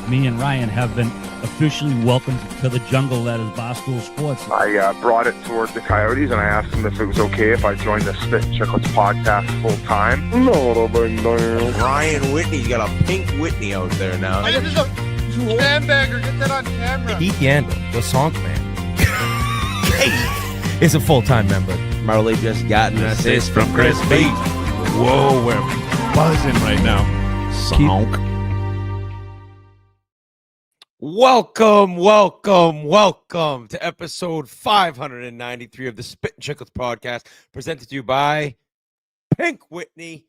me and Ryan have been officially welcomed to the jungle that is Barstool Sports. I brought it toward the Coyotes, and I asked them if it was okay if I joined the Spittin Chiclets podcast full time. No, Ryan Whitney's got a Pink Whitney out there now. Hey, this is a sandbagger. Get that on camera. Heath Yandel, the song man, is a full-time member. Marley just got an assist from Chris B. Whoa, we're buzzing right now. Sonk. Welcome to episode 593 of the Spittin Chiclets podcast, presented to you by Pink Whitney.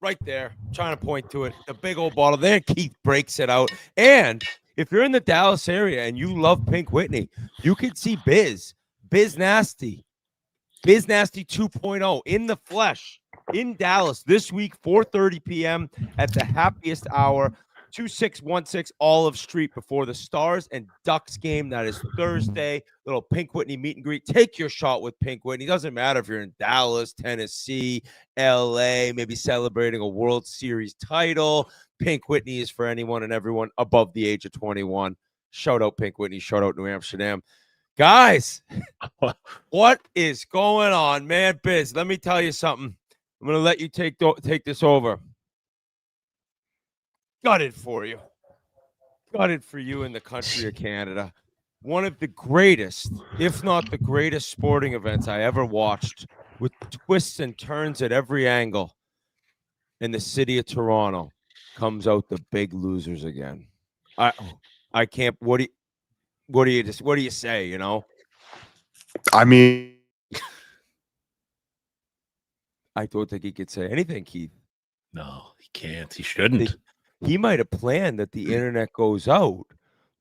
Right there, trying to point to it, the big old bottle there. Keith breaks it out. And if you're in the Dallas area and you love Pink Whitney, you can see Biz Nasty 2.0 in the flesh in Dallas this week, 4:30 p.m. at the happiest hour, 2616 Olive Street, before the Stars and Ducks game. That is Thursday. Little Pink Whitney meet and greet. Take your shot with Pink Whitney. Doesn't matter if you're in Dallas, Tennessee, LA, maybe celebrating a World Series title. Pink Whitney is for anyone and everyone above the age of 21. Shout out Pink Whitney. Shout out New Amsterdam. Guys, what is going on, man? Biz, let me tell you something. I'm going to let you take this over. Gutted for you. Gutted for you in the country of Canada. One of the greatest, if not the greatest, sporting events I ever watched, with twists and turns at every angle. In the city of Toronto comes out the big losers again. I can't. What do you say? You know. I mean, I don't think he could say anything, Keith. No, he can't. He shouldn't. He might have planned that the internet goes out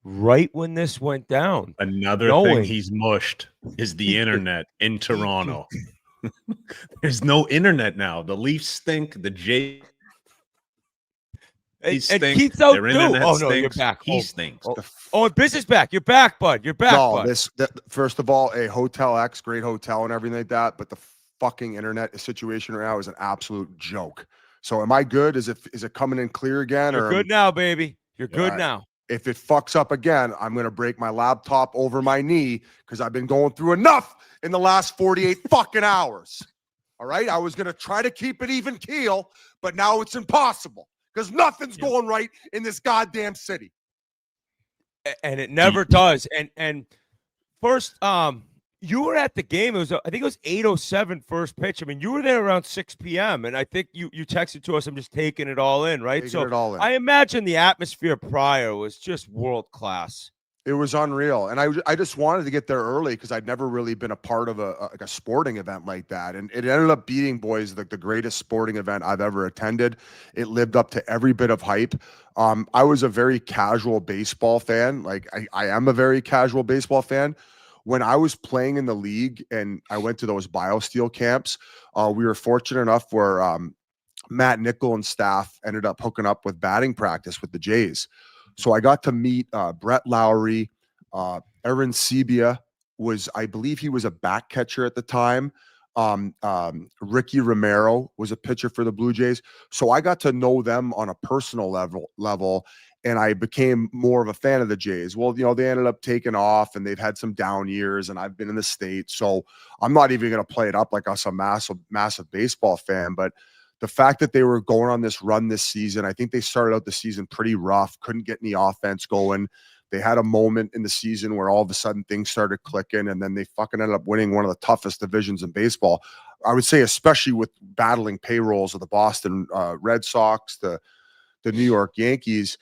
right when this went down. Another thing he's mushed is the internet in Toronto. There's no internet now. The Leafs stink. The Jays stink. And Keith's out Their too. internet Oh, stinks. no, you're back. He stinks. And Biz is back. You're back, bud. You're back, No, bud. First of all, a Hotel X, great hotel and everything like that, but the fucking internet situation right now is an absolute joke. So am I good? Is it coming in clear again? You're good now, baby. You're good now. If it fucks up again, I'm going to break my laptop over my knee because I've been going through enough in the last 48 fucking hours. All right? I was going to try to keep it even keel, but now it's impossible because nothing's going right in this goddamn city. And it never does. And first, you were at the game. I think it was 8:07 first pitch. I mean, you were there around 6 p.m. And I think you texted to us, I'm just taking it all in, right? Taking it all in. I imagine the atmosphere prior was just world class. It was unreal. And I just wanted to get there early because I'd never really been a part of a sporting event like that. And it ended up being, boys, the greatest sporting event I've ever attended. It lived up to every bit of hype. I was a very casual baseball fan. Like I am a very casual baseball fan. When I was playing in the league and I went to those BioSteel camps, we were fortunate enough where Matt Nickel and staff ended up hooking up with batting practice with the Jays. So I got to meet Brett Lowry. Aaron Sebia I believe he was a back catcher at the time. Ricky Romero was a pitcher for the Blue Jays. So I got to know them on a personal level. And I became more of a fan of the Jays. Well, they ended up taking off and they've had some down years and I've been in the States. So I'm not even going to play it up like I was a massive baseball fan. But the fact that they were going on this run this season, I think they started out the season pretty rough, couldn't get any offense going. They had a moment in the season where all of a sudden things started clicking and then they fucking ended up winning one of the toughest divisions in baseball. I would say, especially with battling payrolls of the Boston Red Sox, the New York Yankees.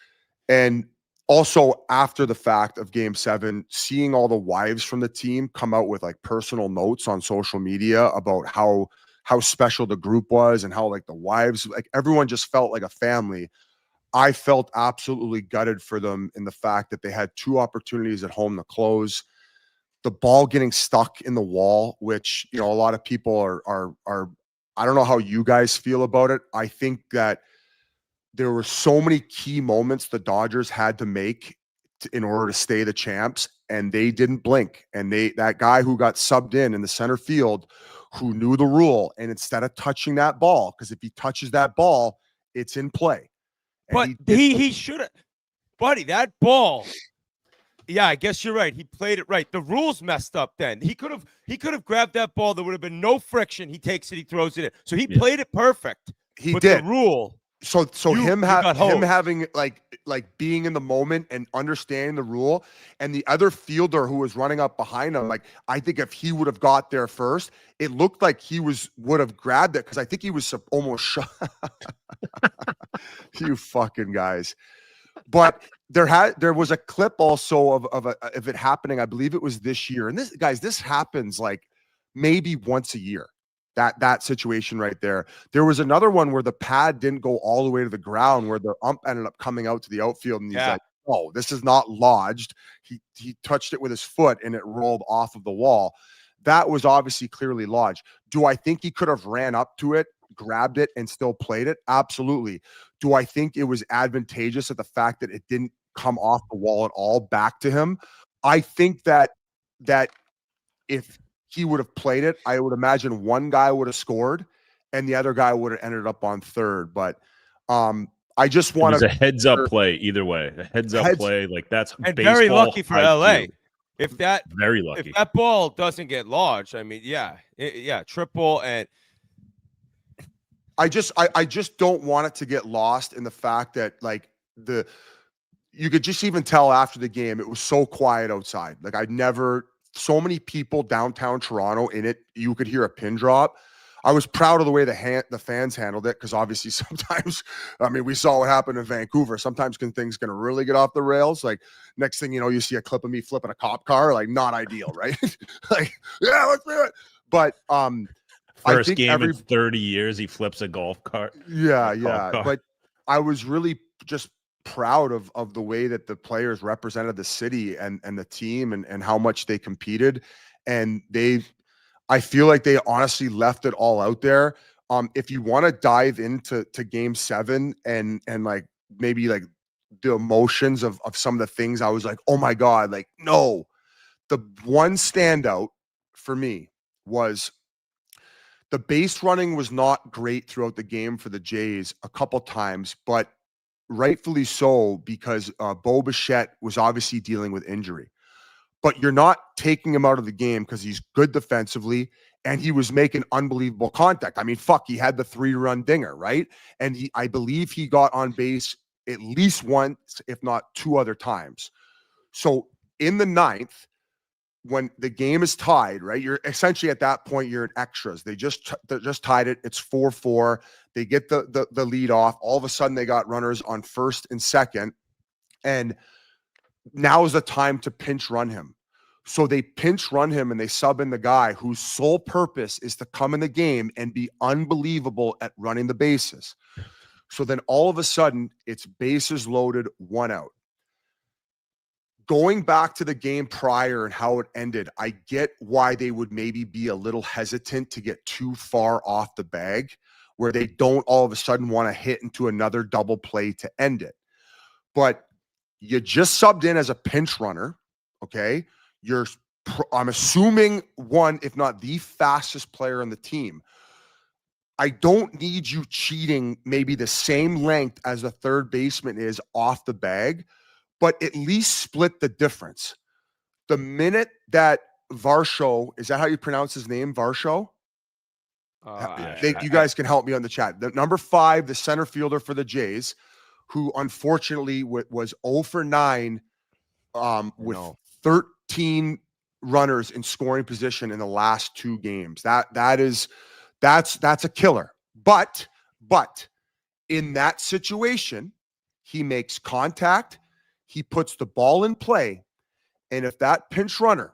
And also after the fact of Game 7, seeing all the wives from the team come out with like personal notes on social media about how special the group was and how like the wives, like everyone just felt like a family. I felt absolutely gutted for them in the fact that they had two opportunities at home to close. The ball getting stuck in the wall, which, a lot of people are I don't know how you guys feel about it. I think that there were so many key moments the Dodgers had to make in order to stay the champs, and they didn't blink. And that guy who got subbed in the center field, who knew the rule, and instead of touching that ball, because if he touches that ball, it's in play. But he should have. buddy, that ball. Yeah, I guess you're right. He played it right. The rules messed up then. He could have grabbed that ball. There would have been no friction. He takes it, he throws it in. So he played it perfect. He but did. The rule. So him hosed. having like being in the moment and understanding the rule, and the other fielder who was running up behind him, like I think if he would have got there first, it looked like he would have grabbed it because I think he was almost shot. You fucking guys. But there was a clip also of it happening. I believe it was this year. And this happens like maybe once a year. That situation right there. There was another one where the pad didn't go all the way to the ground, where the ump ended up coming out to the outfield, and he's like, "Oh, this is not lodged." He touched it with his foot, and it rolled off of the wall. That was obviously clearly lodged. Do I think he could have ran up to it, grabbed it, and still played it? Absolutely. Do I think it was advantageous at the fact that it didn't come off the wall at all back to him? I think that if he would have played it, I would imagine one guy would have scored and the other guy would have ended up on third. But I just want to. It was a heads up play either way. A heads up play, like that's and very lucky for LA. If that very lucky. If that ball doesn't get lodged, I mean, triple. And I just don't want it to get lost in the fact that like you could just even tell after the game it was so quiet outside. Like so many people downtown Toronto in it, you could hear a pin drop. I was proud of the way the fans handled it, because obviously sometimes, I mean, we saw what happened in Vancouver. Sometimes things can really get off the rails. Like next thing you know, you see a clip of me flipping a cop car. Like not ideal, right? Like yeah, let's do it. But first game in 30 years, he flips a golf cart. Yeah. But I was really just proud of the way that the players represented the city and the team and how much they competed. And I feel like they honestly left it all out there. If you want to dive into game 7 and like maybe like the emotions of some of the things, I was like, oh my God, like, no. The one standout for me was the base running was not great throughout the game for the Jays a couple times, but rightfully so, because Bo Bichette was obviously dealing with injury. But you're not taking him out of the game because he's good defensively and he was making unbelievable contact. I mean, he had the 3-run dinger, right? And I believe he got on base at least once, if not 2 other times. So in the 9th, when the game is tied, right? You're essentially at that point, you're in extras. They just tied it. It's 4-4. They get the lead off. All of a sudden, they got runners on first and second. And now is the time to pinch run him. So they pinch run him and they sub in the guy whose sole purpose is to come in the game and be unbelievable at running the bases. So then all of a sudden, it's bases loaded, 1 out. Going back to the game prior and how it ended, I get why they would maybe be a little hesitant to get too far off the bag, where they don't all of a sudden want to hit into another double play to end it. But you just subbed in as a pinch runner, okay? I'm assuming one, if not the fastest player on the team. I don't need you cheating maybe the same length as the third baseman is off the bag, but at least split the difference. The minute that Varsho, is that how you pronounce his name, Varsho? You guys can help me on the chat. The number 5, the center fielder for the Jays, who unfortunately was 0 for 9 with 13 runners in scoring position in the last 2 games. That's a killer. But in that situation, he makes contact. He puts the ball in play, and if that pinch runner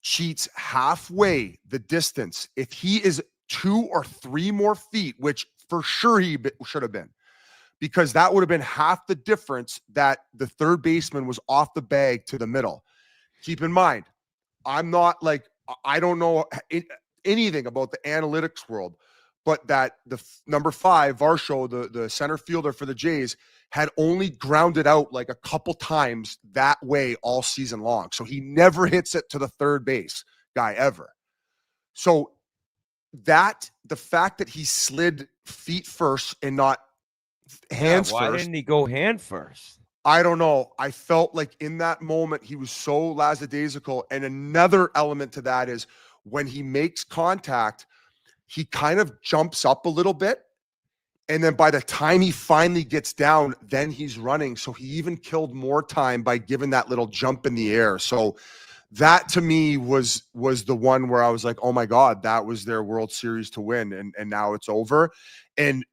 cheats halfway the distance, if he is 2 or 3 more feet, which for sure he should have been, because that would have been half the difference that the third baseman was off the bag to the middle. Keep in mind, I don't know anything about the analytics world, but that the number 5, Varsho, the center fielder for the Jays, had only grounded out like a couple times that way all season long. So he never hits it to the third base guy ever. So the fact that he slid feet first and not hands first. Why didn't he go hand first? I don't know. I felt like in that moment he was so lackadaisical. And another element to that is when he makes contact, he kind of jumps up a little bit. And then by the time he finally gets down, then he's running. So he even killed more time by giving that little jump in the air. So that to me was the one where I was like, oh my God, that was their World Series to win. And now it's over. And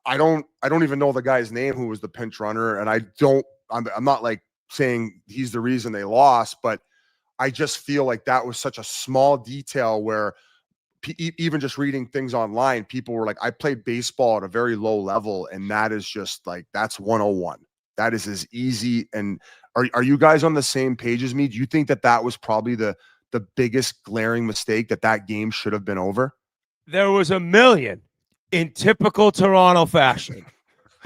I don't even know the guy's name who was the pinch runner. And I'm not like saying he's the reason they lost, but I just feel like that was such a small detail where even just reading things online, people were like, I played baseball at a very low level. And that is just like, that's 101. That is as easy. And are you guys on the same page as me? Do you think that was probably the biggest glaring mistake, that game should have been over? There was a million in typical Toronto fashion.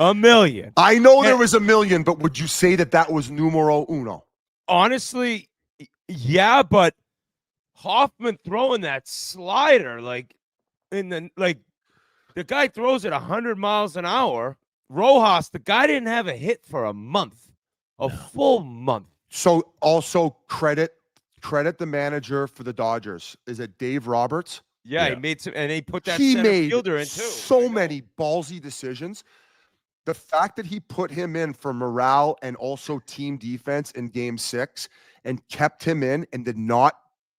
A million. I know there was a million, but would you say that was numero uno? Honestly, yeah, but Hoffman throwing that slider, the guy throws it 100 miles an hour. Rojas, the guy didn't have a hit for a month, full month. So also credit the manager for the Dodgers. Is it Dave Roberts? Yeah, he made some, and he put that he center made fielder in too. So many ballsy decisions. The fact that he put him in for morale and also team defense in Game 6 and kept him in and did not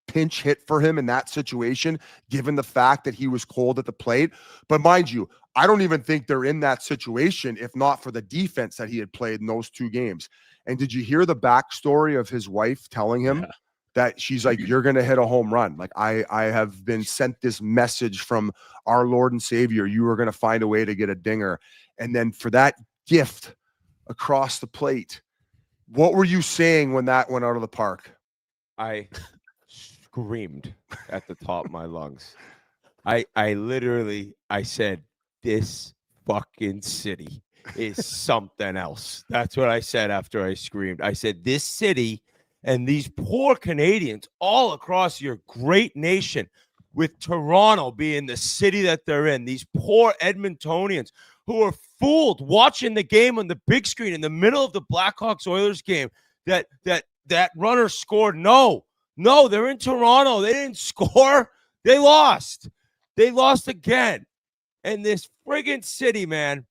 pinch hit for him in that situation, given the fact that he was cold at the plate. But mind you, I don't even think they're in that situation if not for the defense that he had played in those 2 games. And did you hear the backstory of his wife telling him that she's like, you're going to hit a home run? Like, I have been sent this message from our Lord and Savior. You are going to find a way to get a dinger. And then for that gift across the plate, what were you saying when that went out of the park? I screamed at the top of my lungs. I literally said, this fucking city is something else. That's what I said after I screamed. I said, this city and these poor Canadians all across your great nation, with Toronto being the city that they're in, these poor Edmontonians who are fooled watching the game on the big screen in the middle of the Blackhawks-Oilers game that runner scored. No, they're in Toronto. They didn't score. They lost. They lost again. And this friggin' city, man,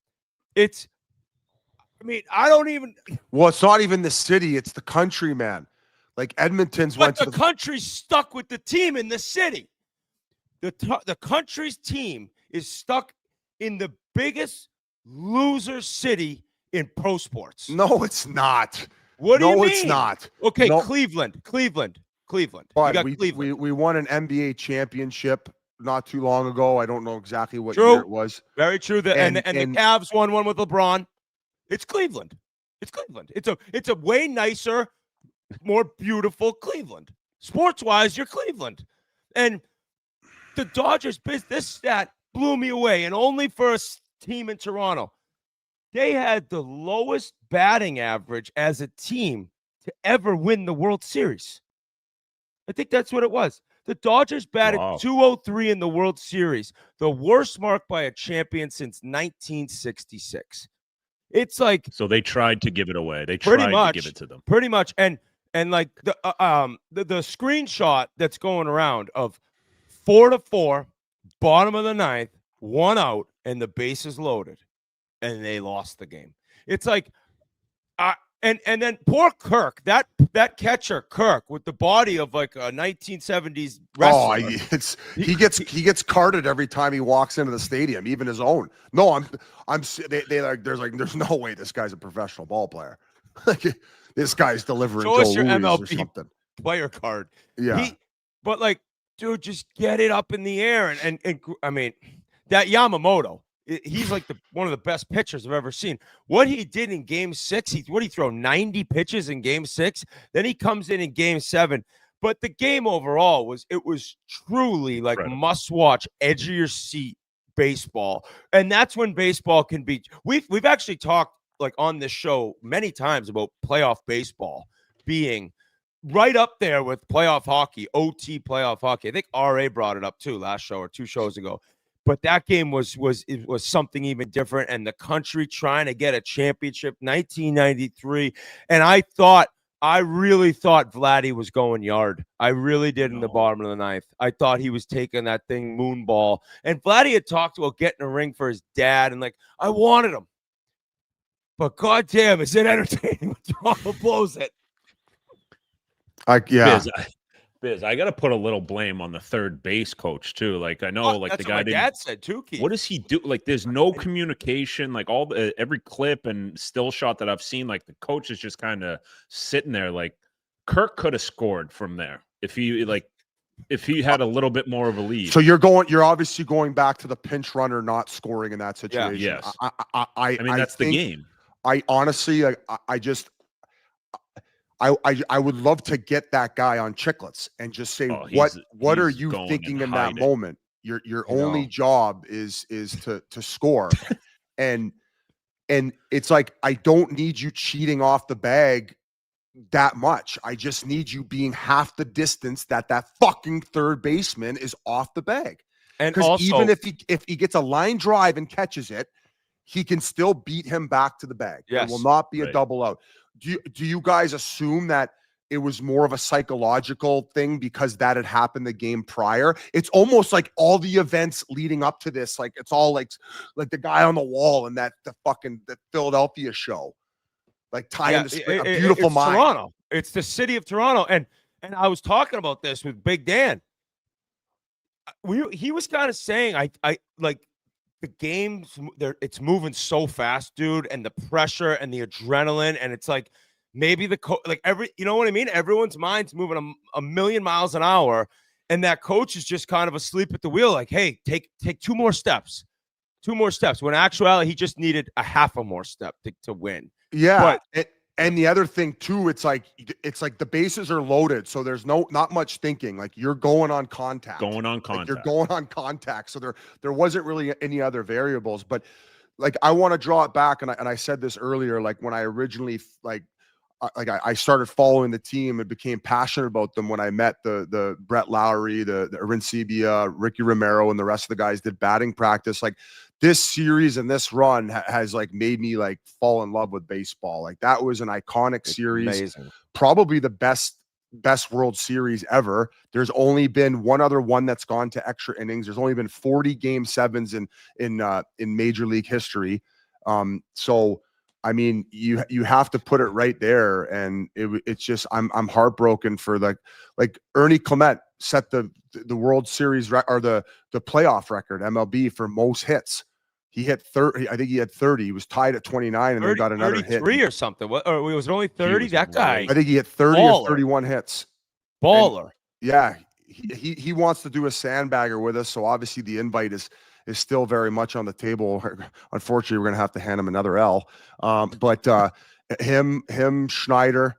I don't even. Well, it's not even the city. It's the country, man. Like Edmonton's went to the country's stuck with the team in the city. The country's team is stuck in the biggest loser city in pro sports. No, it's not. What do you mean? No, it's not. Okay, no. Cleveland. But we won an NBA championship not too long ago. I don't know exactly what year it was. Very true. And the Cavs won one with LeBron. It's Cleveland. It's a way nicer, more beautiful Cleveland. Sports-wise, you're Cleveland. And the Dodgers, this stat blew me away, and only for a team in Toronto. They had the lowest batting average as a team to ever win the World Series. I think that's what it was. The Dodgers batted .203 in the World Series, the worst mark by a champion since 1966. It's like, so they tried to give it away. They tried to give it to them. Pretty much. And like the screenshot that's going around of 4-4, bottom of the ninth, 1 out, and the bases loaded, and they lost the game. It's like, and then poor Kirk, that catcher Kirk with the body of like a 1970s wrestler. He gets carded every time he walks into the stadium, even his own. No, there's no way this guy's a professional ball player. This guy's delivering Show us your Louis MLB or something. Player card. Yeah, but like, dude, just get it up in the air, and I mean, that Yamamoto. He's like one of the best pitchers I've ever seen. What he did in Game 6, he throw 90 pitches in Game 6. Then he comes in Game 7. But the game overall was truly like must-watch, edge of your seat baseball, and that's when baseball can be. We've actually talked like on this show many times about playoff baseball being right up there with playoff hockey, OT playoff hockey. I think RA brought it up too last show or 2 shows ago. But that game was something even different, and the country trying to get a championship, 1993, and I really thought Vladdy was going yard. I really did in the bottom of the ninth. I thought he was taking that thing moonball, and Vladdy had talked about getting a ring for his dad, and like I wanted him, but goddamn, is it entertaining when Toronto blows it? Yeah. Biz, I got to put a little blame on the third base coach too. Like I know, like that's the guy what my dad said too. Keith. What does he do? Like there's no communication. Like every clip and still shot that I've seen, like the coach is just kind of sitting there. Like Kirk could have scored from there if he had a little bit more of a lead. So you're obviously going back to the pinch runner not scoring in that situation. Yeah, yes. I mean that's the game. I honestly, I would love to get that guy on Chiclets and just say, what are you thinking in that moment? Your only job is to score. and it's like, I don't need you cheating off the bag that much. I just need you being half the distance that fucking third baseman is off the bag. And because even if he gets a line drive and catches it, he can still beat him back to the bag. Yes. It will not be a double out. Do you guys assume that it was more of a psychological thing because that had happened the game prior? It's almost like all the events leading up to this, like it's all like the guy on the wall and the Philadelphia show, like tying a beautiful mind. Toronto. It's the city of Toronto, and I was talking about this with Big Dan. He was kind of saying, I like. The game's it's moving so fast, dude, and the pressure and the adrenaline, and it's like maybe you know what I mean? Everyone's mind's moving a million miles an hour, and that coach is just kind of asleep at the wheel, like, hey, take two more steps. When in actuality, he just needed a half a more step to win. Yeah. And the other thing too, it's like the bases are loaded, so there's not much thinking. Like you're going on contact. Like you're going on contact. So there wasn't really any other variables. But like I want to draw it back, and I said this earlier. Like when I originally I started following the team and became passionate about them when I met the Brett Lowry, the Arincibia, Ricky Romero, and the rest of the guys did batting practice. Like this series and this run has like made me like fall in love with baseball. Like that was an iconic series, amazing. Probably the best World Series ever. There's only been one other one that's gone to extra innings. There's only been 40 game sevens in Major League history. So I mean, you have to put it right there, and it's just I'm heartbroken for like Ernie Clement set the World Series or the playoff record MLB for most hits. He hit 30. I think he had 30. He was tied at 29, and 30, they got another 33 hit or something. Or was it only 30? That guy. I think he had 30 or 31 hits. Baller. And, yeah, he wants to do a sandbagger with us. So obviously the invite is still very much on the table. Unfortunately, we're going to have to hand him another L. But him, Schneider,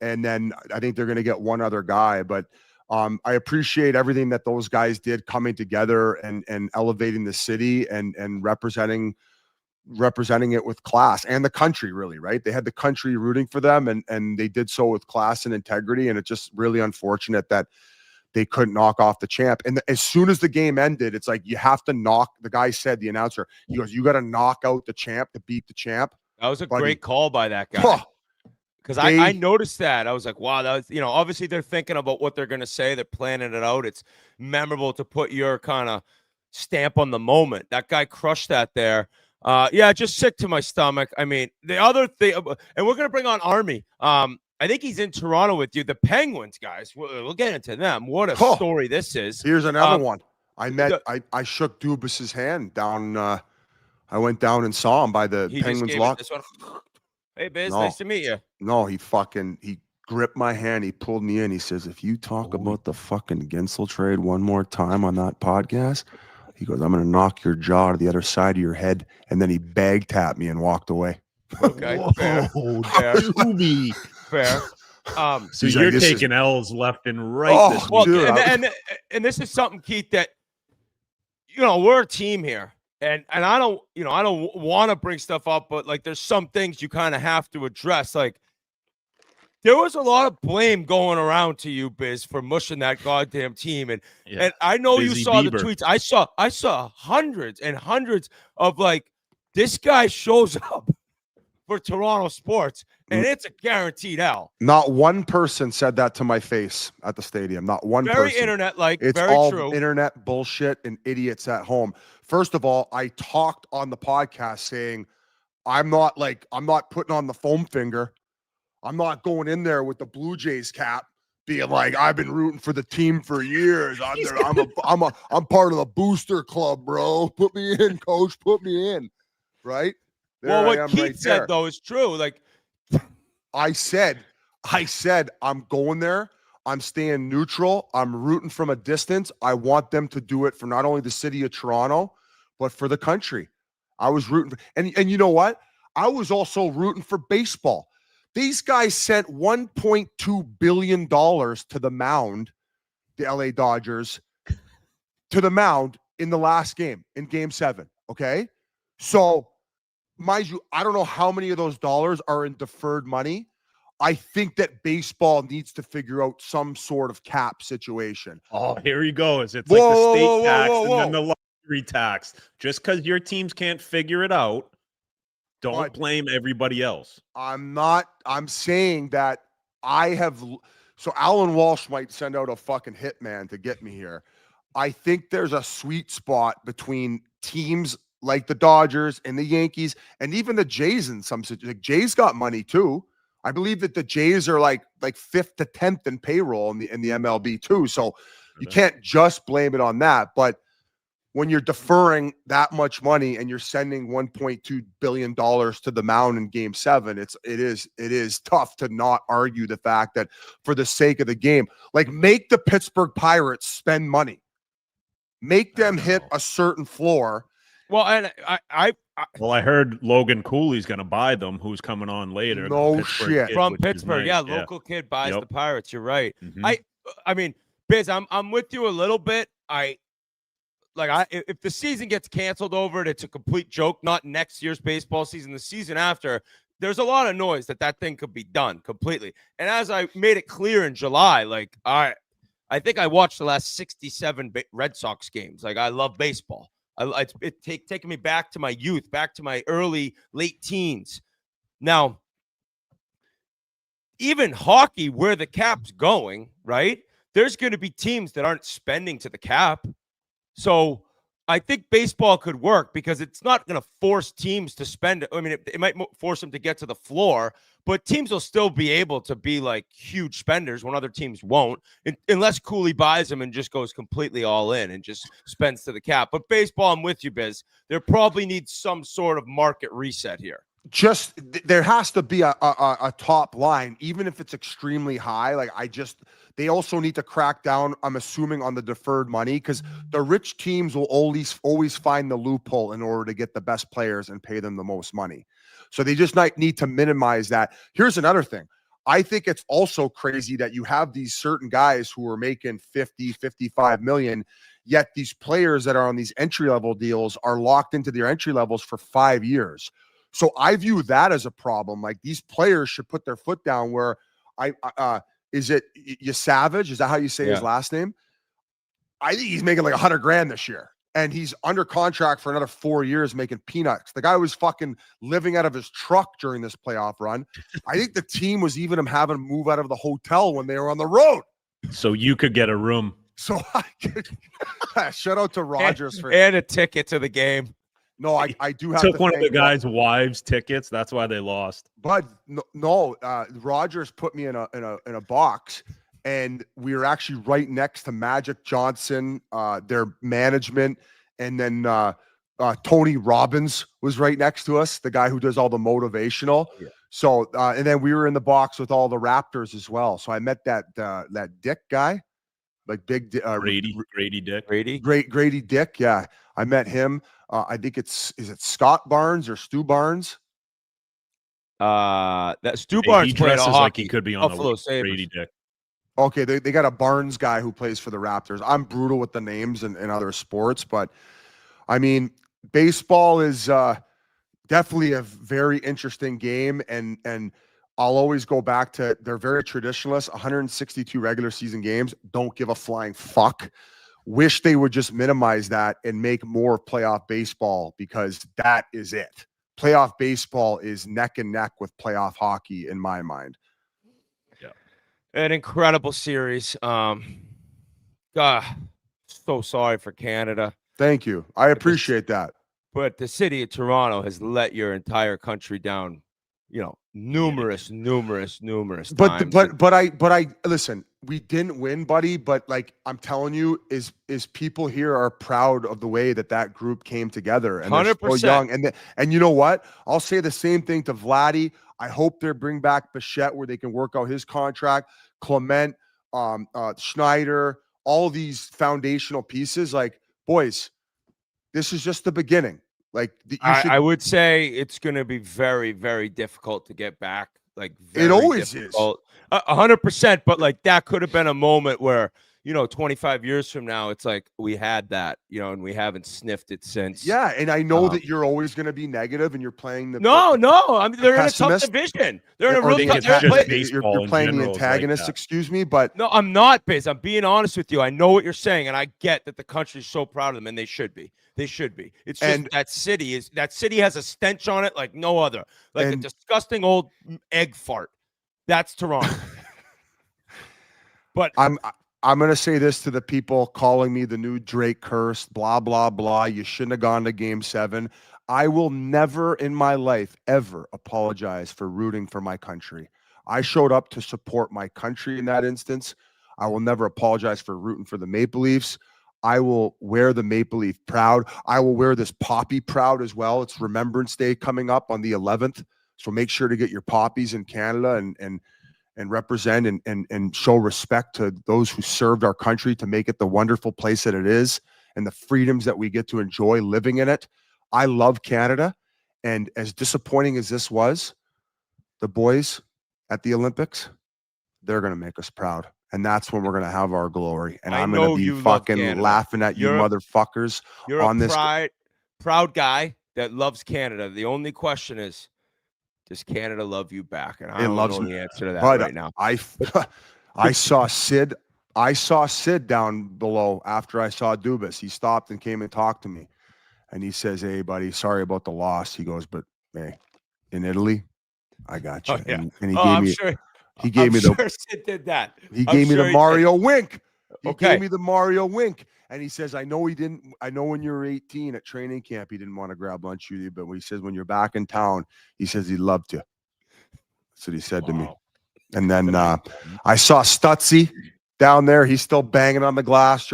and then I think they're going to get one other guy. But I appreciate everything that those guys did coming together and elevating the city and representing it with class and the country, really, right? They had the country rooting for them and they did so with class and integrity. And it's just really unfortunate that they couldn't knock off the champ. And as soon as the game ended, it's like, you have to the guy said, the announcer, he goes, you got to knock out the champ to beat the champ. That was a great call by that guy. Because I noticed that. I was like, wow, that was, obviously they're thinking about what they're going to say. They're planning it out. It's memorable to put your kind of stamp on the moment. That guy crushed that there. Just sick to my stomach. I mean, the other thing, and we're going to bring on Army. I think he's in Toronto with you. The Penguins, guys. We'll get into them. What a story this is. Here's another one. I shook Dubas's hand down. I went down and saw him by the Penguins locker. Hey, Biz, nice to meet you. No, he gripped my hand. He pulled me in. He says, if you talk about the fucking Gensel trade one more time on that podcast, he goes, I'm going to knock your jaw to the other side of your head. And then he bag tapped me and walked away. Okay. Fair. Fair. So you're taking L's left and right this week. Dude, and this is something, Keith, that we're a team here. And I don't want to bring stuff up, but like there's some things you kind of have to address. Like there was a lot of blame going around to you, Biz, for mushing that goddamn team. And I know you saw the tweets. I saw hundreds and hundreds of like, this guy shows up for Toronto sports, and it's a guaranteed L. Not one person said that to my face at the stadium. Not one person. Very internet-like, it's very all true. Internet bullshit and idiots at home. First of all, I talked on the podcast saying, I'm not putting on the foam finger. I'm not going in there with the Blue Jays cap being like, I've been rooting for the team for years. I'm part of the booster club, bro. Put me in, coach. Put me in. Right? Well, what Keith said, though, is true. Like, I said, I'm going there. I'm staying neutral. I'm rooting from a distance. I want them to do it for not only the city of Toronto, but for the country. I was rooting for, and you know what? I was also rooting for baseball. These guys sent $1.2 billion to the mound, the LA Dodgers, to the mound in the last game, in Game 7. Okay? So, mind you, I don't know how many of those dollars are in deferred money. I think that baseball needs to figure out some sort of cap situation. Oh, here he goes. It's like the state tax and then the lottery tax. Just because your teams can't figure it out, don't blame everybody else. I'm saying that so Alan Walsh might send out a fucking hitman to get me here. I think there's a sweet spot between teams like the Dodgers and the Yankees and even the Jays in some situations. Like Jays got money too. I believe that the Jays are like 5th to 10th in payroll in the MLB too. So you can't just blame it on that. But when you're deferring that much money and you're sending $1.2 billion to the mound in Game 7, it is tough to not argue the fact that for the sake of the game, like make the Pittsburgh Pirates spend money, make them hit a certain floor. Well, and I heard Logan Cooley's going to buy them, who's coming on later. No shit. From Pittsburgh. Nice. Yeah, local kid buys the Pirates. You're right. Mm-hmm. I mean, Biz, I'm with you a little bit. If the season gets canceled over it, it's a complete joke. Not next year's baseball season, the season after. There's a lot of noise that thing could be done completely. And as I made it clear in July, I think I watched the last 67 Red Sox games. Like, I love baseball. It's taking me back to my youth, back to my late teens. Now, even hockey, where the cap's going, right? There's going to be teams that aren't spending to the cap. So I think baseball could work because it's not going to force teams to spend. I mean, it might force them to get to the floor, but teams will still be able to be like huge spenders when other teams won't, unless Cooley buys them and just goes completely all in and just spends to the cap. But baseball, I'm with you, Biz. There probably needs some sort of market reset here. Just there has to be a top line, even if it's extremely high. They also need to crack down, I'm assuming, on the deferred money, because the rich teams will always find the loophole in order to get the best players and pay them the most money. So they just need to minimize that. Here's another thing. I think it's also crazy that you have these certain guys who are making 50, 55 million, yet these players that are on these entry-level deals are locked into their entry levels for 5 years. So I view that as a problem. Like, these players should put their foot down where is it Savage? Is that how you say his last name? I think he's making like $100,000 this year, and he's under contract for another 4 years making peanuts. The guy was fucking living out of his truck during this playoff run. I think the team was even having to move out of the hotel when they were on the road. So you could get a room. So I could shout out to Rogers and a ticket to the game. No, I do have took one of the guys' wives' tickets. That's why they lost. But no, Rogers put me in a box, and we were actually right next to Magic Johnson, their management, and then Tony Robbins was right next to us, the guy who does all the motivational. Yeah. So and then we were in the box with all the Raptors as well. So I met that Dick guy, like big Grady Dick. Grady Dick. Yeah, I met him. I think is it Scott Barnes or Stu Barnes? That Stu Barnes dresses hockey. Like he could be on Buffalo the Brady Dick. Okay, they got a Barnes guy who plays for the Raptors. I'm brutal with the names in other sports, but I mean, baseball is definitely a very interesting game, and I'll always go back to they're very traditionalist. 162 regular season games. Don't give a flying fuck. Wish they would just minimize that and make more playoff baseball, because that is it. Playoff baseball is neck and neck with playoff hockey in my mind. Yeah. An incredible series. God, so sorry for Canada. Thank you. I appreciate that. But the city of Toronto has let your entire country down, numerous times. But I listen, we didn't win, buddy, but like I'm telling you, is people here are proud of the way that group came together, and they're 100%. so young. And you know what? I'll say the same thing to Vladdy. I hope they bring back Bichette where they can work out his contract. Clement, Schneider, all these foundational pieces. Like, boys, this is just the beginning. Like, I would say it's going to be very, very difficult to get back. Like, it always difficult. Is 100%. But like, that could have been a moment where 25 years from now, it's like we had that, and we haven't sniffed it since. Yeah, and I know that you're always going to be negative, and you're playing the no. I mean, they're in a tough division. They're in a really tough division. You're playing the antagonist. Excuse me, but no, I'm not, Biz. I'm being honest with you. I know what you're saying, and I get that the country's so proud of them, and they should be. They should be. It's just that city has a stench on it like no other, like a disgusting old egg fart. That's Toronto. But I'm going to say this to the people calling me the new Drake curse, blah, blah, blah. You shouldn't have gone to Game 7. I will never in my life ever apologize for rooting for my country. I showed up to support my country in that instance. I will never apologize for rooting for the Maple Leafs. I will wear the Maple Leaf proud. I will wear this poppy proud as well. It's Remembrance Day coming up on the 11th. So make sure to get your poppies in Canada and represent and show respect to those who served our country to make it the wonderful place that it is and the freedoms that we get to enjoy living in it. I love Canada. And as disappointing as this was, the boys at the Olympics, they're going to make us proud. And that's when we're going to have our glory. And I'm going to be fucking laughing at you motherfuckers on this. You're a proud guy that loves Canada. The only question is, does Canada love you back? And I don't know the answer to that right now. I saw Sid. I saw Sid down below after I saw Dubas. He stopped and came and talked to me. And he says, "Hey, buddy, sorry about the loss." He goes, "But hey, in Italy, I got you." Oh, yeah. And he gave me. Sure. He gave me the. Sid did that. He gave me the Mario wink. He Okay. gave me the Mario wink. And he says, I know when you were 18 at training camp, he didn't want to grab lunch with you. But he says, when you're back in town, he says he'd love to. That's what he said to me. And then I saw Stutzy down there. He's still banging on the glass.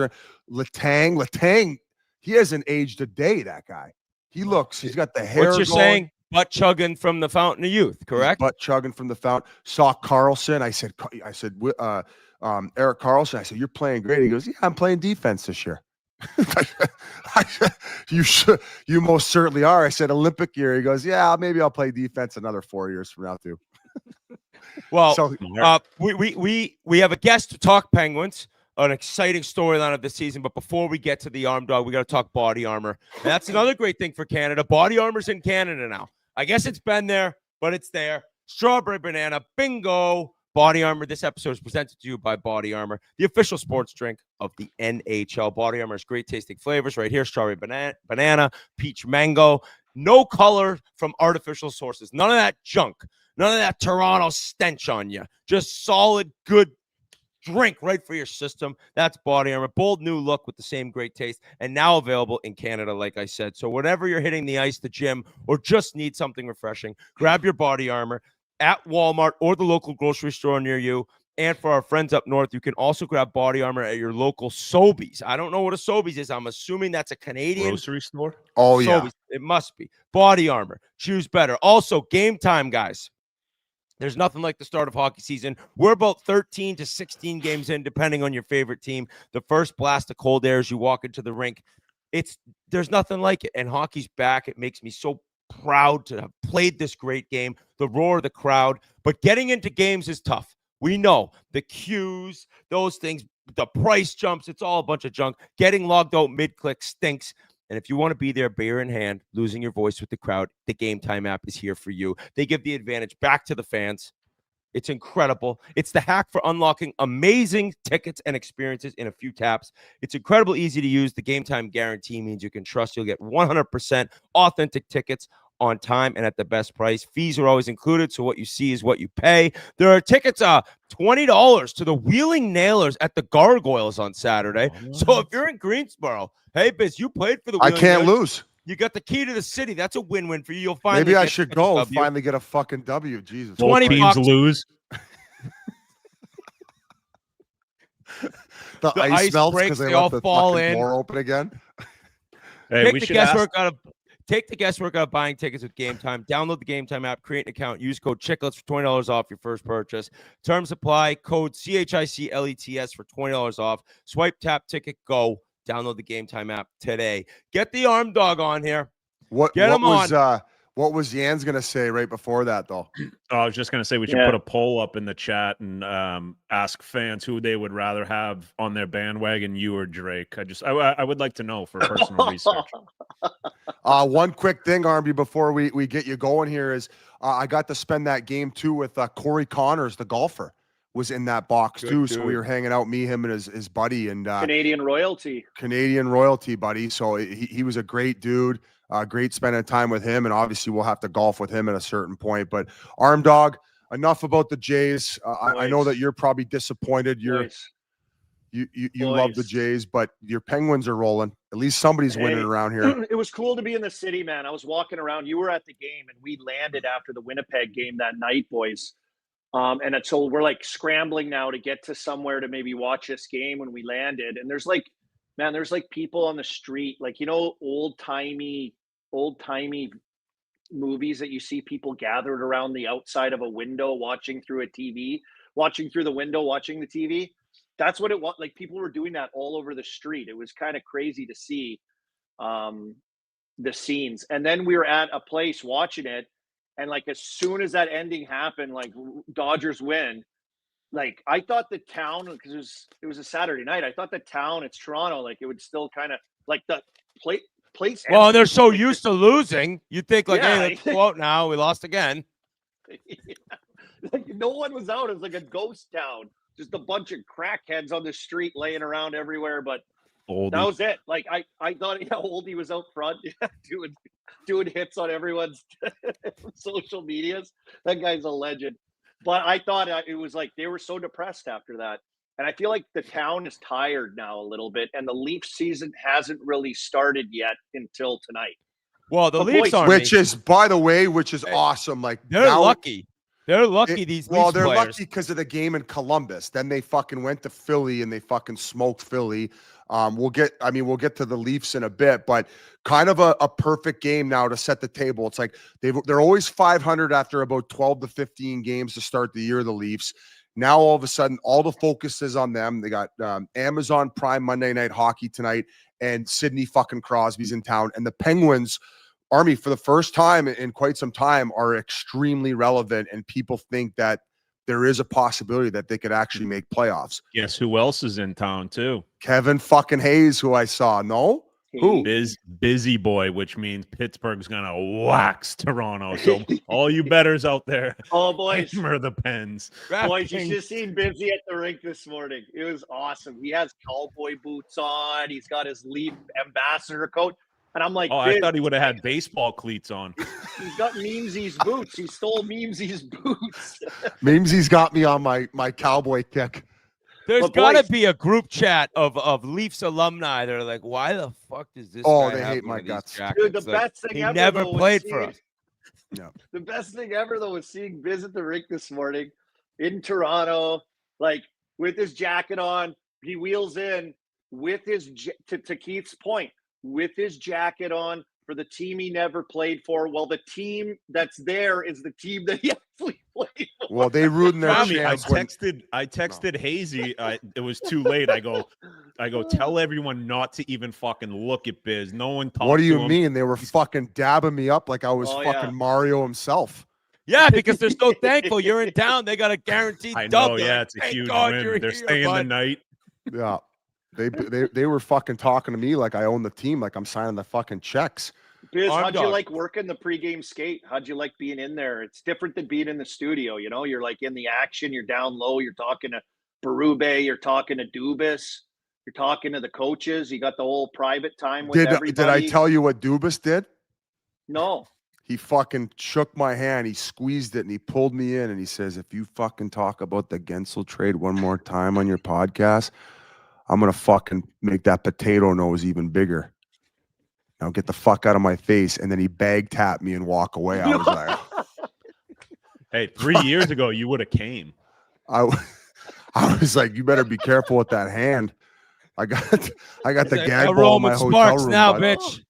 Letang, he hasn't aged a day, that guy. He's got the hair. What you're saying? Butt chugging from the fountain of youth, correct? Butt chugging from the fountain. Saw Carlson. I said, Eric Carlson. I said, "You're playing great." He goes, "Yeah, I'm playing defense this year." You most certainly are. I said, "Olympic year." He goes, "Yeah, maybe I'll play defense another 4 years from now too." Well, we have a guest to talk Penguins. An exciting storyline of the season. But before we get to the arm dog, we got to talk body armor. And that's another great thing for Canada. Body armor's in Canada now. I guess it's been there, but it's there. Strawberry banana, bingo. Body Armor. This episode is presented to you by Body Armor, the official sports drink of the NHL. Body Armor has great tasting flavors right here. Strawberry banana, peach mango. No color from artificial sources. None of that junk. None of that Toronto stench on you. Just solid, good drink right for your system. That's Body Armor. Bold new look with the same great taste, and now available in Canada, like I said. So whenever you're hitting the ice, the gym, or just need something refreshing, grab your Body Armor at Walmart or the local grocery store near you. And for our friends up north, you can also grab Body Armor at your local Sobeys. I don't know what a Sobeys is. I'm assuming that's a Canadian grocery store. Oh, yeah. Sobeys. It must be. Body Armor. Choose better. Also, game time, guys. There's nothing like the start of hockey season. We're about 13 to 16 games in, depending on your favorite team. The first blast of cold air as you walk into the rink. There's nothing like it. And hockey's back. It makes me so proud to have played this great game. The roar of the crowd. But getting into games is tough. We know the queues, those things, the price jumps. It's all a bunch of junk. Getting logged out mid-click stinks. And if you want to be there, beer in hand, losing your voice with the crowd, the Game Time app is here for you. They give the advantage back to the fans. It's incredible. It's the hack for unlocking amazing tickets and experiences in a few taps. It's incredibly easy to use. The game time guarantee means you can trust you'll get 100% authentic tickets on time and at the best price. Fees are always included, so what you see is what you pay. There are tickets $20 to the Wheeling Nailers at the Gargoyles on Saturday. So if you're in Greensboro, hey, Biz, you played for the Wheeling I can't Nailers. lose. You got the key to the city. That's a win-win for you. You'll find. Maybe I should go finally get a fucking W. Jesus. Both teams lose. The ice melts breaks, because they all left the fall fucking in. door open again. Hey, we should Take the guesswork out of buying tickets with Game Time. Download the Game Time app, create an account, use code Chiclets for $20 off your first purchase. Terms apply. Code CHICLETS for $20 off. Swipe, tap, ticket, go. Download the Game Time app today. Get the arm dog on here. What was Yan's gonna say right before that though? I was just gonna say we should put a poll up in the chat and ask fans who they would rather have on their bandwagon, you or Drake. I would like to know for personal research. One quick thing, Army, before we get you going here is I got to spend that game too with Corey Connors, the golfer, was in that box too. So we were hanging out, me, him, and his buddy, and Canadian royalty, buddy. So he was a great dude. Great spending time with him, and obviously we'll have to golf with him at a certain point. But Arm Dog, enough about the Jays. I know that you're probably disappointed. You love the Jays, but your Penguins are rolling. At least somebody's winning around here. It was cool to be in the city, man. I was walking around. You were at the game, and we landed after the Winnipeg game that night, boys. So we're like scrambling now to get to somewhere to maybe watch this game when we landed. And there's like people on the street, like, old timey movies that you see people gathered around the outside of a window watching through the window, watching the TV. That's what it was. Like, people were doing that all over the street. It was kind of crazy to see the scenes. And then we were at a place watching it. And like, as soon as that ending happened, like Dodgers win, like I thought the town, because it was a Saturday night, I thought the town, it's Toronto, like it would still kind of like the place. Well, they're so used to losing. You think like, hey, let's go out now. We lost again. Like, no one was out. It was like a ghost town. Just a bunch of crackheads on the street laying around everywhere. But Oldie. That was it. Like I thought, Oldie was out front doing hits on everyone's social medias. That guy's a legend. But I thought it was like they were so depressed after that. And I feel like the town is tired now a little bit, and the Leafs season hasn't really started yet until tonight. Well, the Leafs are, which is awesome. Like they're lucky. They're lucky. They're players. Lucky because of the game in Columbus. Then they fucking went to Philly and they fucking smoked Philly. We'll get to the Leafs in a bit, but kind of a perfect game now to set the table. It's like they're always 500 after about 12 to 15 games to start the year. The Leafs. Now, all of a sudden, all the focus is on them. They got Amazon Prime Monday Night Hockey tonight, and Sidney fucking Crosby's in town. And the Penguins, Army, for the first time in quite some time, are extremely relevant, and people think that there is a possibility that they could actually make playoffs. Guess who else is in town, too? Kevin fucking Hayes, who I saw. No? Who? Busy boy, which means Pittsburgh's gonna wax Toronto. So all you bettors out there, boys, hammer the Pens. Boys, you should have seen Busy at the rink this morning. It was awesome. He has cowboy boots on. He's got his Leaf ambassador coat, and I'm like, I thought he would have had baseball cleats on. He's got Memesy's boots. He stole Memesy's boots. Memesy's got me on my cowboy kick. There's got to be a group chat of Leafs alumni that are like, why the fuck does this guy they have hate one my of these guts. jackets? Dude, the best thing he ever, never though, played for us. No. The best thing ever, though, was seeing Biz at the rink this morning in Toronto, like with his jacket on. He wheels in with his, to Keith's point, with his jacket on for the team he never played for. Well, the team that's there is the team that he actually played for. Well, they ruined their chance. I texted Hazy. It was too late. I go, tell everyone not to even fucking look at Biz. No one talked. What do you to him. mean? They were fucking dabbing me up like I was Mario himself. Yeah, because they're so thankful you're in town. They got a guaranteed I dub. know, yeah, it's a huge God win. They're staying the night. Yeah. They were fucking talking to me like I own the team, like I'm signing the fucking checks. Biz, Arm how'd you dog. like working the pregame skate? How'd you like being in there? It's different than being in the studio. You know, you're like in the action. You're down low. You're talking to Berube. You're talking to Dubas. You're talking to the coaches. You got the whole private time with everybody. Did I tell you what Dubas did? No. He fucking shook my hand. He squeezed it and he pulled me in and he says, if you fucking talk about the Gensel trade one more time on your podcast, I'm going to fucking make that potato nose even bigger. Now get the fuck out of my face. And then he bag tapped me and walk away. I was like, Hey, 3 years ago, you would have came. I was like, you better be careful with that hand. I got the gag ball in my hotel Sparks room. now, bud. bitch.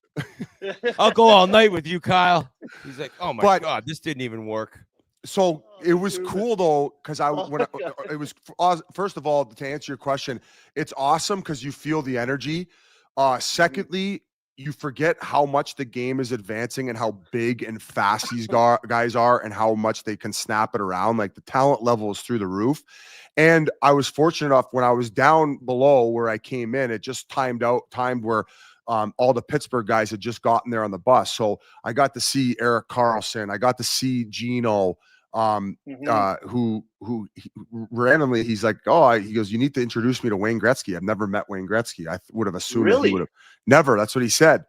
I'll go all night with you, Kyle. He's like, oh my But- God, this didn't even work. So it was cool though, because it was first of all, to answer your question, it's awesome because you feel the energy. Secondly, you forget how much the game is advancing and how big and fast these guys are and how much they can snap it around. Like the talent level is through the roof. And I was fortunate enough when I was down below where I came in, it just timed where all the Pittsburgh guys had just gotten there on the bus. So I got to see Eric Carlson. I got to see Gino, who randomly, he's like, he goes, you need to introduce me to Wayne Gretzky. I've never met Wayne Gretzky. I would have assumed that he would have never. That's what he said.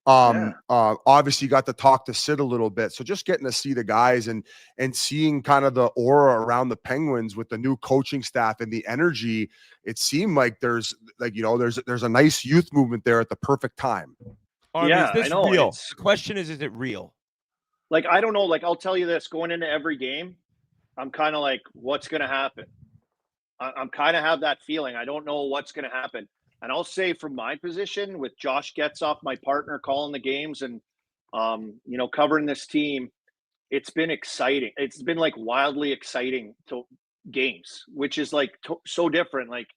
Obviously got to talk to Sid a little bit. So just getting to see the guys and seeing kind of the aura around the Penguins with the new coaching staff and the energy, it seemed like there's a nice youth movement there at the perfect time. Is this real? The question is it real? Like, I don't know. Like, I'll tell you this, going into every game, I'm kind of like, what's going to happen? I'm kind of have that feeling. I don't know what's going to happen. And I'll say from my position with Josh Getzoff, my partner, calling the games and, covering this team, it's been exciting. It's been like wildly exciting to games, which is like so different. Like,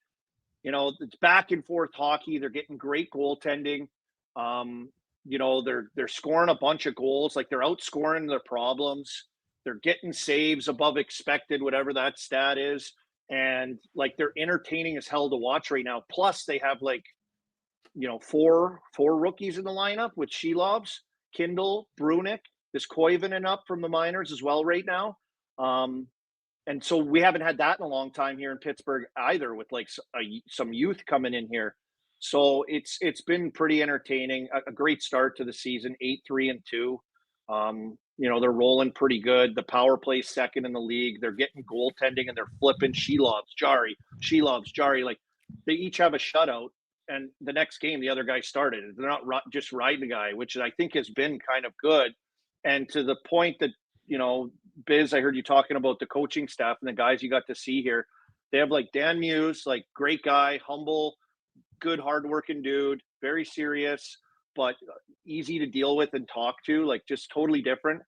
it's back and forth hockey. They're getting great goaltending. They're scoring a bunch of goals. Like they're outscoring their problems. They're getting saves above expected, whatever that stat is. And like they're entertaining as hell to watch right now. Plus they have four rookies in the lineup with Shelovs, Kindle, Brunick, this Koivunen up from the minors as well right now. And so we haven't had that in a long time here in Pittsburgh either, with like some youth coming in here. So it's been pretty entertaining. A great start to the season, 8-3-2. They're rolling pretty good. The power play second in the league. They're getting goaltending and they're flipping Shelovs, Jari. Like they each have a shutout. And the next game, the other guy started. They're not just riding the guy, which I think has been kind of good. And to the point that, Biz, I heard you talking about the coaching staff and the guys you got to see here. They have like Dan Muse, like great guy, humble, good, hardworking dude, very serious, but easy to deal with and talk to, like just totally different.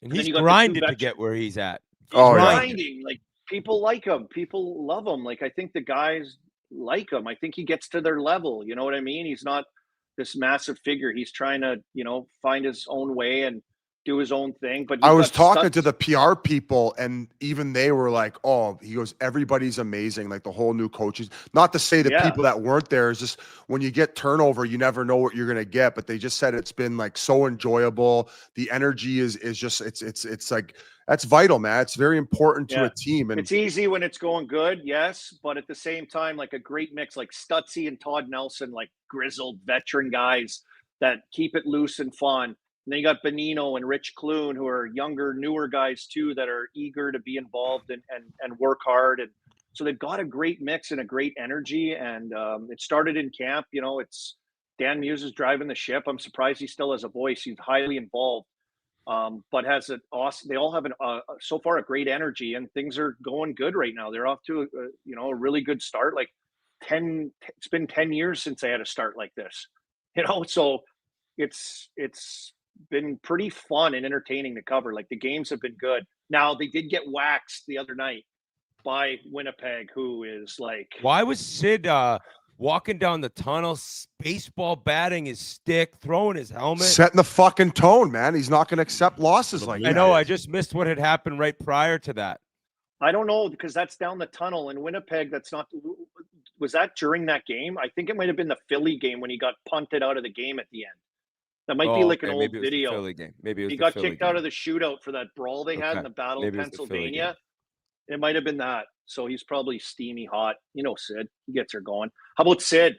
And he's grinded to get where he's at. Grinding. Like people like him. People love him. Like I think the guys like him. I think he gets to their level. You know what I mean? He's not this massive figure. He's trying to, find his own way and do his own thing. But I was talking to the PR people and even they were like, he goes, everybody's amazing. Like the whole new coaches, not to say the people that weren't there, is just when you get turnover, you never know what you're going to get. But they just said it's been like so enjoyable. The energy is just, it's like, that's vital, man. It's very important to a team. And it's easy when it's going good. Yes. But at the same time, like a great mix, like Stutzy and Todd Nelson, like grizzled veteran guys that keep it loose and fun. And then you got Benino and Rich Clune, who are younger, newer guys too, that are eager to be involved and work hard. And so they've got a great mix and a great energy. And it started in camp. It's Dan Muse is driving the ship. I'm surprised he still has a voice. He's highly involved, but has an awesome. They all have so far a great energy, and things are going good right now. They're off to a really good start. Like it's been 10 years since they had a start like this. So it's been pretty fun and entertaining to cover. Like the games have been good. Now they did get waxed the other night by Winnipeg, who is like, why was Sid walking down the tunnel, baseball batting his stick, throwing his helmet, setting the fucking tone, man? He's not going to accept losses like that. I know. I just missed what had happened right prior to that. I don't know, because that's down the tunnel in Winnipeg. Was that during that game? I think it might have been the Philly game when he got punted out of the game at the end. That might be like an old maybe it was the video. Philly game. Maybe it was He the got Philly kicked out game. of the shootout for that brawl they had in Okay. the Battle Maybe of it was the Philly game. Pennsylvania. It might have been that. So he's probably steamy hot. You know, Sid. He gets her going. How about Sid?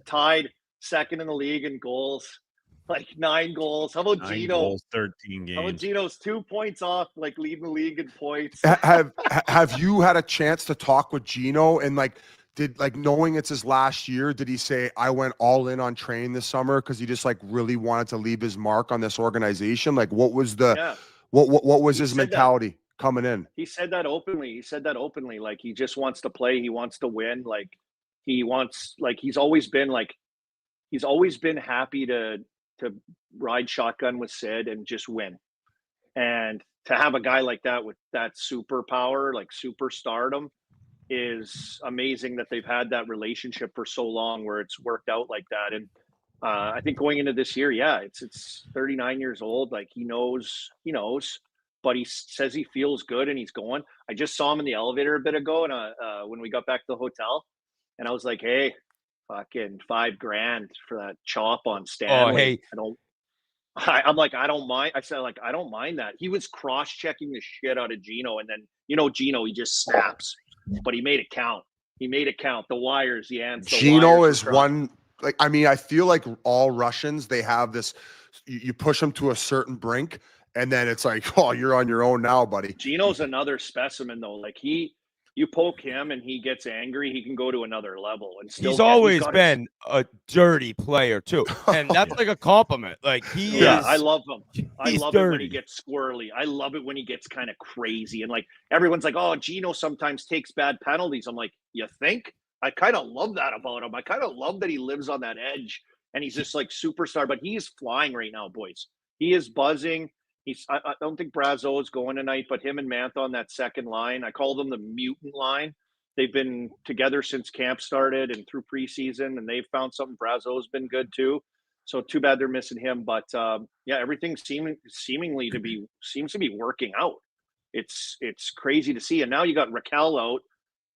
Tied second in the league in goals, like 9 goals. How about 9 Gino? goals, 13 How about games. Gino's 2 points off, like leading the league in points? Have you had a chance to talk with Gino and knowing it's his last year, did he say I went all in on training this summer because he just like really wanted to leave his mark on this organization? Like what was what was his mentality coming in? He said that openly. Like he just wants to play. He wants to win. Like he wants, like he's always been happy to ride shotgun with Sid and just win. And to have a guy like that with that superpower, like superstardom, is amazing that they've had that relationship for so long where it's worked out like that. And I think going into this year, it's 39 years old. Like he knows, but he says he feels good and he's going. I just saw him in the elevator a bit ago, and when we got back to the hotel, and I was like, "Hey, fucking $5,000 for that chop on Stanley." Oh, hey. I'm like, I don't mind. I said, like, I don't mind that. He was cross-checking the shit out of Gino, and then Gino, he just snaps, but he made it count. The wires, the ends. Gino is one. Like, I mean, I feel like all Russians, they have this. You push them to a certain brink, and then it's like, oh, you're on your own now, buddy. Gino's another specimen, though. Like you poke him and he gets angry, he can go to another level. And still he's always been a dirty player too, and that's like a compliment. Like he is. I love him. I love it when he dirty. gets squirrely. I love it when he gets kind of crazy. And like everyone's like, oh, Gino sometimes takes bad penalties. I'm like, you think? I kind of love that about him. I kind of love that he lives on that edge and he's just like superstar. But he's flying right now, boys. He is buzzing. I don't think Brazeau is going tonight, but him and Mantha on that second line. I call them the mutant line. They've been together since camp started and through preseason, and they've found something. Brazeau's been good too. So too bad they're missing him. But everything seemingly seems to be working out. It's crazy to see. And now you got Raquel out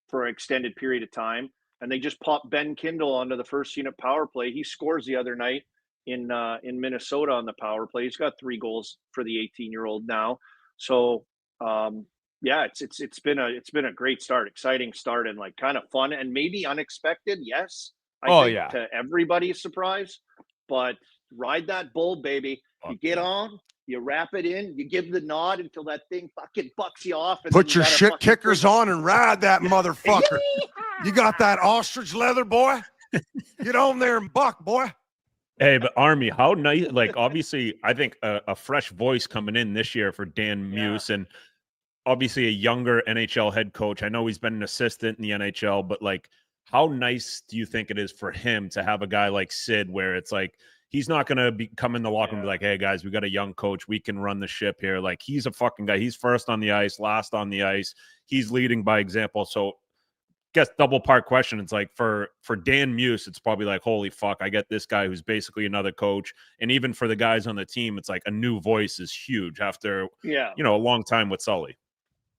for an extended period of time, and they just popped Ben Kindle onto the first unit power play. He scores the other night in Minnesota on the power play. He's got 3 goals for the 18-year-old now. So it's been a great start, exciting start, and like kind of fun and maybe unexpected. Yes, I think to everybody's surprise, but ride that bull, baby. You get on, you wrap it in, you give the nod until that thing fucking bucks you off. And put your shit kickers on and ride that motherfucker. You got that ostrich leather, boy. Get on there and buck, boy. Hey, but Army, how nice! Like, obviously, I think a fresh voice coming in this year for Dan Muse, and obviously a younger NHL head coach. I know he's been an assistant in the NHL, but like, how nice do you think it is for him to have a guy like Sid, where it's like he's not going to come in the locker room and be like, "Hey guys, we got a young coach, we can run the ship here." Like, he's a fucking guy. He's first on the ice, last on the ice. He's leading by example. So, guess double part question. It's like for Dan Muse, it's probably like, holy fuck, I get this guy who's basically another coach. And even for the guys on the team, it's like a new voice is huge after a long time with Sully.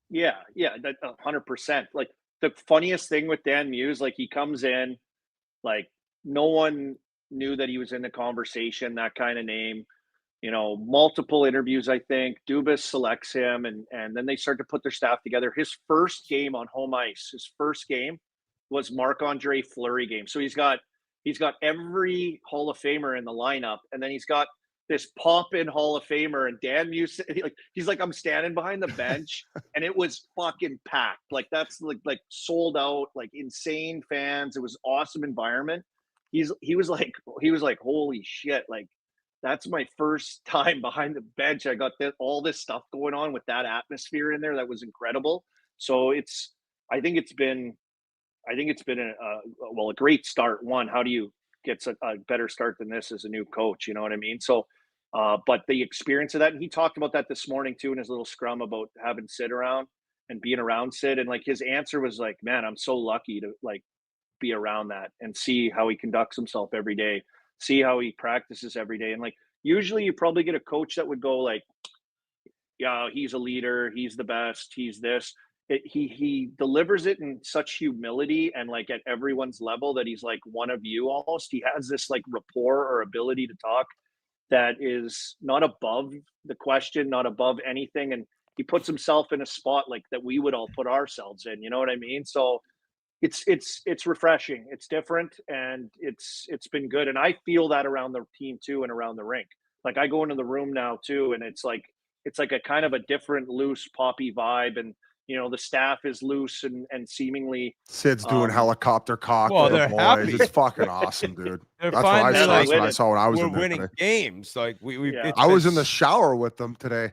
Yeah, that 100%. Like the funniest thing with Dan Muse, like he comes in, like no one knew that he was in the conversation, that kind of name. Multiple interviews, I think. Dubas selects him, and then they start to put their staff together. His first game on home ice, was Marc-Andre Fleury game. So he's got every Hall of Famer in the lineup, and then he's got this pop-in Hall of Famer, and Dan Muse, he's like, I'm standing behind the bench, and it was fucking packed. Like that's like sold out, like insane fans. It was awesome environment. He was like, holy shit, like that's my first time behind the bench. I got all this stuff going on with that atmosphere in there. That was incredible. So I think it's been a great start. One, how do you get a better start than this as a new coach? You know what I mean? So, but the experience of that, and he talked about that this morning too in his little scrum about having Sid around and being around Sid. And like his answer was like, man, I'm so lucky to like be around that and see how he conducts himself every day, see how he practices every day. And like, usually you probably get a coach that would go like, yeah, he's a leader, he's the best, he's this. He delivers it in such humility and like at everyone's level that he's like one of you almost. He has this like rapport or ability to talk that is not above the question, not above anything. And he puts himself in a spot like that we would all put ourselves in. You know what I mean? So it's refreshing. It's different, and it's been good. And I feel that around the team too, and around the rink. Like I go into the room now too, and it's like a kind of a different, loose, poppy vibe. And the staff is loose and seemingly Sid's doing helicopter cock well, with the they're boys. happy. It's fucking awesome, dude. They're That's what I finally, saw. like, That's what I saw when I was we're in there winning today. games. Like we Yeah. I was in the shower with them today.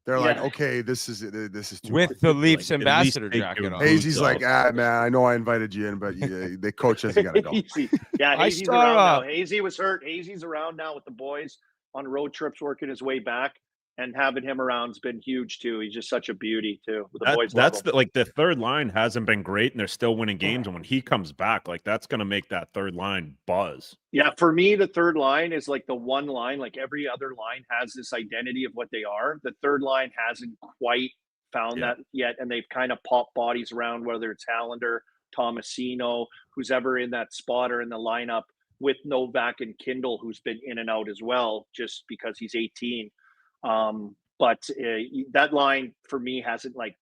They're like, Yeah. okay, this is too with much. the Leafs Like, at ambassador least take jacket your on. boots Hazy's off. like, man, I know I invited you in, but the coach hasn't got to go. Hazy. Yeah, I Hazy's saw, around now. Hazy was hurt. Hazy's around now with the boys on road trips, working his way back, and having him around has been huge too. He's just such a beauty too. The boys love That's him. the third line hasn't been great, and they're still winning games. And when he comes back, like that's going to make that third line buzz. Yeah, for me, the third line is like the one line. Like every other line has this identity of what they are. The third line hasn't quite found that yet, and they've kind of popped bodies around, whether it's Hallander, Tomasino, who's ever in that spot or in the lineup with Novak and Kindle, who's been in and out as well, just because he's 18. But that line for me hasn't like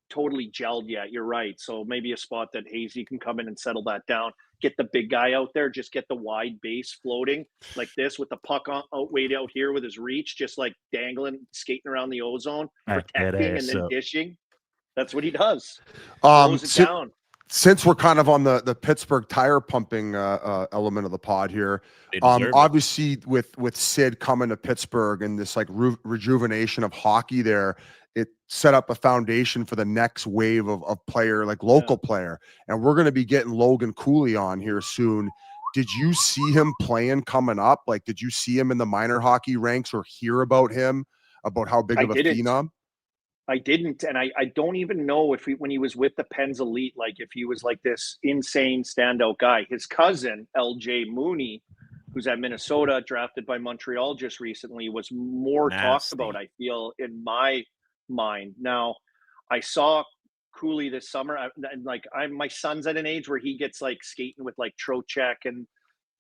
totally gelled yet. You're right. So maybe a spot that Hazy can come in and settle that down. Get the big guy out there. Just get the wide base floating like this with the puck way out here with his reach, just like dangling, skating around the ozone, protecting and then dishing. That's what he does. Slows it down. Since we're kind of on the Pittsburgh tire pumping element of the pod here, obviously with Sid coming to Pittsburgh and this like rejuvenation of hockey there, it set up a foundation for the next wave of player, like local player. And we're going to be getting Logan Cooley on here soon. Did you see him playing coming up? Like, did you see him in the minor hockey ranks or hear about him, about how big of a phenom? I didn't, and I don't even know if when he was with the Pens Elite, like if he was like this insane standout guy. His cousin, LJ Mooney, who's at Minnesota, drafted by Montreal just recently, was more talked about, I feel, in my mind. Now, I saw Cooley this summer, and like my son's at an age where he gets like skating with like Trocheck and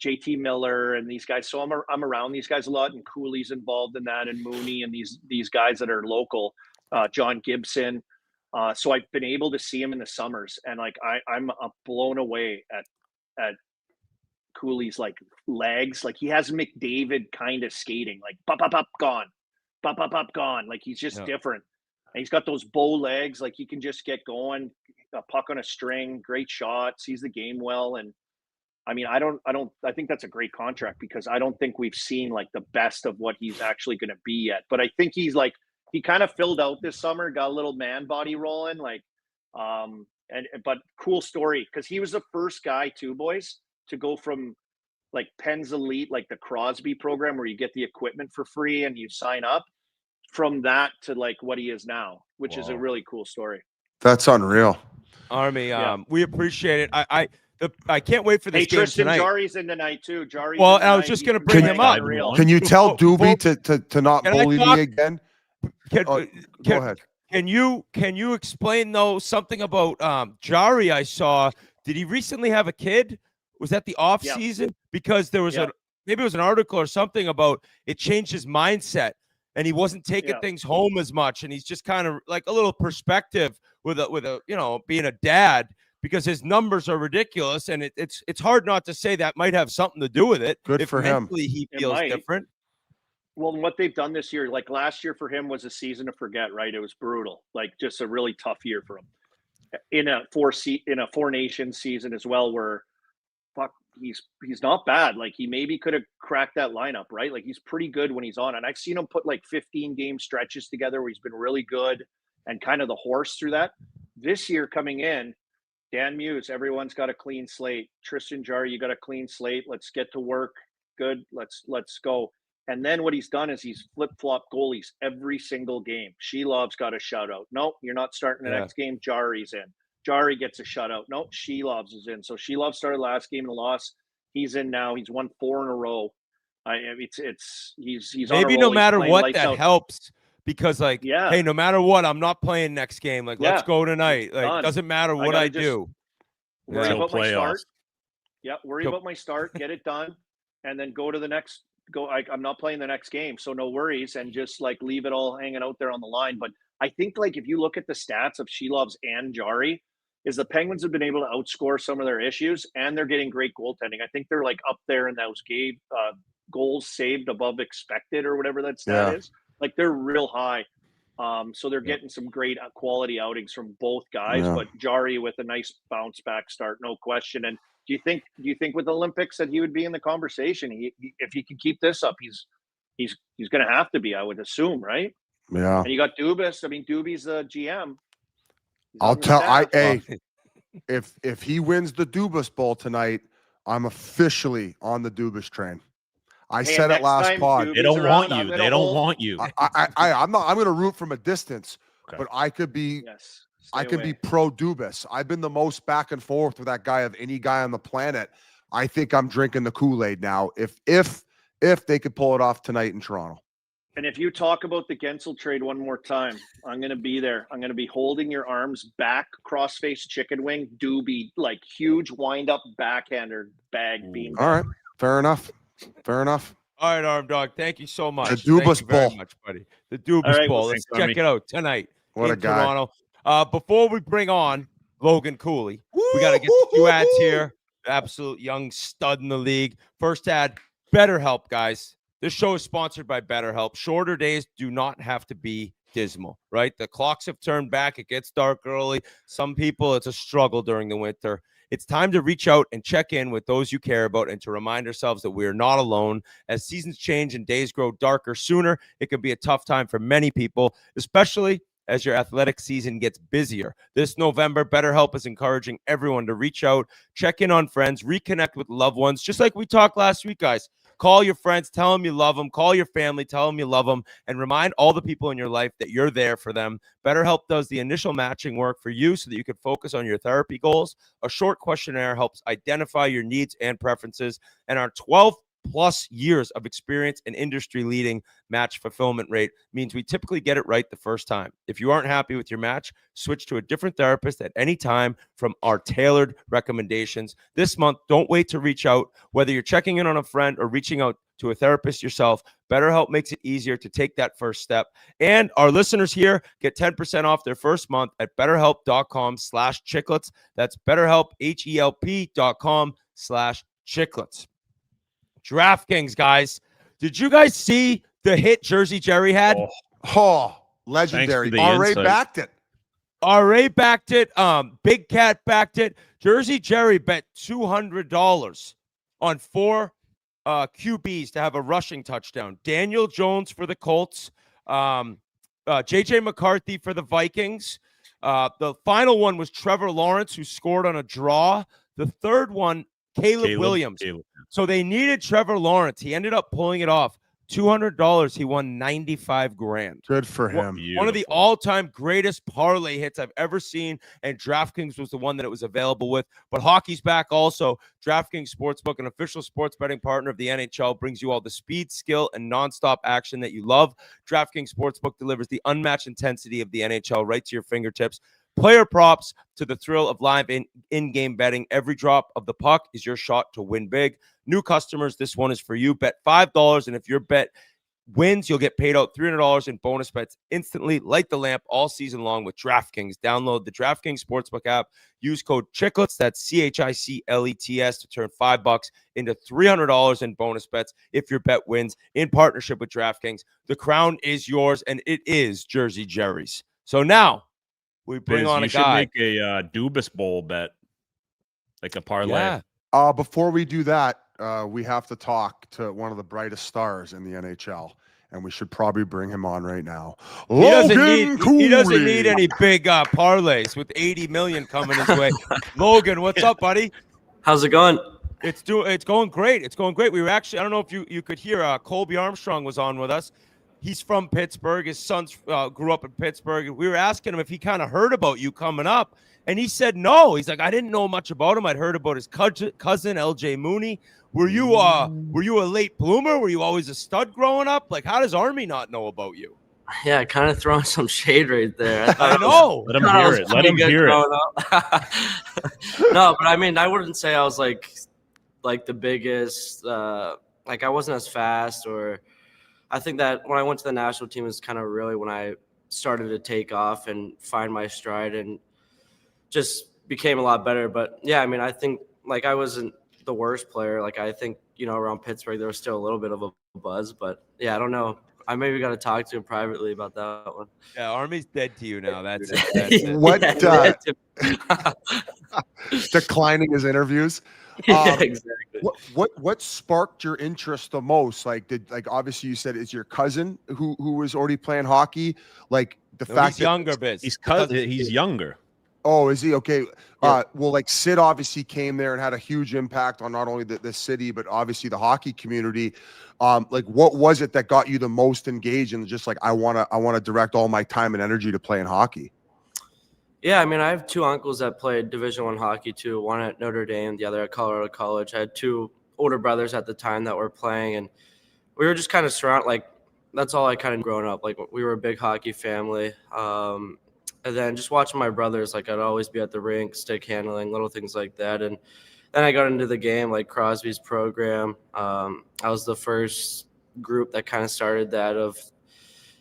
JT Miller and these guys. So I'm around these guys a lot, and Cooley's involved in that, and Mooney and these guys that are local. John Gibson. So I've been able to see him in the summers, and like I'm blown away at Cooley's like legs. Like he has McDavid kind of skating, like up gone, up gone. Like he's just different. And he's got those bow legs. Like he can just get going, a puck on a string, great shot, sees the game well. And I mean, I think that's a great contract because I don't think we've seen like the best of what he's actually going to be yet. But I think he's like, he kind of filled out this summer, got a little man body rolling, like, but cool story because he was the first guy too, boys, to go from like Pens Elite, like the Crosby program where you get the equipment for free and you sign up, from that to like what he is now, which is a really cool story. That's unreal. Army, we appreciate it. I can't wait for this game Tristan tonight. Jarry's in tonight too. Jarry's well, I was just going to bring him up. Can you tell Doobie to not bully me again? Go ahead. Can you explain though something about Jarry? I saw. Did he recently have a kid? Was that the off season? Because there was maybe it was an article or something about it changed his mindset and he wasn't taking things home as much, and he's just kind of like a little perspective with a being a dad, because his numbers are ridiculous, and it's hard not to say that might have something to do with it. Good for him. He feels different. Well, what they've done this year, like last year for him was a season to forget, right? It was brutal, like just a really tough year for him in a four nation season as well, where he's not bad. Like he maybe could have cracked that lineup, right? Like he's pretty good when he's on, and I've seen him put like 15 game stretches together where he's been really good and kind of the horse through that. This year coming in, Dan Muse, everyone's got a clean slate. Tristan Jarry, you got a clean slate. Let's get to work. Good. Let's go. And then what he's done is he's flip-flop goalies every single game. Shelov's got a shutout. Nope, you're not starting the next game. Jarry's in. Jarry gets a shutout. Nope, Shelov's is in. So Shelov started last game and lost. He's in now. He's won 4 in a row. He's maybe no matter what that helps, because like, hey, no matter what, I'm not playing next game. Like, let's go tonight. Like, doesn't matter what I do. Worry about my start. Yeah, worry about my start. Get it done, and then go to the next I'm not playing the next game, so no worries, and just like leave it all hanging out there on the line. But I think like if you look at the stats of Shelovs and Jari, is the Penguins have been able to outscore some of their issues, and they're getting great goaltending. I think they're like up there in those goals saved above expected or whatever that stat is. Like they're real high. So they're getting some great quality outings from both guys, but Jari with a nice bounce back start, no question. And do you think with the Olympics that he would be in the conversation? If he can keep this up, he's going to have to be, I would assume, right? Yeah. And you got Dubas. I mean, Doobie's the GM. If he wins the Dubas Bowl tonight, I'm officially on the Dubas train. I said it last pod. They don't want you. They don't want you. I'm going to root from a distance, but I could be be pro Dubas. I've been the most back and forth with that guy of any guy on the planet. I think I'm drinking the Kool-Aid now. If they could pull it off tonight in Toronto. And if you talk about the Gensel trade one more time, I'm going to be there. I'm going to be holding your arms back, cross-face chicken wing, Doobie, like huge wind-up backhander bag bean. All right. Fair enough. All right, Arm Dog. Thank you so much. The Dubas Bowl. Very much, buddy. The Dubas Bowl. Let's check it out tonight in Toronto. Before we bring on Logan Cooley, we got to get 2 ads here. Absolute young stud in the league. First ad, BetterHelp, guys. This show is sponsored by BetterHelp. Shorter days do not have to be dismal, right? The clocks have turned back. It gets dark early. Some people, it's a struggle during the winter. It's time to reach out and check in with those you care about and to remind ourselves that we are not alone. As seasons change and days grow darker sooner, it can be a tough time for many people, especially as your athletic season gets busier. This November, BetterHelp is encouraging everyone to reach out, check in on friends, reconnect with loved ones, just like we talked last week, guys. Call your friends, tell them you love them. Call your family, tell them you love them, and remind all the people in your life that you're there for them. BetterHelp does the initial matching work for you so that you can focus on your therapy goals. A short questionnaire helps identify your needs and preferences, and our 12-plus years of experience and industry-leading match fulfillment rate means we typically get it right the first time. If you aren't happy with your match, switch to a different therapist at any time from our tailored recommendations. This month, don't wait to reach out. Whether you're checking in on a friend or reaching out to a therapist yourself, BetterHelp makes it easier to take that first step. And our listeners here get 10% off their first month at BetterHelp.com/chiclets. That's BetterHelp, HELP.com/chiclets. DraftKings, guys. Did you guys see the hit Jersey Jerry had? Legendary. RA backed it. RA backed it. Big Cat backed it. Jersey Jerry bet $200 on 4 QBs to have a rushing touchdown. Daniel Jones for the Colts. JJ McCarthy for the Vikings. The final one was Trevor Lawrence, who scored on a draw. The third one, Caleb Williams. So they needed Trevor Lawrence. He ended up pulling it off. $200. He won $95,000. Good for him. One of the all-time greatest parlay hits I've ever seen, and DraftKings was the one that it was available with. But hockey's back also. DraftKings Sportsbook, an official sports betting partner of the NHL, brings you all the speed, skill, and nonstop action that you love. DraftKings Sportsbook delivers the unmatched intensity of the NHL right to your fingertips. Player props to the thrill of live in-game betting. Every drop of the puck is your shot to win big. New customers, this one is for you. Bet $5, and if your bet wins, you'll get paid out $300 in bonus bets instantly. Light the lamp all season long with DraftKings. Download the DraftKings Sportsbook app. Use code Chiclets, that's CHICLETS, to turn $5 into $300 in bonus bets if your bet wins. In partnership with DraftKings, the crown is yours, and it is Jersey Jerry's. So now, we bring on a guy. You should make a Dubas Bowl bet, like a parlay. Yeah. Before we do that, we have to talk to one of the brightest stars in the NHL, and we should probably bring him on right now. He doesn't need any big parlays with $80 million coming his way. Logan, what's up, buddy? How's it going? It's going great. It's going great. We were actually, I don't know if you could hear, Colby Armstrong was on with us. He's from Pittsburgh. His sons grew up in Pittsburgh. We were asking him if he kind of heard about you coming up, and he said no. He's like, I didn't know much about him. I'd heard about his cousin, LJ Mooney. Were you a late bloomer? Were you always a stud growing up? Like, how does Army not know about you? Yeah, kind of throwing some shade right there. I know. Let him hear it. Let him hear it. No, but I mean, I wouldn't say I was like the biggest. like I wasn't as fast, or I think that when I went to the national team is kind of really when I started to take off and find my stride and just became a lot better. But yeah, I mean, I think like I wasn't the worst player. Like I think, around Pittsburgh, there was still a little bit of a buzz, but yeah, I don't know. I maybe got to talk to him privately about that one. Yeah, Army's dead to you now. That's it. That's it. What Yeah, declining his interviews? yeah, exactly. What sparked your interest the most? Like obviously you said it's your cousin who was already playing hockey. Like the No, fact he's that younger, Biz. He's younger. Oh, is he? Okay. Yeah. Well, like Sid obviously came there and had a huge impact on not only the city, but obviously the hockey community. Like what was it that got you the most engaged and just like, I want to direct all my time and energy to playing hockey? Yeah, I mean, I have two uncles that played Division I hockey too. One at Notre Dame, the other at Colorado College. I had two older brothers at the time that were playing, and we were just kind of surrounded. Like that's all I kind of grown up. Like we were a big hockey family. And then just watching my brothers, like I'd always be at the rink, stick handling, little things like that. And then I got into the game, like Crosby's program. I was the first group that kind of started that of,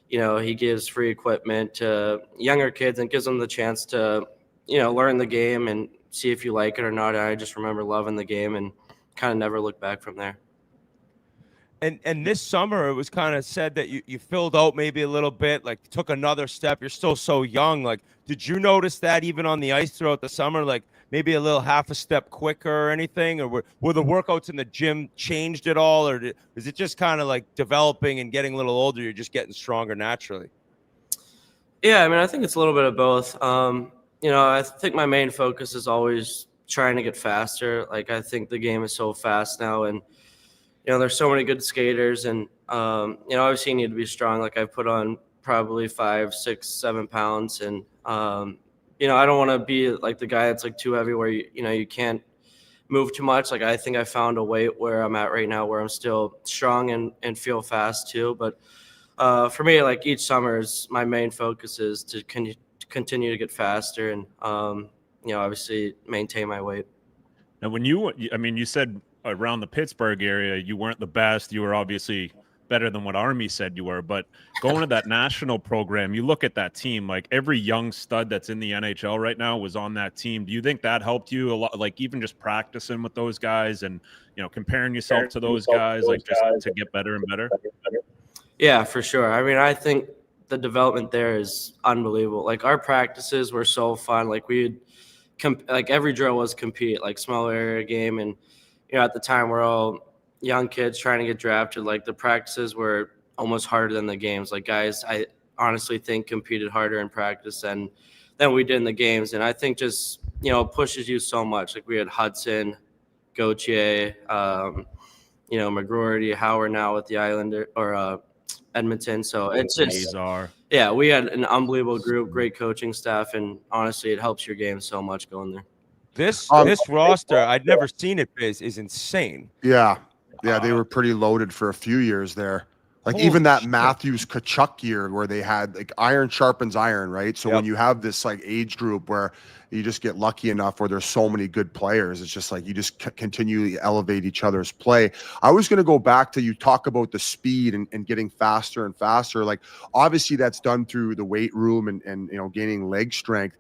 he gives free equipment to younger kids and gives them the chance to, learn the game and see if you like it or not. And I just remember loving the game and kind of never looked back from there. And this summer, it was kind of said that you filled out maybe a little bit, like took another step. You're still so young. Like, did you notice that even on the ice throughout the summer, like maybe a little half a step quicker or anything? Or were the workouts in the gym changed at all? Or is it just kind of like developing and getting a little older, you're just getting stronger naturally? Yeah, I mean, I think it's a little bit of both. I think my main focus is always trying to get faster. Like, I think the game is so fast now, and there's so many good skaters, and obviously you need to be strong. Like I put on probably 5, 6, 7 pounds, and I don't want to be like the guy that's like too heavy where you can't move too much. Like I think I found a weight where I'm at right now where I'm still strong and feel fast too. But for me, like each summer is my main focus is to continue to get faster and obviously maintain my weight. Now, you said around the Pittsburgh area, you weren't the best. You were obviously better than what Army said you were, but going to that national program, you look at that team, like every young stud that's in the NHL right now was on that team. Do you think that helped you a lot? Like even just practicing with those guys and, comparing yourself to those guys, like just to get better and better? Yeah, for sure. I mean, I think the development there is unbelievable. Like our practices were so fun. Like like every drill was compete, like small area game. And, at the time we're all young kids trying to get drafted. Like the practices were almost harder than the games. Like guys, I honestly think competed harder in practice than we did in the games. And I think just, pushes you so much. Like we had Hudson, Gauthier, McGroarty, Howard now with the Islander or Edmonton. So it's just, yeah, we had an unbelievable group, great coaching staff. And honestly, it helps your game so much going there. This roster, I'd never seen it, is insane. Yeah, they were pretty loaded for a few years there. Like even that Matthews Kachuk year where they had like iron sharpens iron, right? So when you have this like age group where you just get lucky enough where there's so many good players, it's just like you just continually elevate each other's play. I was going to go back to you talk about the speed and getting faster and faster. Like obviously that's done through the weight room and gaining leg strength.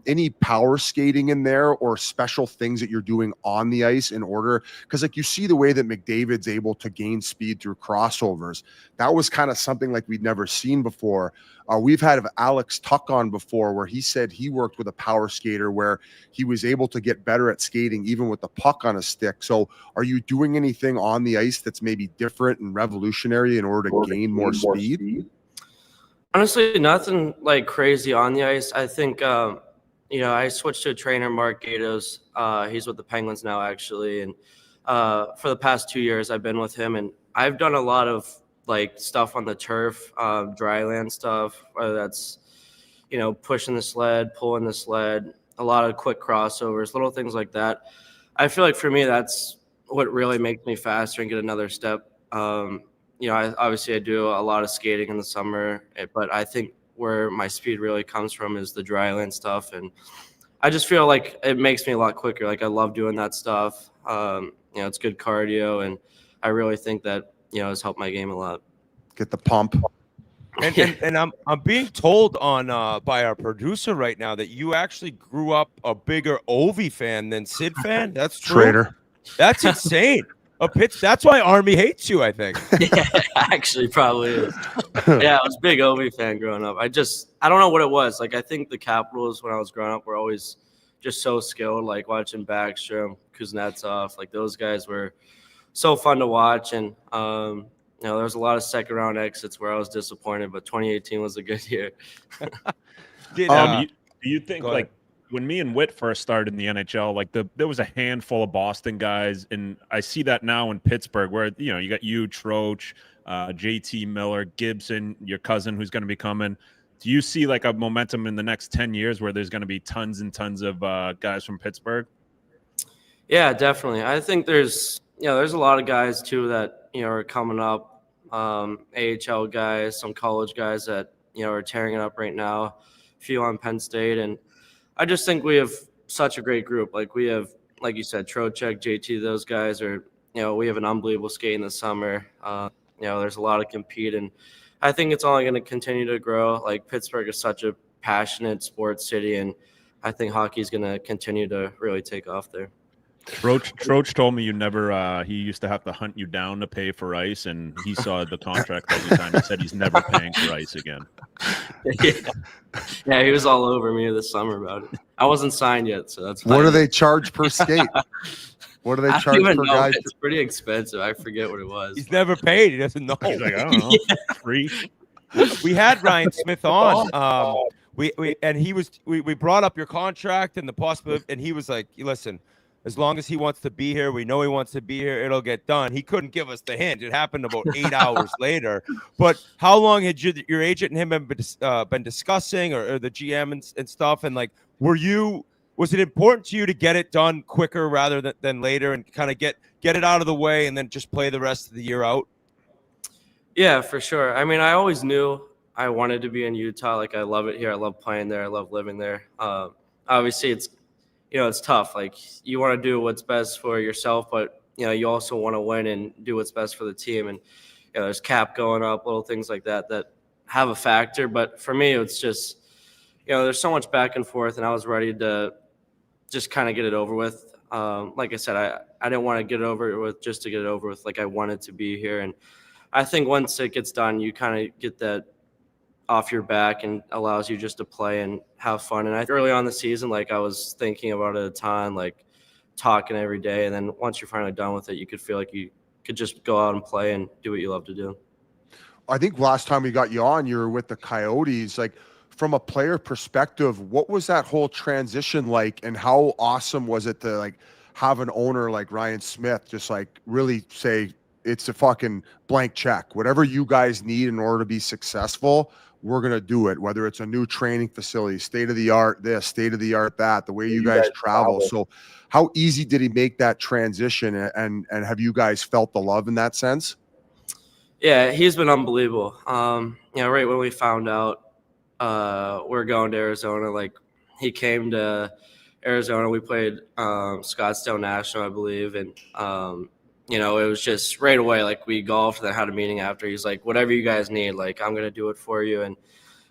Any power skating in there or special things that you're doing on the ice in order? Because like you see the way that McDavid's able to gain speed through crossovers. That was kind of something like we'd never seen before. We've had Alex Tuck on before where he said he worked with a power skater where he was able to get better at skating even with the puck on a stick. So are you doing anything on the ice that's maybe different and revolutionary in order to gain more speed? Honestly, nothing like crazy on the ice. I think I switched to a trainer, Mark Gatos. He's with the Penguins now, actually. And for the past 2 years, I've been with him. And I've done a lot of, like, stuff on the turf, dry land stuff, whether that's, pushing the sled, pulling the sled, a lot of quick crossovers, little things like that. I feel like for me, that's what really makes me faster and get another step. Obviously I do a lot of skating in the summer, but I think where my speed really comes from is the dry land stuff. And I just feel like it makes me a lot quicker. Like I love doing that stuff. It's good cardio. And I really think that, has helped my game a lot. Get the pump. And I'm being told on by our producer right now that you actually grew up a bigger Ovi fan than Sid fan. That's true. Traitor. That's insane. That's why Army hates you, I think. Yeah, actually probably is. Yeah, I was a big Ovi fan growing up. I don't know what it was. Like, I think the Capitals when I was growing up were always just so skilled, like watching Backstrom, Kuznetsov, like those guys were so fun to watch. And there was a lot of second round exits where I was disappointed, but 2018 was a good year. Do you think, like, when me and Whit first started in the NHL, like there was a handful of Boston guys, and I see that now in Pittsburgh, where you got you, Troach, JT Miller, Gibson, your cousin who's going to be coming. Do you see like a momentum in the next 10 years where there's going to be tons and tons of guys from Pittsburgh? Yeah, definitely. I think there's a lot of guys too that are coming up. AHL guys, some college guys that are tearing it up right now. A few on Penn State, and I just think we have such a great group. Like we have, like you said, Trocheck, JT, those guys are, we have an unbelievable skate in the summer. There's a lot of compete, and I think it's only going to continue to grow. Like Pittsburgh is such a passionate sports city, and I think hockey is going to continue to really take off there. Troach told me you never he used to have to hunt you down to pay for ice, and he saw the contract every time. He said he's never paying for ice again. Yeah, he was all over me this summer about it. I wasn't signed yet, so that's fine. What do they charge per skate? What do they charge per guy? It's pretty expensive. I forget what it was. He's never paid. He doesn't know. He's like, I don't know. Yeah. Free. We had Ryan Smith on. We brought up your contract and the possibility, and he was like, listen, as long as he wants to be here, we know he wants to be here, it'll get done. He couldn't give us the hint. It happened about 8 hours later. But how long had your agent and him been discussing, or the GM and stuff? And like, was it important to you to get it done quicker rather than later, and kind of get it out of the way and then just play the rest of the year out? Yeah, for sure. I mean, I always knew I wanted to be in Utah. Like, I love it here. I love playing there. I love living there. Obviously, it's tough. Like, you want to do what's best for yourself, but, you also want to win and do what's best for the team. And, there's cap going up, little things like that have a factor. But for me, it's just, there's so much back and forth, and I was ready to just kind of get it over with. Like I said, I didn't want to get it over with just to get it over with. Like, I wanted to be here. And I think once it gets done, you kind of get that off your back and allows you just to play and have fun. And early on the season, like, I was thinking about it a ton, like talking every day. And then once you're finally done with it, you could feel like you could just go out and play and do what you love to do. I think last time we got you on, you were with the Coyotes. Like, from a player perspective, what was that whole transition like, and how awesome was it to like have an owner like Ryan Smith just like really say, it's a fucking blank check, whatever you guys need in order to be successful, we're going to do it, whether it's a new training facility, state of the art this, state of the art that, the way you guys travel. So how easy did he make that transition, and have you guys felt the love in that sense? Yeah, he's been unbelievable. Right when we found out we're going to Arizona, like, he came to Arizona. We played Scottsdale National, I believe, and it was just right away, like, we golfed and then had a meeting after. He's like, whatever you guys need, like, I'm going to do it for you. And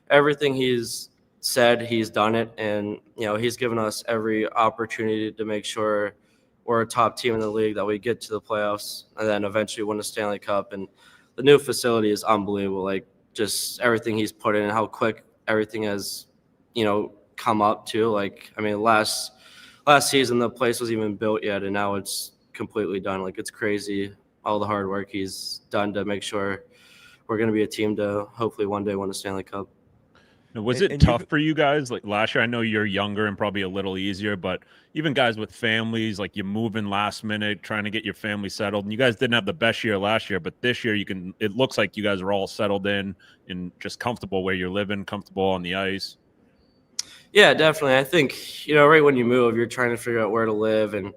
everything he's said, he's done it. And, he's given us every opportunity to make sure we're a top team in the league, that we get to the playoffs and then eventually win the Stanley Cup. And the new facility is unbelievable. Like, just everything he's put in and how quick everything has, come up to. Like, I mean, last season, the place wasn't even built yet, and now it's completely done. Like, it's crazy all the hard work he's done to make sure we're going to be a team to hopefully one day win a Stanley Cup. Now, was it tough for you guys? Like, last year, I know you're younger and probably a little easier, but even guys with families, like, you move in last minute, trying to get your family settled. And you guys didn't have the best year last year, but this year it looks like you guys are all settled in and just comfortable where you're living, comfortable on the ice. Yeah, definitely. I think, right when you move, you're trying to figure out where to live. And,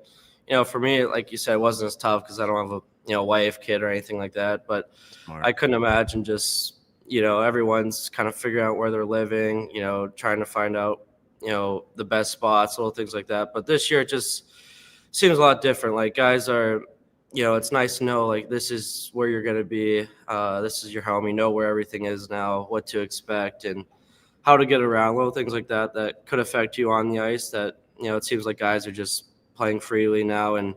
for me, like you said, it wasn't as tough because I don't have a, wife, kid, or anything like that. But Smart. I couldn't imagine just, everyone's kind of figuring out where they're living, trying to find out, the best spots, little things like that. But this year, it just seems a lot different. Like, guys are, it's nice to know like this is where you're going to be. This is your home. You know where everything is now, what to expect, and how to get around. Little things like that that could affect you on the ice. That it seems like guys are just playing freely now, and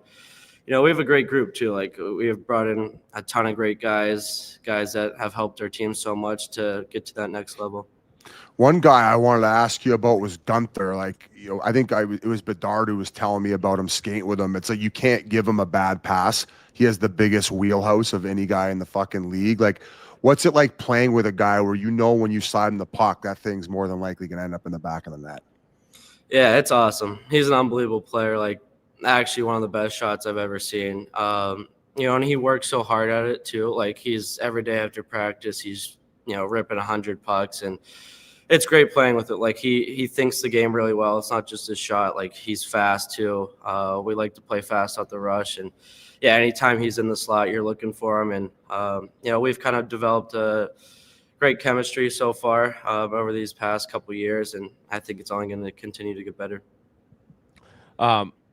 we have a great group too. Like we have brought in a ton of great guys that have helped our team so much to get to that next level. One guy I wanted to ask you about was Gunther. Like, I think it was Bedard who was telling me about him skating with him. It's like you can't give him a bad pass. He has the biggest wheelhouse of any guy in the fucking league. Like, what's it like playing with a guy where when you slide him the puck, that thing's more than likely going to end up in the back of the net? Yeah, it's awesome. He's an unbelievable player. Like, actually one of the best shots I've ever seen. And he works so hard at it too. Like, he's every day after practice, he's ripping 100 pucks, and it's great playing with it. Like he thinks the game really well. It's not just his shot. Like he's fast too. We like to play fast out the rush, and yeah, anytime he's in the slot, you're looking for him. And we've kind of developed a great chemistry so far over these past couple years, and I think it's only going to continue to get better.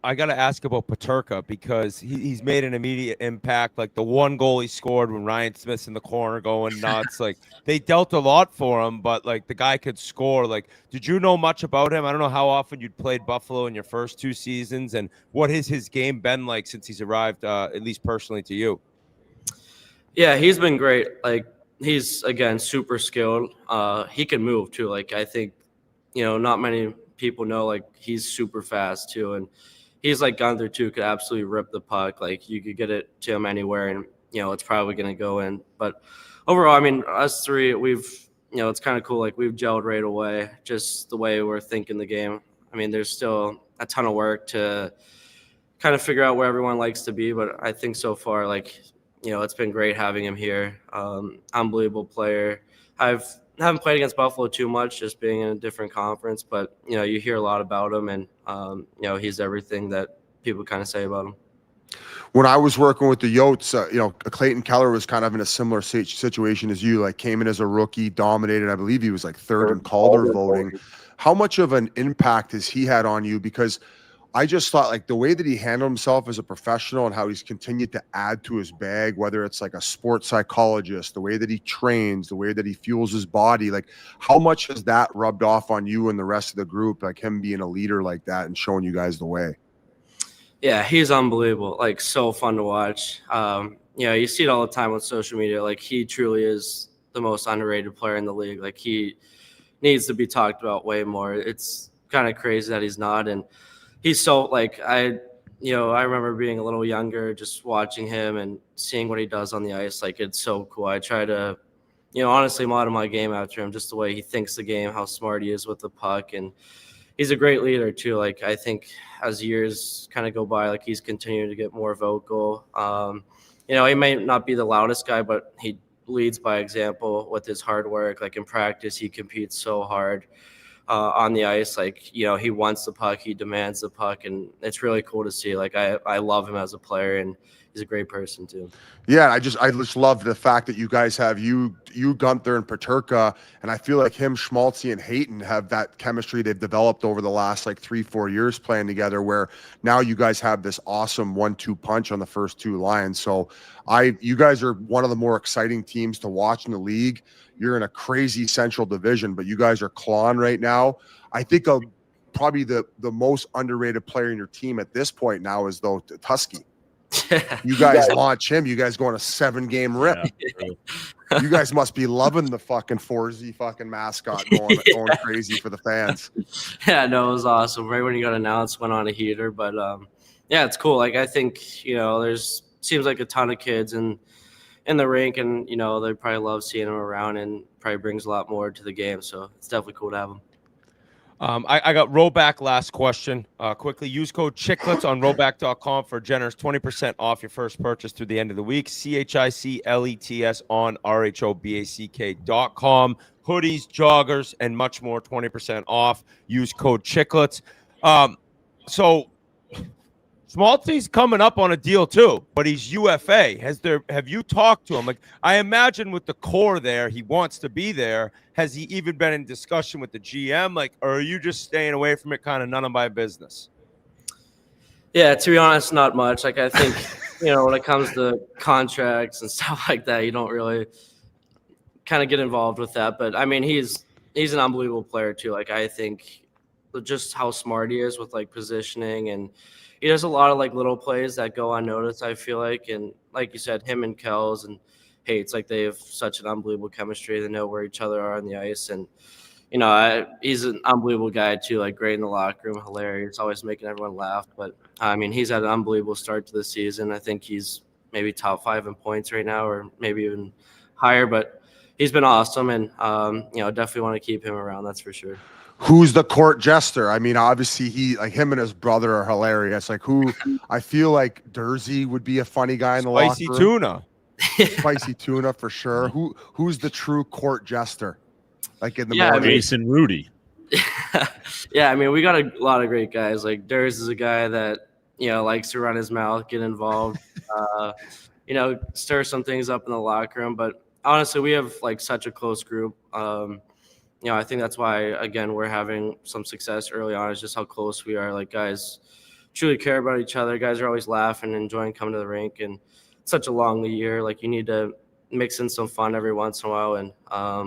I got to ask about Peterka because he's made an immediate impact. Like the one goal he scored when Ryan Smith's in the corner going nuts. Like they dealt a lot for him, but like the guy could score. Like, did you know much about him? I don't know how often you'd played Buffalo in your first 2 seasons, and what has his game been like since he's arrived, at least personally to you? Yeah, he's been great. Like he's again super skilled. He can move too. Like I think, not many people know like he's super fast too, and he's like Gunther too, could absolutely rip the puck. Like you could get it to him anywhere, and it's probably going to go in. But overall, I mean, us three, we've it's kind of cool. Like we've gelled right away, just the way we're thinking the game. I mean, there's still a ton of work to kind of figure out where everyone likes to be, but I think so far, like it's been great having him here. Unbelievable player. I haven't played against Buffalo too much, just being in a different conference, but you hear a lot about him, and he's everything that people kind of say about him. When I was working with the Yotes, Clayton Keller was kind of in a similar situation as you. Like came in as a rookie, dominated. I believe he was like third in Calder voting. How much of an impact has he had on you? Because I just thought like the way that he handled himself as a professional and how he's continued to add to his bag, whether it's like a sports psychologist, the way that he trains, the way that he fuels his body, like how much has that rubbed off on you and the rest of the group, like him being a leader like that and showing you guys the way? Yeah, he's unbelievable. Like so fun to watch. You see it all the time on social media. Like he truly is the most underrated player in the league. Like he needs to be talked about way more. It's kind of crazy that he's not. And he's so like I remember being a little younger, just watching him and seeing what he does on the ice. Like it's so cool. I try to, honestly model my game after him, just the way he thinks the game, how smart he is with the puck, and he's a great leader too. Like I think as years kind of go by, like he's continuing to get more vocal. He may not be the loudest guy, but he leads by example with his hard work. Like in practice, he competes so hard. On the ice, like he wants the puck, he demands the puck, and it's really cool to see. Like I love him as a player, and he's a great person too. Yeah, I just love the fact that you guys have you Gunther and Peterka, and I feel like him, Schmaltzy, and Hayton have that chemistry they've developed over the last like 3-4 years playing together, where now you guys have this awesome 1-2 punch on the first 2 lines. So you guys are one of the more exciting teams to watch in the league. You're in a crazy Central Division, but you guys are clawing right now. I think probably the most underrated player in your team at this point now is though Tusky. You guys launch him. You guys go on a 7-game rip. Yeah. You guys must be loving the fucking 4Z fucking mascot going crazy for the fans. Yeah, no, it was awesome. Right when he got announced, went on a heater. But yeah, it's cool. Like I think there's seems like a ton of kids in the rink, and they probably love seeing him around, and probably brings a lot more to the game. So it's definitely cool to have him. I got Roback last question. Quickly, use code Chiclets on roback.com for a generous 20% off your first purchase through the end of the week. CHICLETS on RHOBACK.com. Hoodies, joggers, and much more, 20% off. Use code Chiclets. So Schmaltzy's coming up on a deal too, but he's UFA. Have you talked to him? Like, I imagine with the core there, he wants to be there. Has he even been in discussion with the GM? Like, or are you just staying away from it, kind of none of my business? Yeah, to be honest, not much. Like, I think when it comes to contracts and stuff like that, you don't really kind of get involved with that. But I mean, he's an unbelievable player too. Like, I think just how smart he is with like positioning, and he does a lot of like little plays that go unnoticed, I feel like. And like you said, him and Kells and Hates, like, they have such an unbelievable chemistry. They know where each other are on the ice. And, he's an unbelievable guy too, like great in the locker room, hilarious, always making everyone laugh. But I mean, he's had an unbelievable start to the season. I think he's maybe top 5 in points right now, or maybe even higher, but he's been awesome. And, definitely want to keep him around. That's for sure. Who's the court jester? I mean, obviously him and his brother are hilarious. Like, who? I feel like Dursey would be a funny guy in the Spicy locker room. tuna. Spicy tuna for sure. Who's the true court jester? Like in the morning? Jason Rudy. Yeah, I mean, we got a lot of great guys. Like, Durs is a guy that likes to run his mouth, get involved, stir some things up in the locker room. But honestly, we have like such a close group. I think that's why, again, we're having some success early on, is just how close we are. Like, guys truly care about each other. Guys are always laughing and enjoying coming to the rink. And it's such a long year. Like, you need to mix in some fun every once in a while. And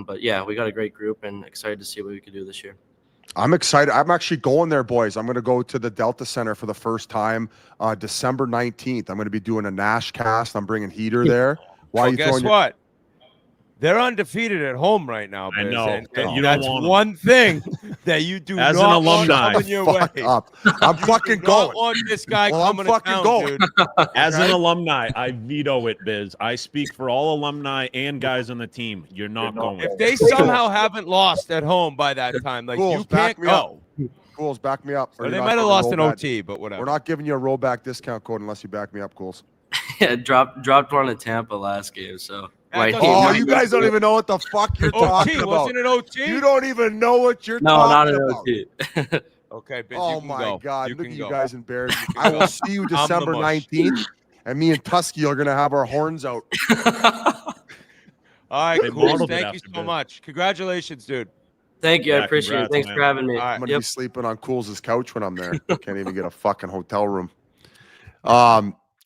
but yeah, we got a great group and excited to see what we could do this year. I'm excited. I'm actually going there, boys. I'm going to go to the Delta Center for the first time, December 19th. I'm going to be doing a Nash cast. I'm bringing Heater there. Why you guess what? They're undefeated at home right now. I know. And you that's don't want one thing that you do as not an alumni. want your way. Up. I'm fucking going. Don't want this guy I'm coming fucking to town, going. dude. As an alumni, I veto it, Biz. I speak for all alumni and guys on the team. You're not going. If they somehow haven't lost at home by that time, like, Ghouls, you can't go. Ghouls, back me up. Or they might have lost an OT, but whatever. We're not giving you a rollback discount code unless you back me up, Ghouls. Yeah, dropped one in Tampa last game. So you guys don't even know what the fuck you're talking about. Wasn't it OT? You don't even know what you're No, not talking an about. OT. Okay, Biz, Oh you can my go. God! You Look can at you go. guys embarrassed. I will see you December 19th, and me and Tusky are gonna have our horns out. All right, They cool. modeled it Thank you after so Biz. much. Congratulations, dude. Thank you. I Yeah, appreciate it. congrats, Thanks man. for having me. All right. I'm gonna Yep. be sleeping on Cool's couch when I'm there. Can't even get a fucking hotel room.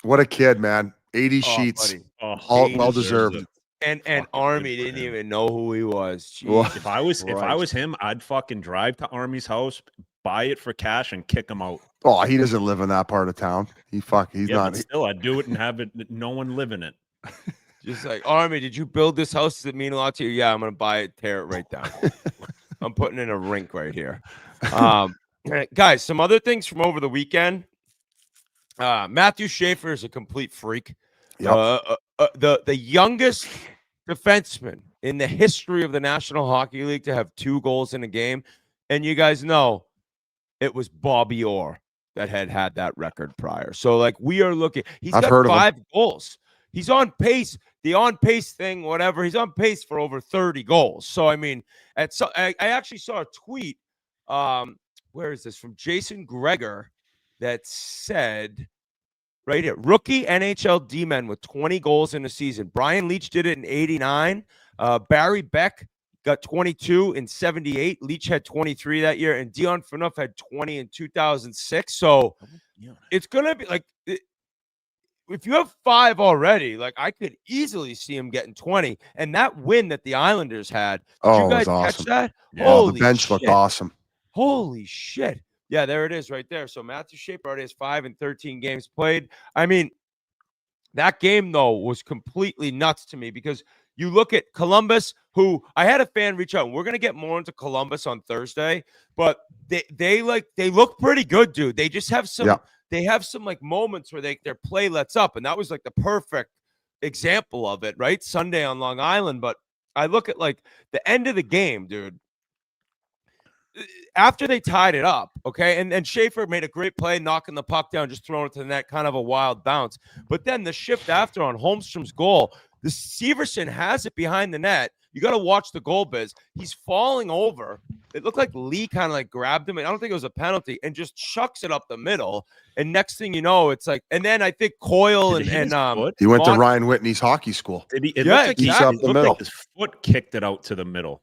What a kid, man. 80 sheets, buddy. all well deserved. And Fucking Army good for didn't him. even know who he was. Jeez. Well, If I was him, I'd fucking drive to Army's house, buy it for cash, and kick him out. Oh, he doesn't live in that part of town. He's But not. still, I'd do it and have it. No one live in it. Just like, Army, did you build this house? Does it mean a lot to you? Yeah, I'm gonna buy it, tear it right down. I'm putting in a rink right here. Guys, some other things from over the weekend. Matthew Schaefer is a complete freak. Yep. The youngest defenseman in the history of the National Hockey League to have 2 goals in a game. And you guys know it was Bobby Orr that had that record prior. So, like, we are looking. He's got 5 goals. He's on pace. The on pace thing, whatever. He's on pace for over 30 goals. So, I mean, I actually saw a tweet. Where is this? From Jason Gregor that said, right here, rookie NHL D-men with 20 goals in a season. Brian Leach did it in 89. Barry Beck got 22 in 78. Leach had 23 that year. And Dion Phaneuf had 20 in 2006. So it's going to be like, if you have 5 already, like, I could easily see him getting 20. And that win that the Islanders had, did you guys it was catch awesome. that? Yeah. Holy The bench shit. looked awesome. Holy shit. Yeah, there it is right there. So Matthew Schaefer already has 5 and 13 games played. I mean, that game, though, was completely nuts to me because you look at Columbus, who I had a fan reach out. And we're going to get more into Columbus on Thursday, but they look pretty good, dude. They just have some they have some like moments where their play lets up, and that was like the perfect example of it, right? Sunday on Long Island. But I look at like the end of the game, dude. After they tied it up, okay, and Schaefer made a great play, knocking the puck down, just throwing it to the net, kind of a wild bounce. But then the shift after on Holmstrom's goal, the Severson has it behind the net. You got to watch the goal, Biz. He's falling over. It looked like Lee kind of like grabbed him. I don't think it was a penalty, and just chucks it up the middle. And next thing you know, it's like, and then I think Coyle and he went to Ryan Whitney's hockey school. Did he? It Yeah, looked like exactly. he looked like his foot kicked it out to the middle.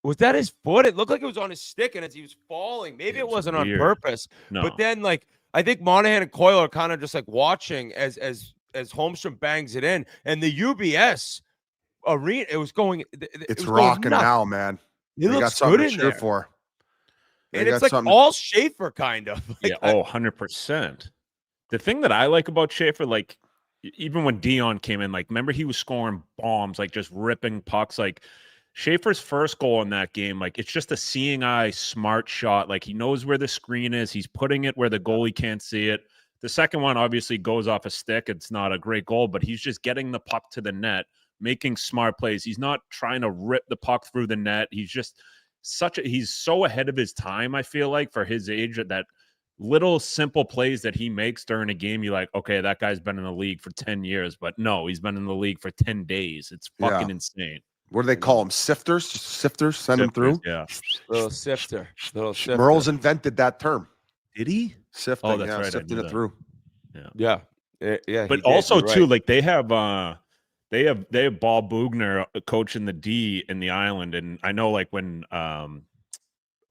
Was that his foot? It looked like it was on his stick, and as he was falling, maybe it wasn't on weird. purpose. No. But then, like, I think Monahan and Coyle are kind of just like watching as Holmstrom bangs it in, and the UBS arena, it was going. It's rocking now, man. It They got looks something good to in cheer there. for. And it's like all Schaefer kind of. Like, Yeah. 100%. The thing that I like about Schaefer, like, even when Dion came in, like, remember he was scoring bombs, like just ripping pucks. Like, Schaefer's first goal in that game, like, it's just a seeing eye, smart shot. Like, he knows where the screen is. He's putting it where the goalie can't see it. The second one obviously goes off a stick. It's not a great goal, but he's just getting the puck to the net, making smart plays. He's not trying to rip the puck through the net. He's just he's so ahead of his time, I feel like, for his age, that little simple plays that he makes during a game, you're like, okay, that guy's been in the league for 10 years. But no, he's been in the league for 10 days. It's fucking insane. What do they call them? Sifters? Sifters? Send them through? Yeah. Little sifter. Merle's invented that term. Did he? Sifting, Oh, that's right. sifting it through. Yeah. But also too, like, they have Bob Bugner coaching the D in the island, and I know, like, when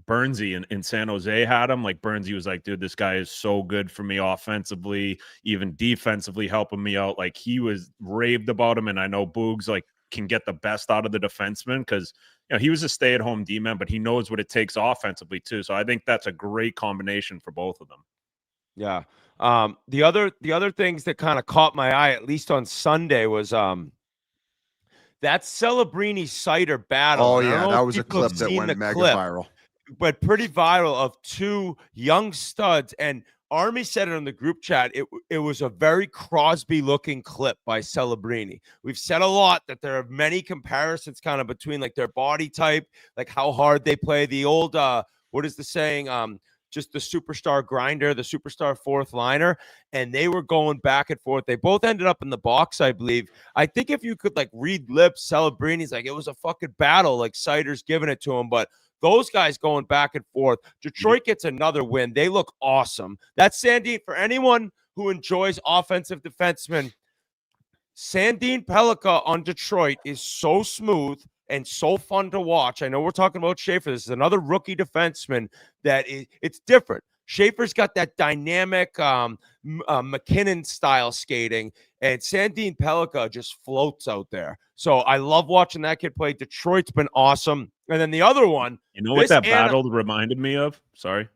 Bernsey in San Jose had him, like, Bernsey was like, dude, this guy is so good for me offensively, even defensively helping me out. Like, he was raved about him, and I know Boogs, like, can get the best out of the defenseman because, you know, he was a stay-at-home D-man, but he knows what it takes offensively too. So I think that's a great combination for both of them. Yeah. The other things that kind of caught my eye, at least on Sunday, was that Celebrini cider battle. Oh yeah, that was a clip that went mega viral. But pretty viral, of two young studs, and Army said it on the group chat. It was a very Crosby-looking clip by Celebrini. We've said a lot that there are many comparisons kind of between, like, their body type, like how hard they play. The old what is the saying? Just the superstar grinder, the superstar fourth liner, and they were going back and forth. They both ended up in the box, I believe. I think if you could, like, read lips, Celebrini's like, it was a fucking battle, like Cider's giving it to him, but those guys going back and forth. Detroit gets another win. They look awesome. That's Sandin. For anyone who enjoys offensive defensemen, Sandin Pellikka on Detroit is so smooth and so fun to watch. I know we're talking about Schaefer. This is another rookie defenseman it's different. Schaefer's got that dynamic McKinnon-style skating, and Sandin Pellikka just floats out there. So I love watching that kid play. Detroit's been awesome. And then the other one. You know what that battle reminded me of? Sorry.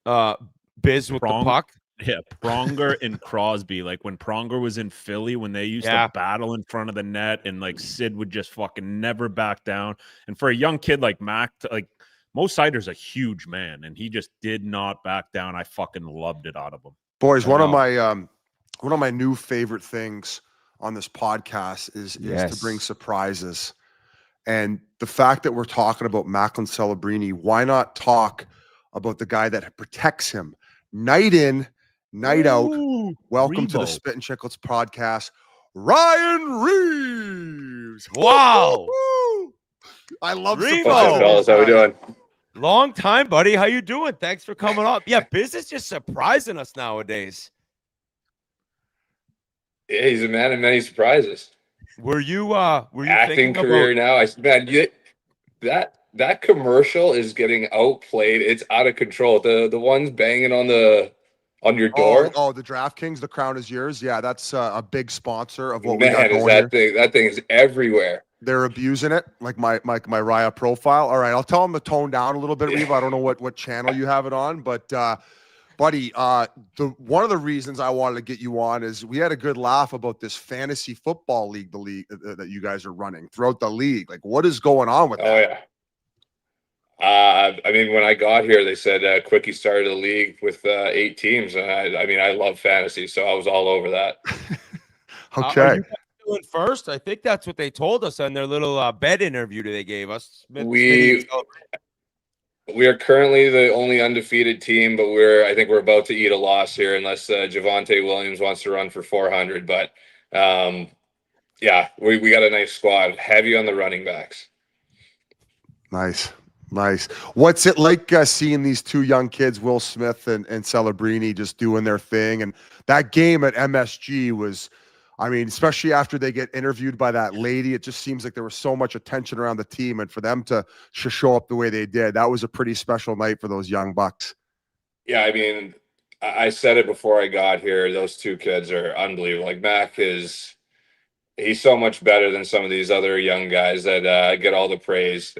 Biz with the puck. Yeah, Pronger and Crosby. Like, when Pronger was in Philly, when they used to battle in front of the net, and, like, Sid would just fucking never back down. And for a young kid like Mac, like, Mo Sider's a huge man, and he just did not back down. I fucking loved it out of him. Boys, one of my new favorite things on this podcast is to bring surprises. And the fact that we're talking about Macklin Celebrini, why not talk about the guy that protects him night in, night out? Welcome to the Spittin Chiclets podcast, Ryan Reaves. Wow. I love Revo. surprises. Fellas, how we doing? Long time, buddy. How you doing? Thanks for coming up. Yeah, Biz is just surprising us nowadays. Yeah, he's a man of many surprises. Were you acting career now? That commercial is getting outplayed. It's out of control. The ones banging on your door. Oh, the DraftKings, the crown is yours. Yeah, that's a big sponsor of what we got going here. That thing is everywhere. They're abusing it, like my Raya profile. All right, I'll tell them to tone down a little bit, Reeve. I don't know what channel you have it on, but buddy, one of the reasons I wanted to get you on is we had a good laugh about this fantasy football league, the league that you guys are running throughout the league. Like, what is going on with that? Oh yeah. I mean, when I got here, they said Quickie started a league with 8 teams, and I love fantasy, so I was all over that. Okay. Doing first, I think that's what they told us on their little bed interview that they gave us. We are currently the only undefeated team, but I think we're about to eat a loss here unless Javonte Williams wants to run for 400. But yeah, we got a nice squad, heavy on the running backs. Nice. What's it like seeing these two young kids, Will Smith and Celebrini, just doing their thing? And that game at MSG was, I mean, especially after they get interviewed by that lady, it just seems like there was so much attention around the team, and for them to show up the way they did, that was a pretty special night for those young bucks. Yeah, I mean, I said it before I got here. Those two kids are unbelievable. Like Mac he's so much better than some of these other young guys that get all the praise.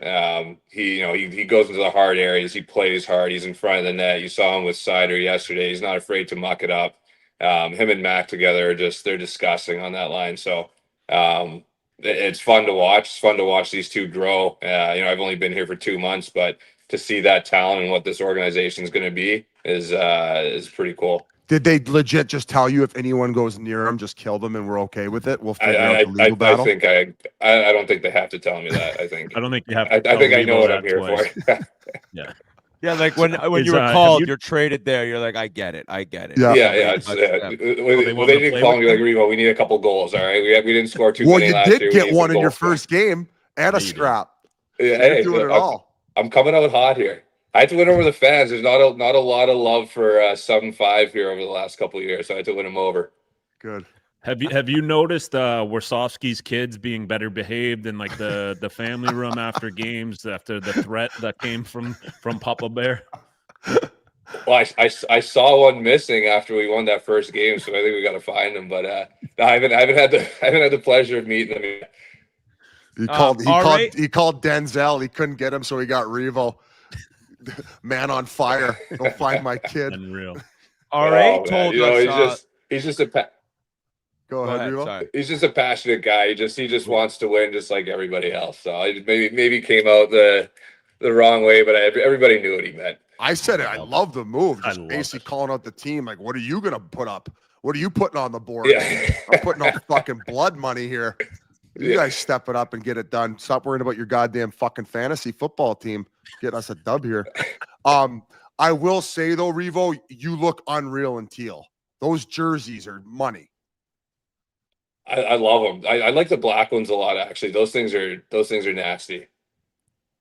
He goes into the hard areas. He plays hard. He's in front of the net. You saw him with Sider yesterday. He's not afraid to muck it up. Him and Mac together they're disgusting on that line. So it's fun to watch. It's fun to watch these two grow. I've only been here for 2 months, but to see that talent and what this organization is going to be is pretty cool. Did they legit just tell you if anyone goes near them, just kill them and we're okay with it? We'll figure out the legal battle. I don't think they have to tell me that. I think I don't think you have. I think I know what I'm here for. Yeah. Yeah, like when you were called, you're traded there. You're like, I get it. Yeah. Well, they didn't call me like, Revo, we need a couple goals. All right, we didn't score too many last year. Well, you did get one in your first game and a scrap. Yeah, hey, doing it all. I'm coming out hot here. I had to win over the fans. There's not a lot of love for 7-5 here over the last couple of years, so I had to win them over. Good. Have you noticed Warsofsky's kids being better behaved in like the family room after games after the threat that came from Papa Bear? Well, I saw one missing after we won that first game, so I think we got to find him. But I haven't had the pleasure of meeting them yet. He called Denzel. He couldn't get him, so he got Revo. Man on fire. Go find my kid. Unreal. RA told us. He's just a Go ahead, Revo. He's just a passionate guy. He just wants to win, just like everybody else. So I maybe came out the wrong way, but everybody knew what he meant. I said it. I love the move. Just basically calling out the team. Like, what are you gonna put up? What are you putting on the board? Yeah. I'm putting up fucking blood money here. You guys step it up and get it done. Stop worrying about your goddamn fucking fantasy football team. Get us a dub here. I will say though, Revo, you look unreal in teal. Those jerseys are money. I love them. I like the black ones a lot. Actually, those things are nasty.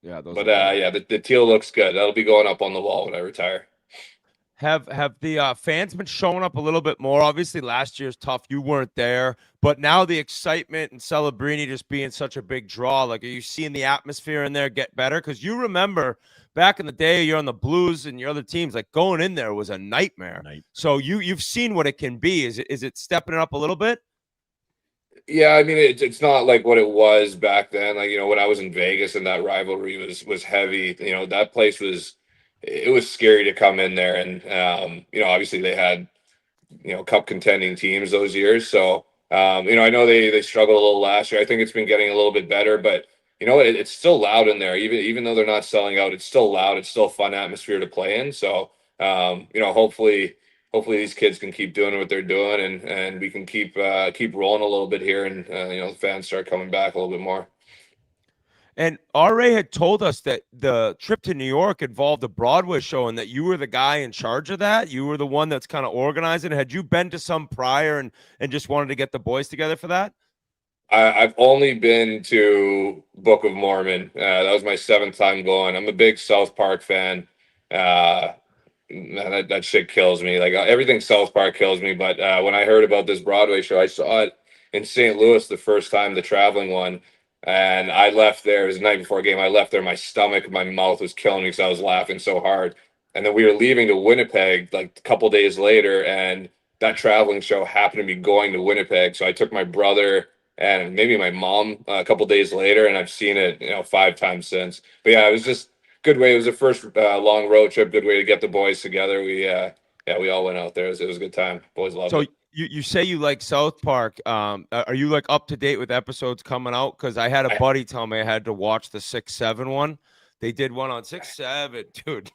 Yeah, the teal looks good. That'll be going up on the wall when I retire. Have the fans been showing up a little bit more? Obviously, last year's tough. You weren't there, but now the excitement and Celebrini just being such a big draw. Like, are you seeing the atmosphere in there get better? Because you remember back in the day, you're on the Blues and your other teams. Like, going in there was a nightmare. So you've seen what it can be. Is it stepping it up a little bit? Yeah, I mean, it's not like what it was back then. Like, when I was in Vegas and that rivalry was heavy. That place was. It was scary to come in there, and obviously they had cup contending teams those years. So I know they struggled a little last year. I think it's been getting a little bit better, but it's still loud in there. Even though they're not selling out, it's still loud. It's still a fun atmosphere to play in. So hopefully these kids can keep doing what they're doing, and we can keep rolling a little bit here, and the fans start coming back a little bit more. And RA had told us that the trip to New York involved a Broadway show and that you were the guy in charge of that. You were the one that's kind of organizing. Had you been to some prior and just wanted to get the boys together for that? I've only been to Book of Mormon. That was my 7th time going. I'm a big South Park fan. Man, that shit kills me. Like, everything South Park kills me. But when I heard about this Broadway show, I saw it in St. Louis the first time, the traveling one. And I left there. It was the night before a game. I left there. My stomach, my mouth was killing me because I was laughing so hard. And then we were leaving to Winnipeg like a couple days later, and that traveling show happened to be going to Winnipeg. So I took my brother and maybe my mom a couple days later, and I've seen it 5 times since. But yeah, it was just a good way. It was the first long road trip. Good way to get the boys together. We all went out there. It was a good time. Boys loved it. You say you like South Park. Are you like up to date with episodes coming out? Because I had a buddy tell me I had to watch the 6-7 one. They did one on 6-7, dude.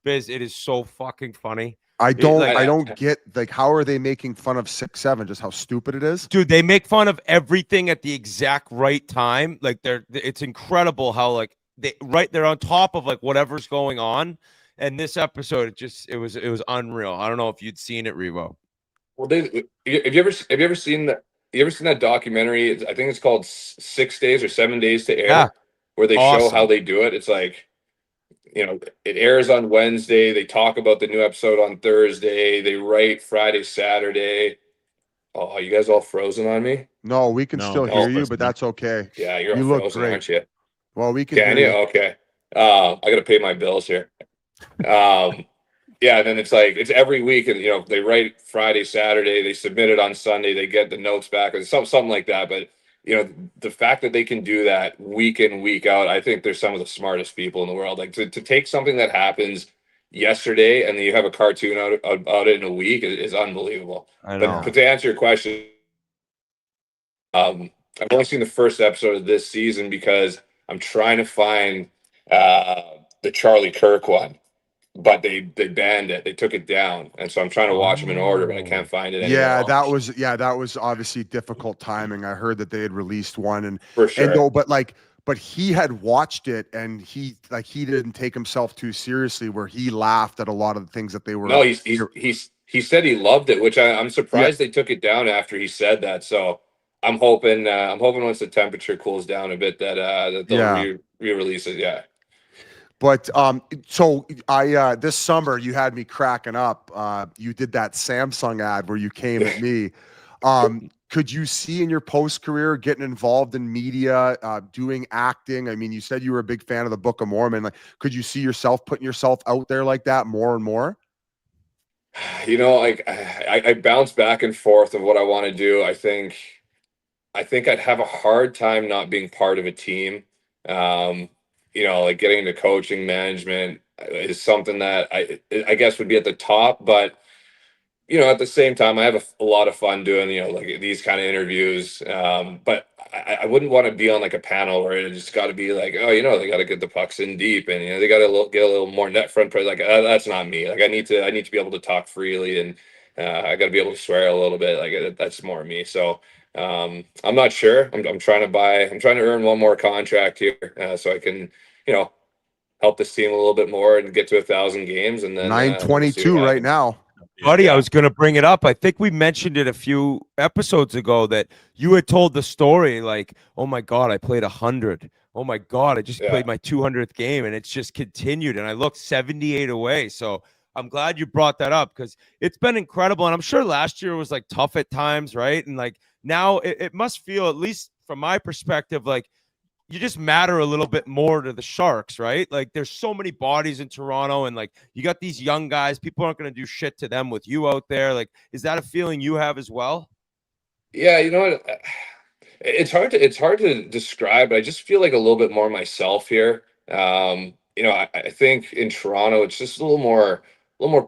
Biz, it is so fucking funny. I don't get, like, how are they making fun of 6-7? Just how stupid it is, dude. They make fun of everything at the exact right time. Like, it's incredible how they're on top of like whatever's going on. And this episode, it was unreal. I don't know if you'd seen it, Revo. Well, have you ever seen that? You ever seen that documentary? I think it's called 6 Days or 7 Days to Air, where they show how they do it. It's like, it airs on Wednesday. They talk about the new episode on Thursday. They write Friday, Saturday. Oh, you guys all frozen on me? No, we can No, still just hear you, listening. but that's okay. Yeah, you're You all look frozen, great. aren't you? Well, we can Can hear you? you. Okay. I gotta pay my bills here. Yeah, and then it's like it's every week, and they write Friday, Saturday, they submit it on Sunday, they get the notes back, or something like that. But the fact that they can do that week in, week out, I think they're some of the smartest people in the world. Like to take something that happens yesterday and then you have a cartoon about it in a week is unbelievable. I know. But to answer your question, I've only seen the first episode of this season because I'm trying to find the Charlie Kirk one, but they banned it. They took it down, and so I'm trying to watch them in order, but I can't find it anymore. That was obviously difficult timing. I heard that they had released one, and For sure. and no, but he had watched it, and he didn't take himself too seriously, where he laughed at a lot of the things that they were. No, he said he loved it, which I'm surprised they took it down after he said that. So I'm hoping once the temperature cools down a bit that they'll re-release it. Yeah. But so I this summer you had me cracking up. You did that Samsung ad where you came at me. Could you see in your post career getting involved in media, doing acting? I mean, you said you were a big fan of the Book of Mormon. Like, could you see yourself putting yourself out there like that more and more? Like I bounce back and forth of what I want to do. I think I'd have a hard time not being part of a team. Like getting into coaching management is something that I guess would be at the top, but at the same time, I have a lot of fun doing, like these kind of interviews. But I wouldn't want to be on like a panel where it just got to be like, they got to get the pucks in deep and, they got to get a little more net front play. Like that's not me. Like I need to be able to talk freely and I got to be able to swear a little bit. Like that's more me. So I'm not sure. I'm trying to earn one more contract here so I can, help this team a little bit more and get to 1,000 games. And then 922 right now. Buddy, I was going to bring it up. I think we mentioned it a few episodes ago that you had told the story like, oh my God, I played 100. Oh my God, I just played my 200th game and it's just continued. And I looked 78 away. So I'm glad you brought that up because it's been incredible. And I'm sure last year was like tough at times, right? And like now it must feel, at least from my perspective, like you just matter a little bit more to the Sharks, right? Like there's so many bodies in Toronto and like you got these young guys, people aren't going to do shit to them with you out there. Like, is that a feeling you have as well? Yeah. What? It's hard to describe, but I just feel like a little bit more myself here. I think in Toronto, it's just a little more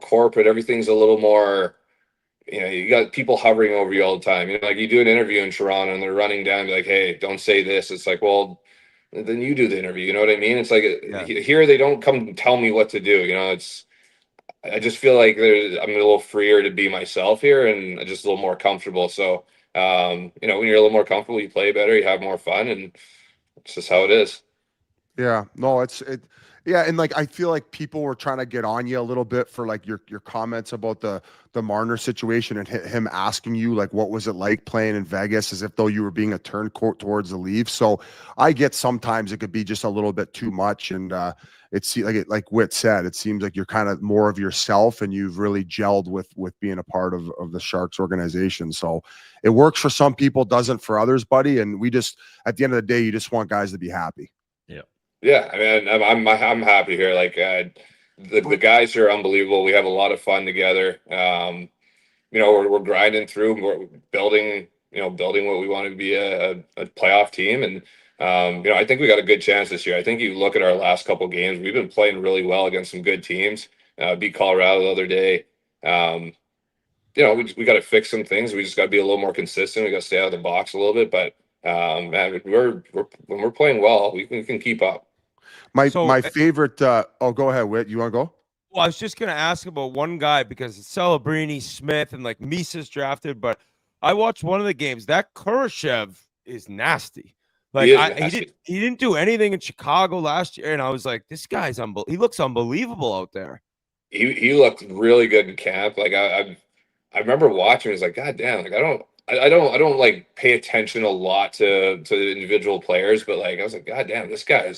corporate. Everything's a little more, you got people hovering over you all the time. Like you do an interview in Toronto and they're running down, be like, hey, don't say this. It's like, well, then you do the interview. You know what I mean? It's like here they don't come tell me what to do. I just feel like I'm a little freer to be myself here and just a little more comfortable. So, when you're a little more comfortable, you play better, you have more fun, and it's just how it is. Yeah, no, yeah, and like I feel like people were trying to get on you a little bit for like your comments about the Marner situation and him asking you like what was it like playing in Vegas, as if though you were being a turncoat towards the Leafs. So I get sometimes it could be just a little bit too much, and it's like Whit said, it seems like you're kind of more of yourself and you've really gelled with being a part of the Sharks organization. So it works for some people, doesn't for others, buddy. And we just, at the end of the day, you just want guys to be happy. Yeah, I mean, I'm happy here. Like the guys here are unbelievable. We have a lot of fun together. We're grinding through. We're building what we want to be a playoff team. And I think we got a good chance this year. I think you look at our last couple games, we've been playing really well against some good teams. Beat Colorado the other day. We got to fix some things. We just got to be a little more consistent. We got to stay out of the box a little bit. But man, when we're playing well, we can keep up. My favorite. Go ahead, Whit. You want to go? Well, I was just going to ask about one guy because Celebrini, Smith, and like Misa's drafted, but I watched one of the games. That Kurashev is nasty. Like he didn't do anything in Chicago last year, and I was like, this guy's he looks unbelievable out there. He looked really good in camp. Like I remember watching. I was like, God damn! Like I don't like pay attention a lot to individual players, but like I was like, God damn, he's got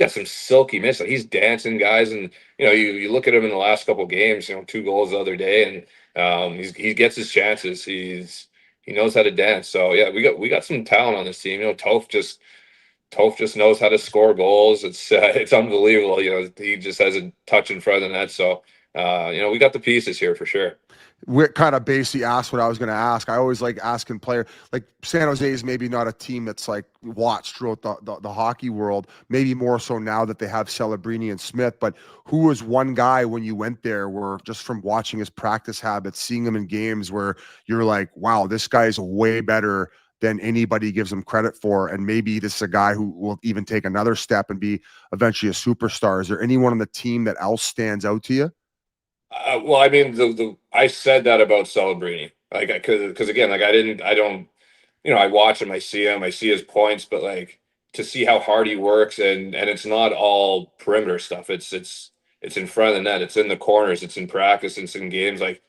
some silky mitts. Like he's dancing guys, and you look at him in the last couple of games. 2 goals the other day, and he gets his chances. He's he knows how to dance. So yeah, we got some talent on this team. You know, Toph just knows how to score goals. It's unbelievable. You know, he just has a touch in front of the net. So you know, we got the pieces here for sure. Whit kind of basically asked what I was going to ask. I always like asking player, like San Jose is maybe not a team that's like watched throughout the hockey world, maybe more so now that they have Celebrini and Smith. But who was one guy when you went there where just from watching his practice habits, seeing him in games where you're like, wow, this guy is way better than anybody gives him credit for. And maybe this is a guy who will even take another step and be eventually a superstar. Is there anyone on the team that else stands out to you? Well, I mean, I said that about Celebrini, like, because again, like, I don't, you know, I watch him, I see his points, but like to see how hard he works, and it's not all perimeter stuff. It's in front of the net, it's in the corners, it's in practice, it's in games. Like,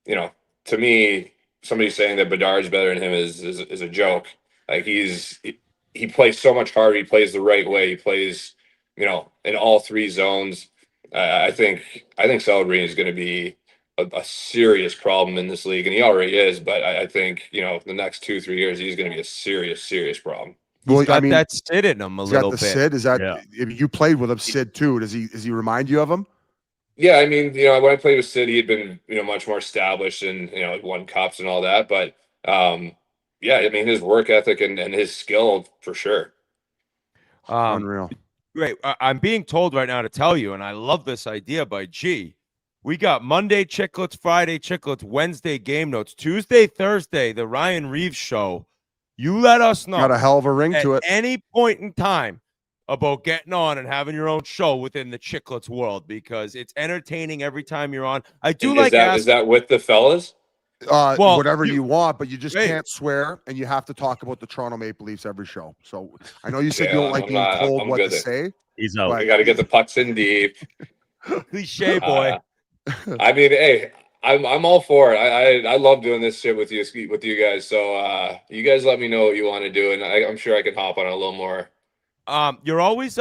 you know, to me, somebody saying that Bedard's better than him is a joke. Like he plays so much harder. He plays the right way. He plays, you know, in all three zones. I think Celebrini is going to be a serious problem in this league, and he already is. But I think, you know, the next 2-3 years, he's going to be a serious problem. He's got that Sid in him a little bit. Sid, is that you played with him, Sid too? Does he remind you of him? Yeah, I mean, you know, when I played with Sid, he had been, you know, much more established and, you know, like won cups and all that. But yeah, I mean, his work ethic and his skill for sure. Unreal. Great. I'm being told right now to tell you, and I love this idea by G. We got Monday Chiclets, Friday Chiclets, Wednesday Gamenotes, Tuesday, Thursday, the Ryan Reaves show. You let us know. Got a hell of a ring to it. At any point in time about getting on and having your own show within the Chiclets world, because it's entertaining every time you're on. I do is that with the fellas? Well, whatever you want, but you just can't swear, and you have to talk about the Toronto Maple Leafs every show. So I know you said you don't like being told what to say. He's out. I got to get the pucks in deep. Cliche boy. I mean, hey, I'm all for it. I love doing this shit with you guys. So you guys let me know what you want to do, and I'm sure I can hop on a little more. You're always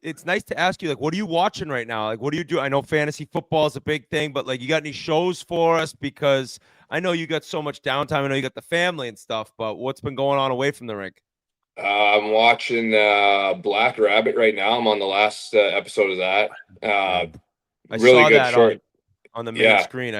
it's nice to ask you, like, what are you watching right now? Like, what do you do? I know fantasy football is a big thing, but like, you got any shows for us? Because I know you got so much downtime. I know you got the family and stuff, but what's been going on away from the rink? I'm watching Black Rabbit right now. I'm on the last episode of that. I really saw good that short on the main screen.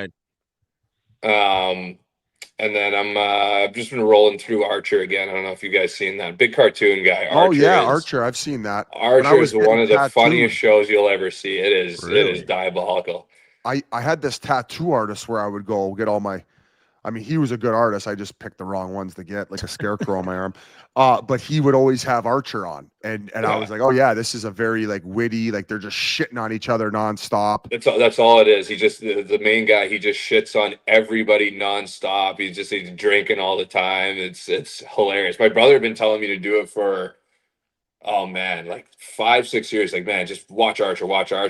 And then I've just been rolling through Archer again. I don't know if you guys seen that big cartoon guy. Archer. I've seen that. Archer is one of the funniest shows you'll ever see. It is. Really? It is diabolical. I had this tattoo artist where I would go get all my. I mean, he was a good artist. I just picked the wrong ones to get, like a scarecrow on my arm. But he would always have Archer on, and I was like, oh yeah, this is a very like witty, like they're just shitting on each other nonstop. That's all it is. He just the main guy. He just shits on everybody nonstop. He's drinking all the time. It's hilarious. My brother had been telling me to do it for, oh man, like 5-6 years. Like, man, just watch Archer.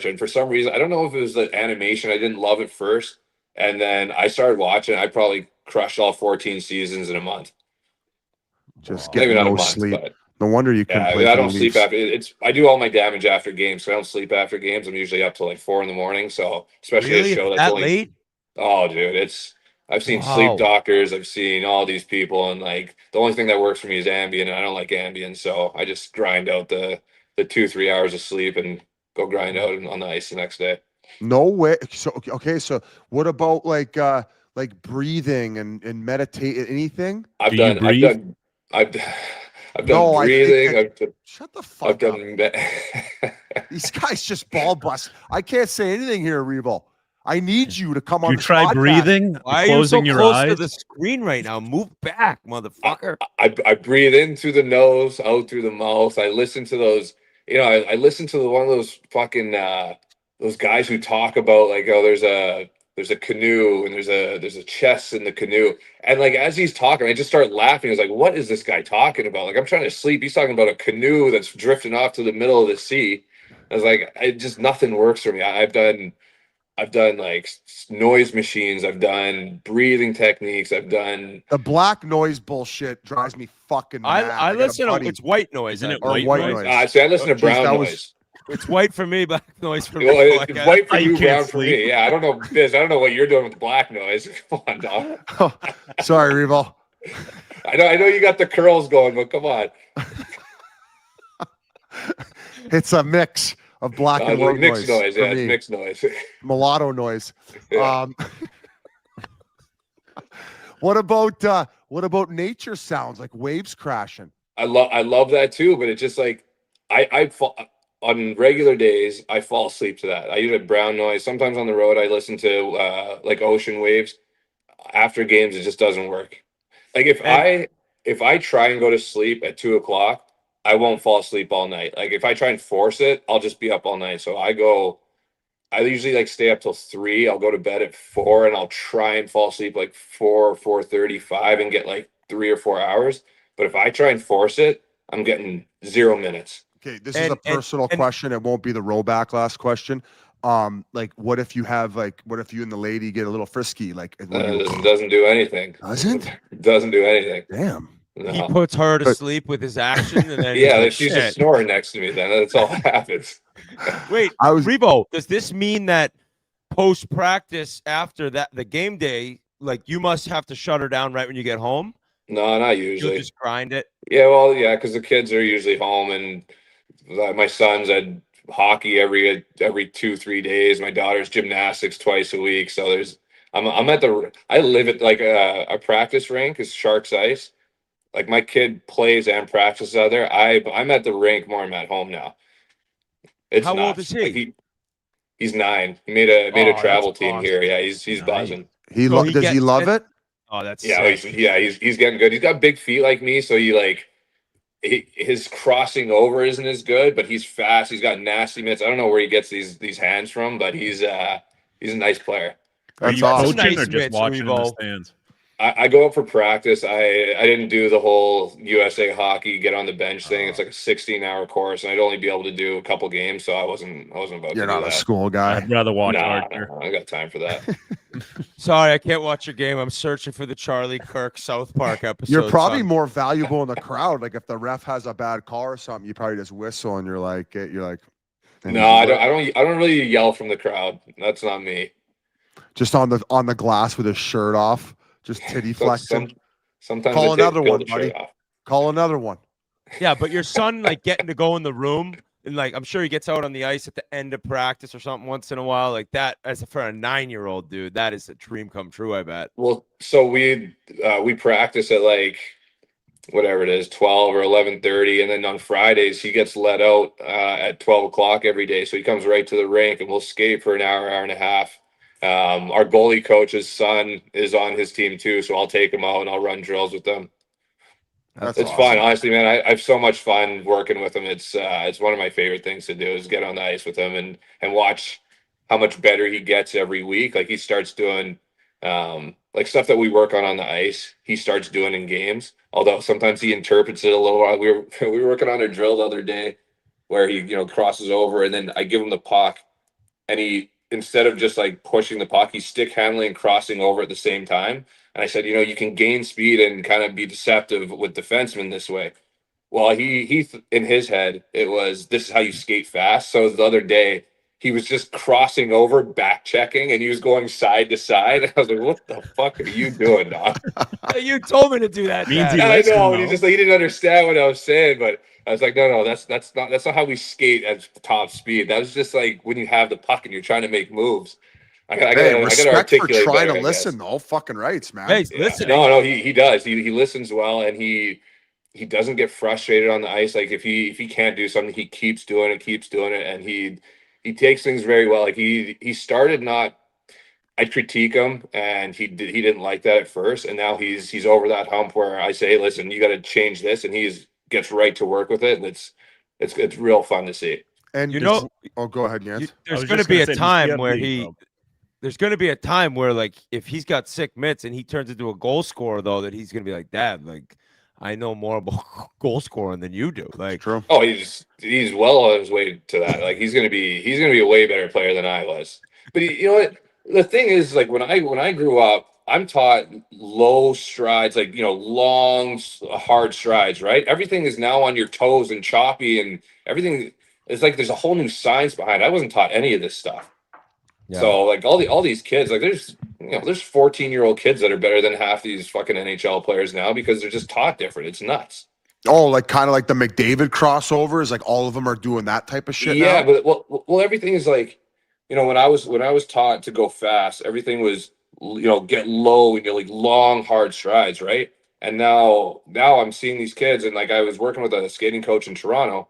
And for some reason, I don't know if it was the animation. I didn't love it first. And then I started watching. I probably crushed all 14 seasons in a month. Just getting no sleep. But no wonder you couldn't play. I don't sleep after. I do all my damage after games, so I don't sleep after games. I'm usually up till like 4 a.m. So especially a show that's only late. Oh, dude, I've seen sleep doctors. I've seen all these people, and like the only thing that works for me is Ambien, and I don't like Ambien, so I just grind out the 2-3 hours of sleep and go grind out on the ice the next day. No way. So okay. So what about like breathing and meditate? Anything? I've done breathing. Shut the fuck up. These guys just ball bust. I can't say anything here, Revo. I need you to come on. You try breathing, Why closing are you so your close eyes to the screen right now? Move back, motherfucker. I breathe in through the nose, out through the mouth. I listen to those. You know, I listen to one of those fucking those guys who talk about like, oh, there's a canoe and there's a chest in the canoe, and like as he's talking, I just start laughing. I was like, what is this guy talking about? Like, I'm trying to sleep. He's talking about a canoe that's drifting off to the middle of the sea. I was like, nothing works for me. I've done like noise machines. I've done breathing techniques. I've done the black noise bullshit drives me fucking mad. I listen to it's white noise, isn't it? Or white noise. See, I listen to brown noise. It's white for me, black noise for me. Well, it's white for you, brown for me. Yeah, I don't know, Biz. I don't know what you're doing with the black noise. Come on, dog. Sorry, Revo. I know you got the curls going, but come on. It's a mix of black and white mixed noise. Yeah, me. it's mixed noise. Mulatto noise. Yeah. What about nature sounds like waves crashing? I love that too, but it's just like I fall on regular days. I fall asleep to that. I use a brown noise. Sometimes on the road, I listen to like ocean waves. After games, it just doesn't work. Like if I try and go to sleep at 2:00, I won't fall asleep all night. Like if I try and force it, I'll just be up all night. So I usually like stay up till 3. I'll go to bed at 4 and I'll try and fall asleep like 4:35 and get like 3 or 4 hours. But if I try and force it, I'm getting 0 minutes. Okay, this is a personal question. It won't be the rollback last question. Like what if you and the lady get a little frisky? Like It doesn't do anything. Doesn't? It doesn't do anything. Damn. No. He puts her to sleep with his action, and then Yeah, like, she's just snoring next to me. Then that's all that happens. Wait, Revo, does this mean that post practice after the game day, like you must have to shut her down right when you get home? No, not usually. You'll just grind it. Yeah, well, yeah, because the kids are usually home, and my son's at hockey every 2-3 days. My daughter's gymnastics twice a week. So I live at like a practice rink is Sharks Ice. Like my kid plays and practices out there. I'm at the rink more. I'm at home now. It's How nuts. old is he? Like he's 9. He made a travel team awesome. here. Yeah, he's buzzing. Does he love it? Oh, that's He's getting good. He's got big feet like me, so his crossing over isn't as good, but he's fast. He's got nasty mitts. I don't know where he gets these hands from, but he's a nice player. Are you awesome. coaching or Nice just mitts, watching in the Revo. stands? I go up for practice. I didn't do the whole USA hockey get on the bench thing. It's like a 16-hour course, and I'd only be able to do a couple games, so I wasn't about You're to do not a that. school guy. I'd rather watch Nah, Archer. I got time for that. Sorry, I can't watch your game. I'm searching for the Charlie Kirk South Park episode. You're probably son. more valuable in the crowd. Like if the ref has a bad call or something, you probably just whistle and you're like. No, I don't really yell from the crowd. That's not me. Just on the glass with his shirt off, just titty flexing. Sometimes Call I take another the one, shirt buddy. off. Call another one. Yeah, but your son like getting to go in the room and like I'm sure he gets out on the ice at the end of practice or something once in a while like that. For a 9-year-old dude, that is a dream come true. I bet. Well, so we practice at like whatever it is, 12 or 11:30, and then on Fridays he gets let out at 12:00 every day. So he comes right to the rink, and we'll skate for an hour and a half. Our goalie coach's son is on his team too, so I'll take him out and I'll run drills with them. That's It's fun, honestly, man. I have so much fun working with him. It's one of my favorite things to do is get on the ice with him and watch how much better he gets every week. Like he starts doing like stuff that we work on the ice. He starts doing in games. Although sometimes he interprets it a little while. We were working on a drill the other day where he crosses over, and then I give him the puck, and he, instead of just like pushing the puck, he's stick handling and crossing over at the same time. And I said, you can gain speed and kind of be deceptive with defensemen this way. Well, he in his head, this is how you skate fast. So the other day, he was just crossing over, back checking, and he was going side to side. I was like, what the fuck are you doing, dog? You told me to do that. Means Dad. he I listen, know, though. and he didn't understand what I was saying, but I was like, no, that's not how we skate at top speed. That was just like when you have the puck and you're trying to make moves. I gotta respect articulate for trying better, to I listen, guess. though. Fucking rights, man. Hey, Yeah. listen. No, he does. He listens well, and he doesn't get frustrated on the ice. Like if he can't do something, he keeps doing it, and he takes things very well. Like he started not. I critique him, and he didn't like that at first, and now he's over that hump where I say, hey, listen, you got to change this, and gets right to work with it, and it's real fun to see. And go ahead, Jens. There's going to be a time where there's going to be a time where like if he's got sick mitts and he turns into a goal scorer though, that he's going to be like, Dad, like I know more about goal scoring than you do. Like, true. Oh, he's well on his way to that. Like he's gonna be a way better player than I was. But you know what? The thing is, like when I grew up, I'm taught low strides, like long, hard strides. Right? Everything is now on your toes and choppy, and everything is like there's a whole new science behind it. I wasn't taught any of this stuff. Yeah. So like all these kids, like there's there's 14-year-old kids that are better than half these fucking NHL players now because they're just taught different. It's nuts. Oh, like kind of like the McDavid crossovers, like all of them are doing that type of shit Yeah, now? but well, everything is like, when I was taught to go fast, everything was, get low and like long, hard strides, right? And now I'm seeing these kids, and like I was working with a skating coach in Toronto,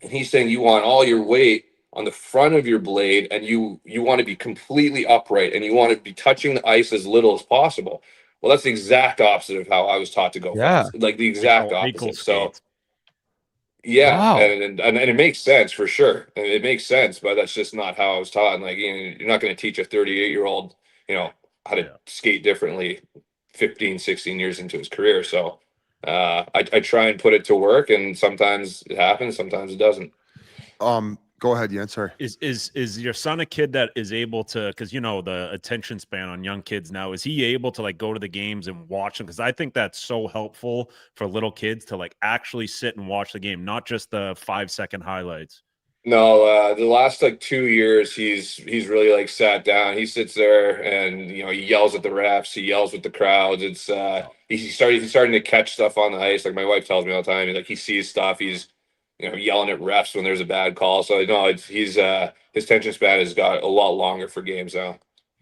and he's saying you want all your weight on the front of your blade, and you want to be completely upright, and you want to be touching the ice as little as possible. Well, that's the exact opposite of how I was taught to go fast. Like the exact opposite. So yeah, Wow. and it makes sense for sure. And it makes sense, but that's just not how I was taught. And like, you're not going to teach a 38-year-old, how to skate differently 15, 16 years into his career. So I try and put it to work, and sometimes it happens, sometimes it doesn't. Go ahead, Jens. Sorry. Is your son a kid that is able to, because the attention span on young kids now, is he able to like go to the games and watch them? Because I think that's so helpful for little kids to like actually sit and watch the game, not just the 5-second highlights. No, the last like 2 years, he's really like sat down. He sits there and he yells at the refs. He yells with the crowds. It's he's starting to catch stuff on the ice. Like my wife tells me all the time, he sees stuff. He's yelling at refs when there's a bad call. So no, he's his attention span has got a lot longer for games now.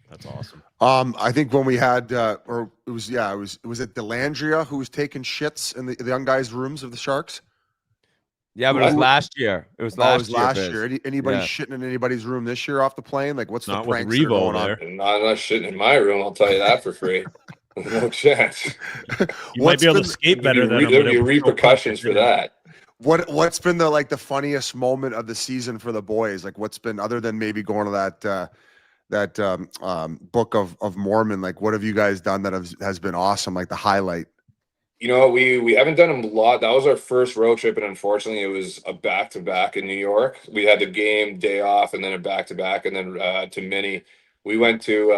That's awesome. I think when we had, was it Delandria who was taking shits in the young guys' rooms of the Sharks? Yeah, but it was last year. It was last year. Anybody shitting in anybody's room this year off the plane? Like, what's Not the with pranks that are Revo going on? there. Not shitting in my room. I'll tell you that for free. No chance. You might be able to skate better than him. There'll be repercussions for that. What's been the funniest moment of the season for the boys? Like, what's been, other than maybe going to that Book of Mormon? Like, what have you guys done that has been awesome? Like the highlight. We haven't done a lot. That was our first road trip, and unfortunately, it was a back-to-back in New York. We had the game day off, and then a back-to-back, and then to Minnie. We went to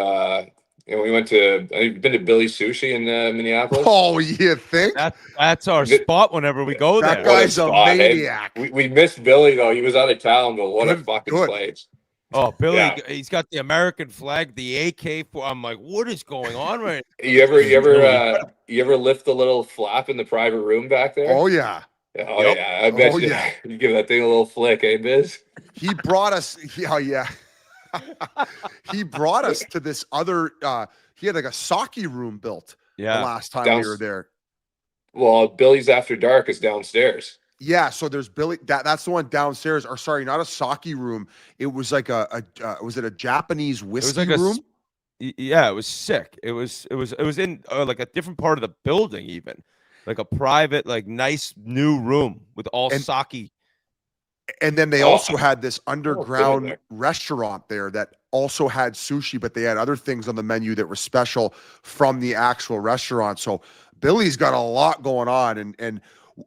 I've been to Billy's Sushi in Minneapolis. Oh, you think? That's our spot whenever we go there. That guy's a maniac. We missed Billy though. He was out of town, but what a fucking place. Oh, Billy, he's got the American flag, the AK. I'm like, what is going on right now? You ever lift the little flap in the private room back there? Oh yeah. Oh yeah. I bet you give that thing a little flick, eh, Biz? He brought us. Oh yeah. He brought us to this other. He had like a sake room built. Yeah. The last time we were there. Well, Billy's After Dark is downstairs. Yeah, so there's Billy. That's the one downstairs. Or sorry, not a sake room. It was like was it a Japanese whiskey room? Yeah, it was sick. It was in like a different part of the building, even like a private, like nice new room with all sake. And then they also had this underground restaurant there that also had sushi, but they had other things on the menu that were special from the actual restaurant. So Billy's got a lot going on, and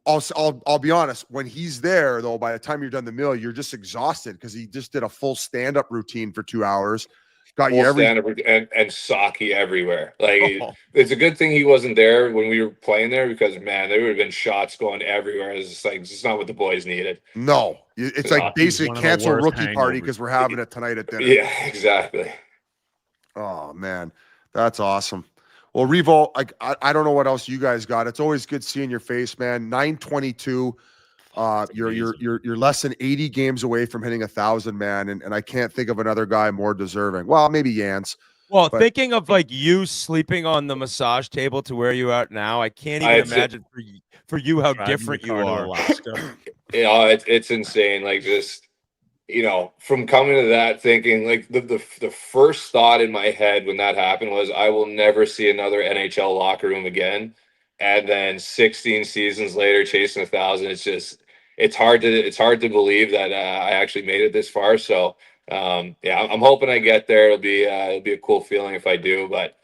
I'll be honest, when he's there though, by the time you're done the meal, you're just exhausted because he just did a full stand-up routine for 2 hours. Got you and sake everywhere. Like it's a good thing he wasn't there when we were playing there, because man, there would have been shots going everywhere. It's just like, it's not what the boys needed. No, it's like basically cancel rookie party because we're having it tonight at dinner. Yeah, exactly. Oh man, that's awesome. Well, Revo, I don't know what else you guys got. It's always good seeing your face, man. 922. You're less than 80 games away from hitting 1,000, man, and I can't think of another guy more deserving. Well, maybe Jans. Well, thinking of like you sleeping on the massage table to where you are now, I can't even imagine for you how different you are. It's insane. Like just from coming to that, thinking like the first thought in my head when that happened was, I will never see another NHL locker room again. And then 16 seasons later, chasing 1,000, it's hard to believe that I actually made it this far. So I'm hoping I get there. It'll be a cool feeling if I do. But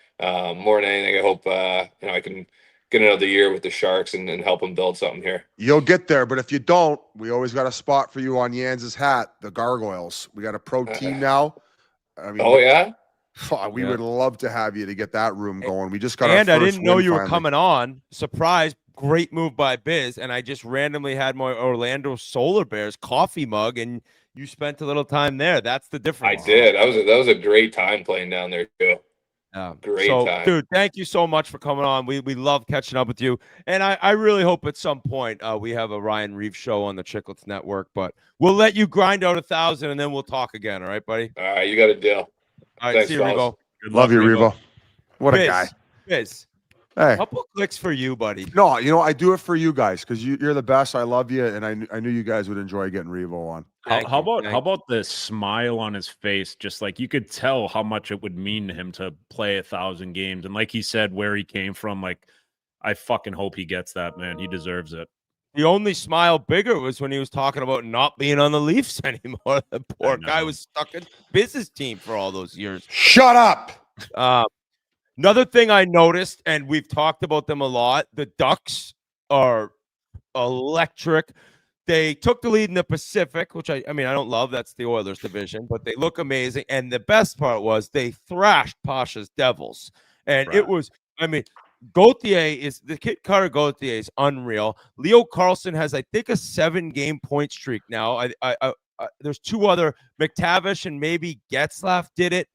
more than anything, I hope I can get another year with the Sharks and help them build something here. You'll get there, but if you don't, we always got a spot for you on Jans's hat, the Gargoyles. We got a pro team now. I mean, we would love to have you to get that room going. We just got I didn't know you were coming on. Surprise. Great move by Biz. And I just randomly had my Orlando Solar Bears coffee mug, and you spent a little time there. That's the difference. I did. That was a great time playing down there too. Great so, time. dude, thank you so much for coming on. We love catching up with you, and I really hope at some point we have a Ryan Reaves show on the Chiclets Network. But we'll let you grind out 1,000, and then we'll talk again. All right, buddy. All right, you got a deal. All right, Thanks, see you, fellas. Revo. Good Love luck, you, Revo. What a Biz, guy. Biz, Hey. couple clicks for you, buddy. No, I do it for you guys because you're the best. I love you, and I knew you guys would enjoy getting Revo on. How about the smile on his face? Just like you could tell how much it would mean to him to play 1,000 games, and like he said, where he came from. Like, I fucking hope he gets that, man. He deserves it. The only smile bigger was when he was talking about not being on the Leafs anymore. The poor guy was stuck in business team for all those years. Shut up. Another thing I noticed, and we've talked about them a lot, the Ducks are electric. They took the lead in the Pacific, which I mean, I don't love. That's the Oilers division, but they look amazing. And the best part was they thrashed Pasha's Devils. And it was, I mean, the kid Carter Gauthier is unreal. Leo Carlson has, I think, a 7-game point streak now. There's 2 other, McTavish and maybe Getzlaff did it.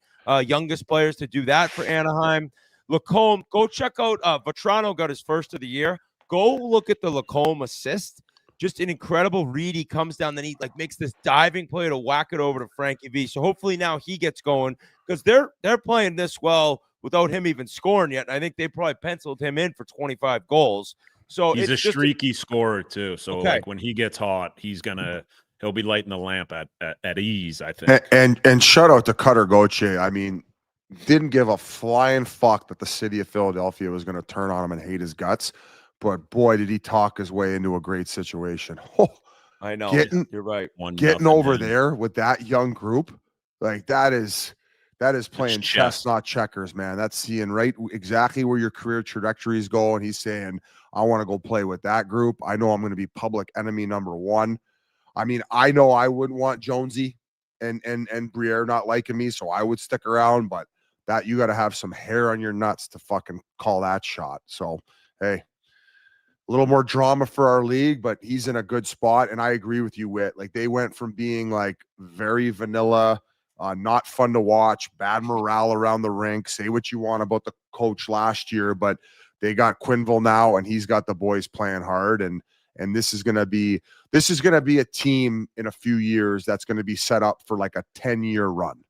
Youngest players to do that for Anaheim. Lacombe, go check out Vetrano got his first of the year. Go look at the Lacombe assist. Just an incredible read. He comes down, then he makes this diving play to whack it over to Frankie V. So hopefully now he gets going because they're playing this well without him even scoring yet. And I think they probably penciled him in for 25 goals. So he's a streaky scorer too. So like when he gets hot, he'll be lighting the lamp at ease, I think. And shout out to Cutter Gauthier. I mean, didn't give a flying fuck that the city of Philadelphia was going to turn on him and hate his guts. But boy, did he talk his way into a great situation. Oh, I know. You're right. Getting over there with that young group, like that is playing chess, not checkers, man. That's seeing right exactly where your career trajectory is going. He's saying, I want to go play with that group. I know I'm going to be public enemy number 1. I mean, I know I wouldn't want Jonesy and Briere not liking me, so I would stick around, but that you got to have some hair on your nuts to fucking call that shot. So, hey, a little more drama for our league, but he's in a good spot. And I agree with you, Whit. Like they went from being like very vanilla, not fun to watch, bad morale around the rink. Say what you want about the coach last year, but they got Quinville now, and he's got the boys playing hard. And this is gonna be a team in a few years that's going to be set up for like a 10-year run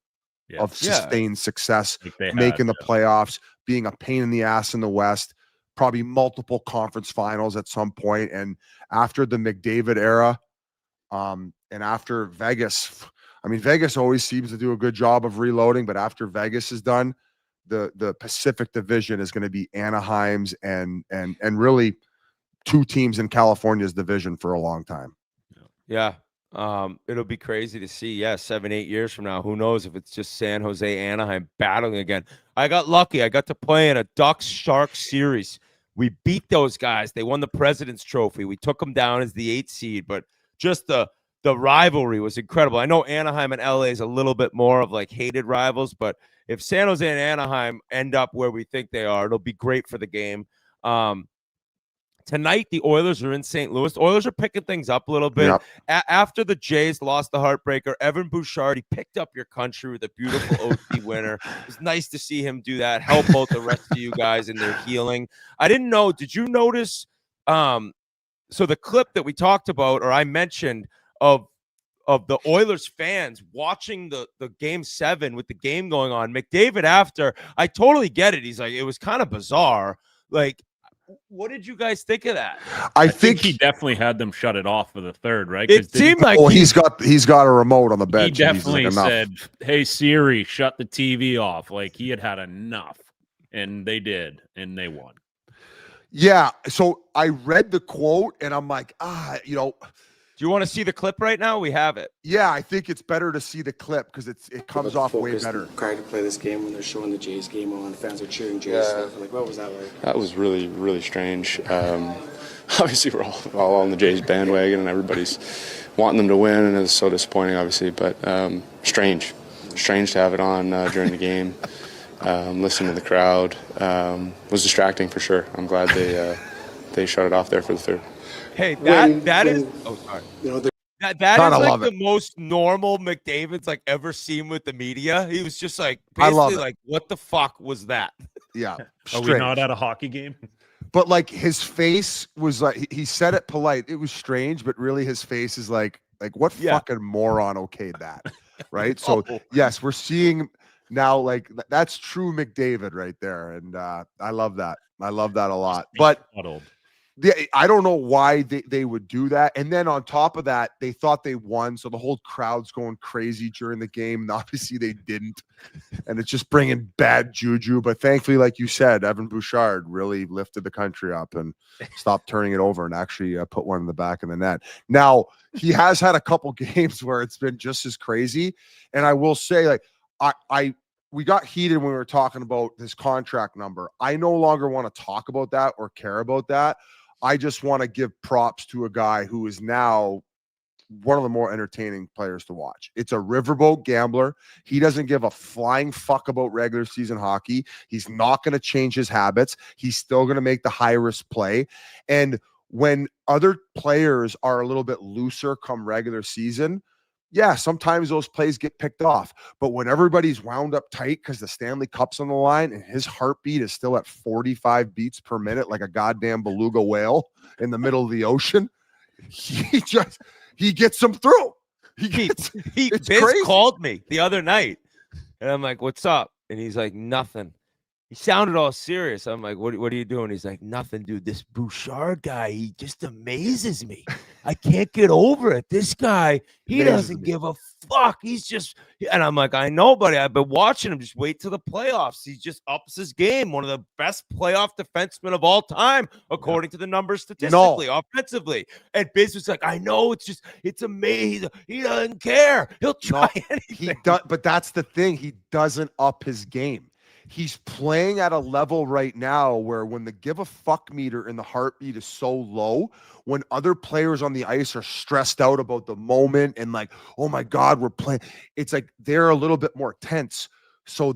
of sustained success, making the playoffs, being a pain in the ass in the West. Probably multiple conference finals at some point. And after the McDavid era, and after Vegas, I mean, Vegas always seems to do a good job of reloading, but after Vegas is done, the Pacific Division is going to be Anaheim's and really 2 teams in California's division for a long time. Yeah. It'll be crazy to see. 7-8 years from now, who knows if it's just San Jose, Anaheim battling again. I got lucky. I got to play in a Ducks Sharks series. We beat those guys. They won the President's Trophy. We took them down as the 8th seed, but just the rivalry was incredible. I know Anaheim and LA is a little bit more of like hated rivals, but if San Jose and Anaheim end up where we think they are, it'll be great for the game. Tonight, the Oilers are in St. Louis. The Oilers are picking things up a little bit. Yep. After the Jays lost the heartbreaker, Evan Bouchard, he picked up your country with a beautiful OT winner. It was nice to see him do that, help both the rest of you guys in their healing. I didn't know, did you notice, so the clip that we talked about, or I mentioned, of the Oilers fans watching the Game 7 with the game going on, McDavid after, I totally get it. He's like, it was kind of bizarre. Like, what did you guys think of that? I think he definitely had them shut it off for the third, right? It seemed like he's got a remote on the bench. He definitely said, "Hey Siri, shut the TV off." Like he had enough, and they did, and they won. Yeah. So I read the quote, and I'm like, do you want to see the clip right now? We have it. Yeah, I think it's better to see the clip because it comes off way better. Prior to play this game, when they're showing the Jays game on, fans are cheering Jays. Yeah. Like, what was that like? That was really, really strange. Obviously, we're all on the Jays bandwagon, and everybody's wanting them to win, and it's so disappointing, obviously. But strange to have it on during the game. Listening to the crowd was distracting for sure. I'm glad they shut it off there for the third. Hey, that is. Oh, sorry. You know, That Kinda is like love the it. most normal McDavid's like ever seen with the media. He was just like I love basically it. like, what the fuck was that? Yeah, Are we not strange. at a hockey game? But like his face was like he said it polite. It was strange, but really his face is like what fucking moron okayed that, right? So Oh. yes, we're seeing now like that's true McDavid right there, and I love that. I love that a lot. But Muddled. I don't know why they would do that. And then on top of that, they thought they won. So the whole crowd's going crazy during the game. And obviously they didn't. And it's just bringing bad juju. But thankfully, like you said, Evan Bouchard really lifted the country up and stopped turning it over and actually put one in the back of the net. Now, he has had a couple games where it's been just as crazy. And I will say, like, we got heated when we were talking about this contract number. I no longer want to talk about that or care about that. I just want to give props to a guy who is now one of the more entertaining players to watch. It's a riverboat gambler. He doesn't give a flying fuck about regular season hockey. He's not going to change his habits. He's still going to make the high risk play. And when other players are a little bit looser come regular season, yeah, sometimes those plays get picked off. But when everybody's wound up tight because the Stanley Cup's on the line and his heartbeat is still at 45 beats per minute, like a goddamn beluga whale in the middle of the ocean, he gets them through. Biz called me the other night, and I'm like, "What's up?" And he's like, "Nothing." He sounded all serious. I'm like, what are you doing? He's like, nothing, dude. This Bouchard guy, he just amazes me. I can't get over it. This guy, he doesn't give a fuck. He's just, and I'm like, I know, buddy. I've been watching him. Just wait till the playoffs. He just ups his game. One of the best playoff defensemen of all time, according to the numbers statistically, offensively. And Biz was like, I know. It's amazing. He doesn't care. He'll try anything. He does, but that's the thing. He doesn't up his game. He's playing at a level right now where when the give a fuck meter and the heartbeat is so low, when other players on the ice are stressed out about the moment and like, oh my God, we're playing, it's like they're a little bit more tense. So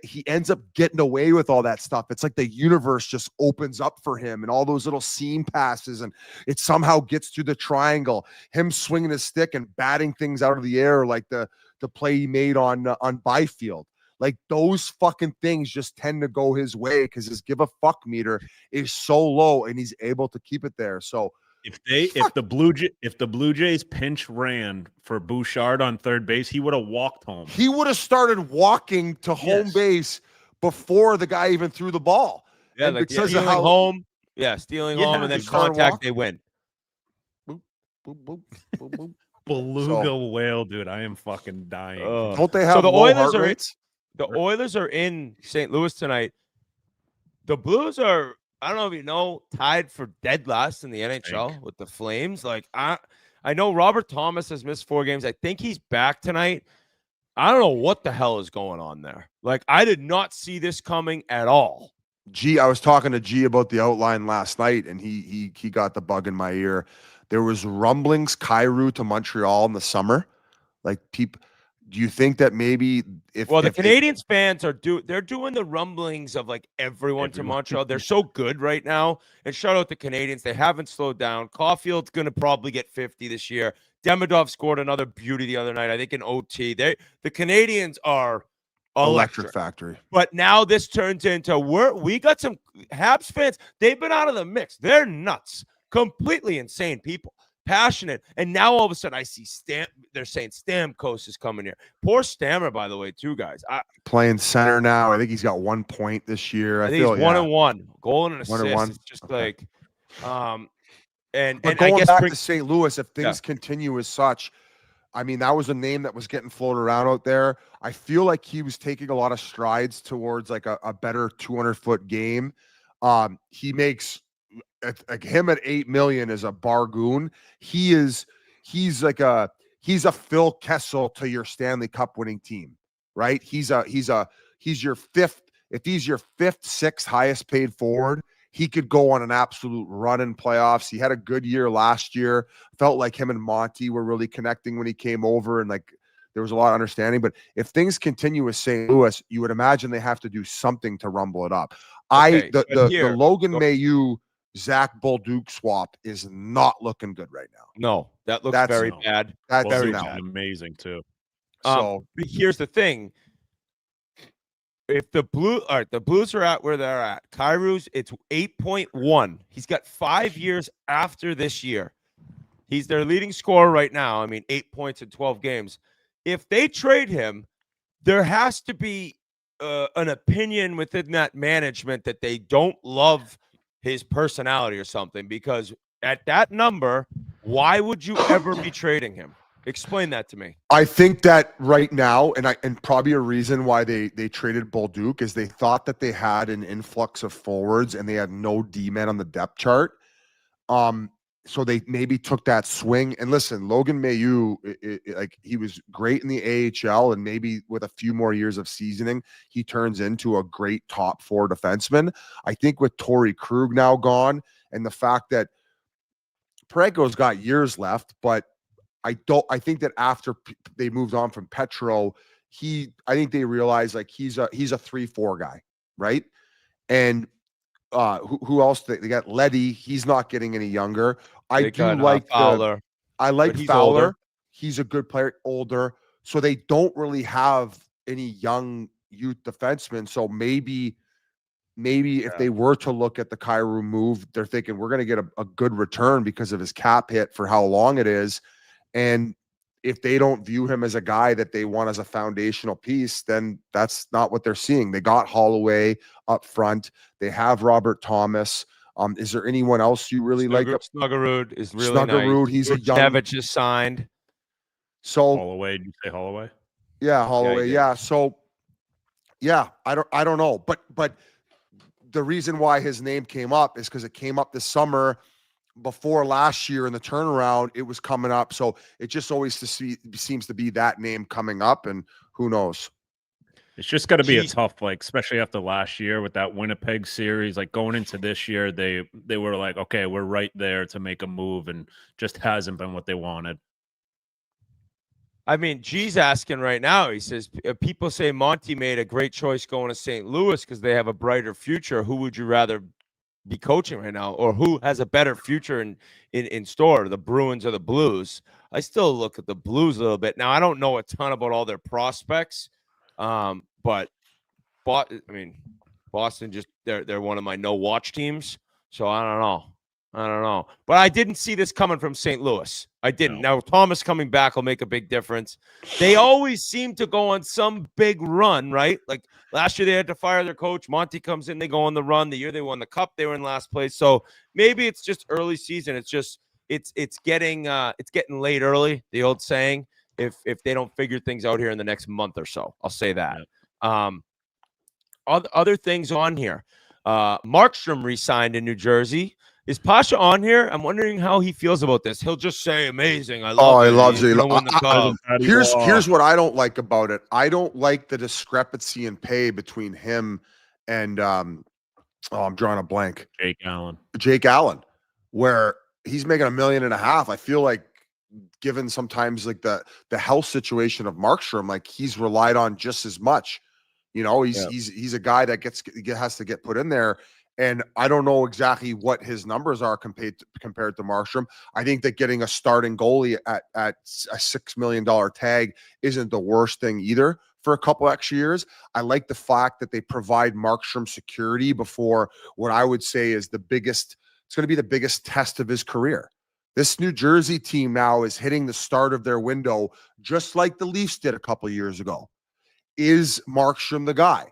he ends up getting away with all that stuff. It's like the universe just opens up for him and all those little seam passes, and it somehow gets through the triangle. Him swinging his stick and batting things out of the air, like the play he made on Byfield. Like those fucking things just tend to go his way because his give a fuck meter is so low and he's able to keep it there. So if the Blue Jays pinch ran for Bouchard on third base, he would have walked home. He would have started walking to home base before the guy even threw the ball. Yeah, and like because stealing of how home. Yeah, stealing home and then contact, they win. Boop, boop, boop, boop, boop. Beluga whale, dude. I am fucking dying. Don't they have so the low Oilers heart are rates? The Oilers are in St. Louis tonight. The Blues are, I don't know if you know, tied for dead last in the NHL with the Flames. Like I know Robert Thomas has missed 4 games. I think he's back tonight. I don't know what the hell is going on there. Like I did not see this coming at all. I was talking to G about the outline last night, and he got the bug in my ear. There was rumblings Kyrou to Montreal in the summer. Like people. Do you think that maybe the Canadiens fans are they're doing the rumblings of like everyone to Montreal. They're so good right now. And shout out the Canadiens. They haven't slowed down. Caulfield's going to probably get 50 this year. Demidov scored another beauty the other night, I think in OT. The Canadiens are electric factory. But now this turns into we got some Habs fans. They've been out of the mix. They're nuts. Completely insane people. Passionate, and now all of a sudden I see they're saying Stamkos is coming here. Poor Stammer, by the way, too, guys. Playing center now. I think he's got 1 point this year. I think he's 1-1, goal and an assist. It's just like, and going I guess back to St. Louis, if things continue as such, I mean, that was a name that was getting floated around out there. I feel like he was taking a lot of strides towards like a better 200-foot game. He makes. Like him at $8 million is a bargoon. He's a Phil Kessel to your Stanley Cup winning team, right? He's your fifth. If he's your 5th, 6th highest paid forward, he could go on an absolute run in playoffs. He had a good year last year. Felt like him and Monty were really connecting when he came over, and like there was a lot of understanding. But if things continue with St. Louis, you would imagine they have to do something to rumble it up. The Logan Mailloux Zach Bolduc swap is not looking good right now. No, that looks very bad. That's Very very bad. amazing too. So but here's the thing. If the Blues are at where they're at. Kyrou's, it's 8.1. He's got 5 years after this year. He's their leading scorer right now. I mean, 8 points in 12 games. If they trade him, there has to be an opinion within that management that they don't love his personality or something, because at that number, why would you ever be trading him? Explain that to me. I think that right now, and probably a reason why they traded Bolduc is they thought that they had an influx of forwards and they had no D-men on the depth chart. So they maybe took that swing. And listen, Logan Mailloux, like he was great in the AHL, and maybe with a few more years of seasoning, he turns into a great top 4 defenseman. I think with Torrey Krug now gone, and the fact that Parayko's got years left, but I think that after they moved on from Petro, I think they realized like he's a 3-4 guy, right? And who else? They got Leddy. He's not getting any younger. I like Fowler. I like he's Fowler. older. He's a good player, older. So they don't really have any young youth defensemen. So maybe if they were to look at the Kyrou move, they're thinking we're going to get a good return because of his cap hit for how long it is. And if they don't view him as a guy that they want as a foundational piece, then that's not what they're seeing. They got Holloway up front. They have Robert Thomas. Is there anyone else you really like? Snuggerud is really Snuggerud, nice. he's a young. Nevich is signed. So Holloway, did you say Holloway? Yeah, Holloway. Yeah. So yeah, I don't know. But the reason why his name came up is because it came up this summer. Before last year in the turnaround, it was coming up. So it just always seems to be that name coming up, and who knows? It's just got to be a tough, like, especially after last year with that Winnipeg series. Like going into this year, they were like, okay, we're right there to make a move, and just hasn't been what they wanted. I mean, G's asking right now. He says people say Monty made a great choice going to St. Louis because they have a brighter future. Who would you rather be coaching right now, or who has a better future in store, the Bruins or the Blues? I still look at the Blues a little bit. Now, I don't know a ton about all their prospects, but Boston just they're one of my no-watch teams, so I don't know. But I didn't see this coming from St. Louis. I didn't. No. Now, Thomas coming back will make a big difference. They always seem to go on some big run, right? Like last year they had to fire their coach. Monty comes in, they go on the run. The year they won the cup, they were in last place. So maybe it's just early season. It's just it's getting late early, the old saying, if they don't figure things out here in the next month or so. I'll say that. Yeah. Other things on here. Markstrom re-signed in New Jersey. Is Pasha on here? I'm wondering how he feels about this. He'll just say, "Amazing, I love it." He loves it. Here's what I don't like about it. I don't like the discrepancy in pay between him and I'm drawing a blank. Jake Allen, where he's making $1.5 million. I feel like, given sometimes like the health situation of Markstrom, like he's relied on just as much. You know, he's a guy that has to get put in there. And I don't know exactly what his numbers are compared to Markstrom. I think that getting a starting goalie at a $6 million tag isn't the worst thing either for a couple extra years. I like the fact that they provide Markstrom security before what I would say is it's going to be the biggest test of his career. This New Jersey team now is hitting the start of their window, just like the Leafs did a couple years ago. Is Markstrom the guy?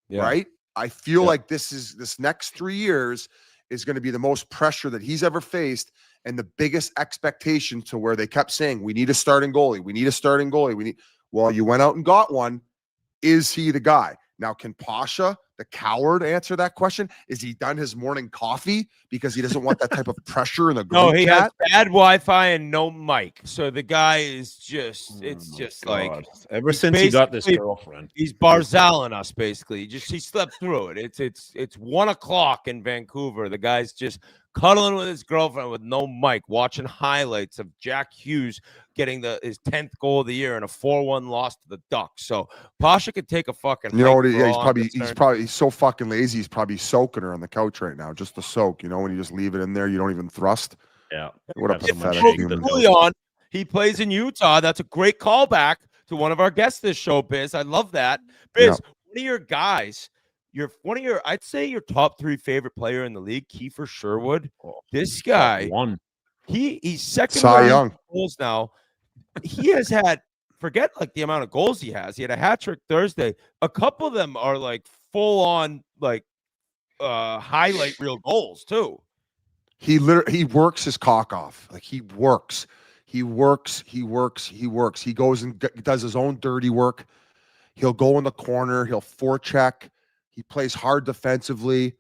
Yeah. Right? I feel like this next 3 years is going to be the most pressure that he's ever faced, and the biggest expectation to where they kept saying, we need a starting goalie. We need a starting goalie. Well, you went out and got one. Is he the guy? Now, can Pasha, the coward, answer that question? Is he done his morning coffee because he doesn't want that type of pressure in the group No, he chat? has bad Wi-Fi and no mic. So the guy is just, like, ever since he got this girlfriend, he's Barzal us basically. He slept through it. It's 1:00 in Vancouver. The guy's just cuddling with his girlfriend with no mic, watching highlights of Jack Hughes getting his 10th goal of the year in a 4-1 loss to the Ducks. So Pasha could take a fucking. You know what? hike for He's all I'm he's concerned. so fucking lazy. He's probably soaking her on the couch right now, just to soak. You know, when you just leave it in there, you don't even thrust. Yeah. What a Have someone pathetic shake human. the Cooley on. He plays in Utah. That's a great callback to one of our guests this show, Biz. I love that. Biz, one of your guys, I'd say your top 3 favorite player in the league, Kiefer Sherwood. This guy, one. He's second Cy round Young. goals now. He has had, forget like the amount of goals he has. He had a hat trick Thursday. A couple of them are like full on like highlight reel goals too. He works his cock off. Like he works. He goes and does his own dirty work. He'll go in the corner. He'll forecheck. He plays hard defensively.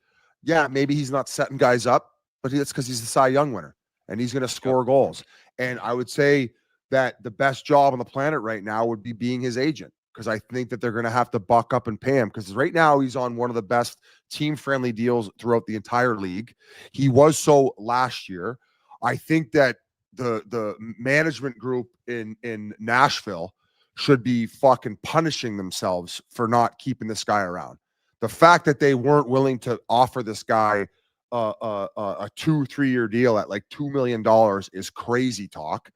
Yeah, maybe he's not setting guys up, but it's because he's the Cy Young winner and he's going to score goals. And I would say that the best job on the planet right now would be being his agent, because I think that they're going to have to buck up and pay him, because right now he's on one of the best team-friendly deals throughout the entire league. He was so last year. I think that the management group in Nashville should be fucking punishing themselves for not keeping this guy around. The fact that they weren't willing to offer this guy a 2-3 year deal at like $2 million is crazy talk.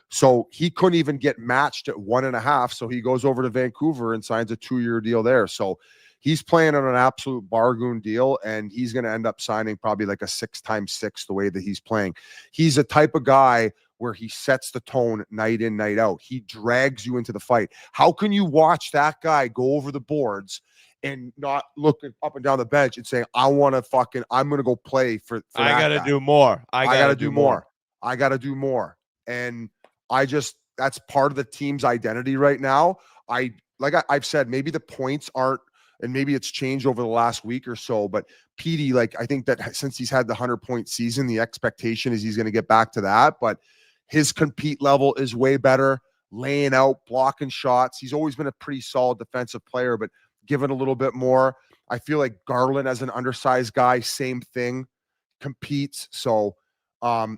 So he couldn't even get matched at 1.5. So he goes over to Vancouver and signs a 2-year deal there. So he's playing on an absolute bargain deal, and he's going to end up signing probably like a 6x6 the way that he's playing. He's a type of guy where he sets the tone night in, night out. He drags you into the fight. How can you watch that guy go over the boards and not look up and down the bench and say, I'm going to go play for I that got to guy. do more. I got to do more. I got to do more. And that's part of the team's identity right now. I've said, maybe the points aren't, and maybe it's changed over the last week or so, but Petey, I think that since he's had the 100-point season, the expectation is he's going to get back to that, but his compete level is way better, laying out, blocking shots. He's always been a pretty solid defensive player, but given a little bit more. I feel like Garland, as an undersized guy, same thing, competes. So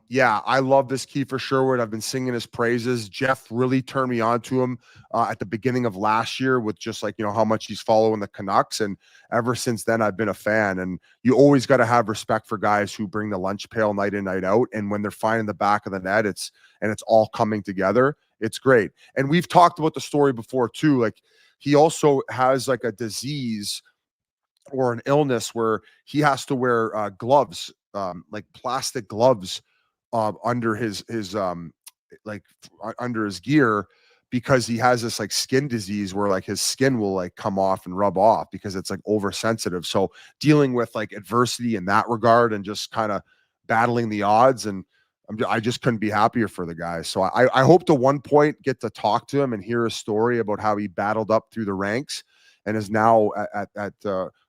yeah, I love this Kiefer Sherwood. I've been singing his praises. Jeff really turned me on to him at the beginning of last year with just how much he's following the Canucks. And ever since then, I've been a fan. And you always got to have respect for guys who bring the lunch pail night in, night out. And when they're finding the back of the net, it's all coming together. It's great. And we've talked about the story before too. Like, he also has like a disease or an illness where he has to wear gloves, like plastic gloves, under his under his gear, because he has this like skin disease where like his skin will like come off and rub off because it's like oversensitive. So dealing with like adversity in that regard and just kind of battling the odds, and I just couldn't be happier for the guy. So I hope to one point get to talk to him and hear a story about how he battled up through the ranks and is now at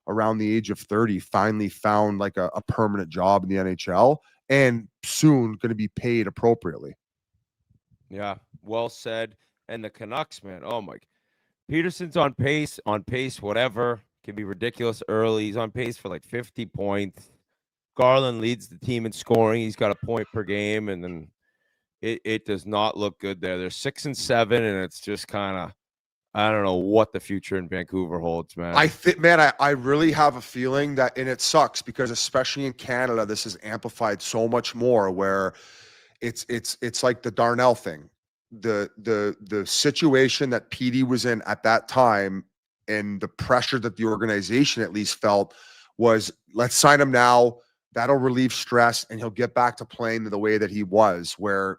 around the age of 30, finally found like a permanent job in the NHL and soon going to be paid appropriately. Yeah, well said. And the Canucks, man, oh my, Peterson's on pace, whatever. Can be ridiculous early. He's on pace for like 50 points. Garland leads the team in scoring. He's got a point per game, and then it does not look good there. They're 6-7, and it's just kind of, I don't know what the future in Vancouver holds, man. I really have a feeling that, and it sucks because especially in Canada, this is amplified so much more, where it's like the Darnell thing. The situation that PD was in at that time, and the pressure that the organization at least felt was, let's sign him now. That'll relieve stress, and he'll get back to playing the way that he was. Where,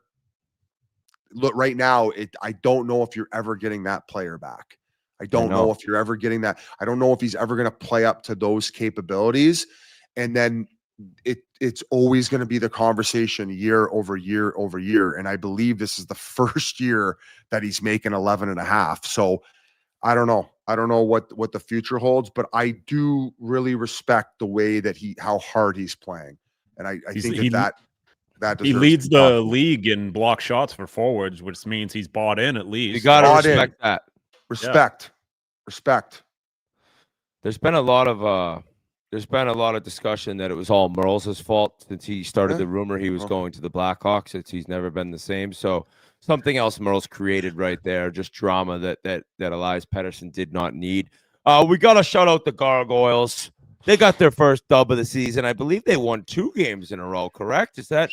look, right now, I don't know if you're ever getting that player back. I don't know if you're ever getting that. I don't know if he's ever going to play up to those capabilities. And then it's always going to be the conversation year over year over year. And I believe this is the first year that he's making 11.5. So I don't know. I don't know what the future holds, but I do really respect the way that how hard he's playing. And I think that he leads the league in block shots for forwards, which means he's bought in at least. You got to respect that. Respect. There's been a lot of There's been a lot of discussion that it was all Merle's fault since he started the rumor he was going to the Blackhawks, since he's never been the same. So something else Merle's created right there, just drama that Elias Pettersson did not need. We got to shout out the Gargoyles. They got their first dub of the season. I believe they won 2 games in a row, correct? Is that?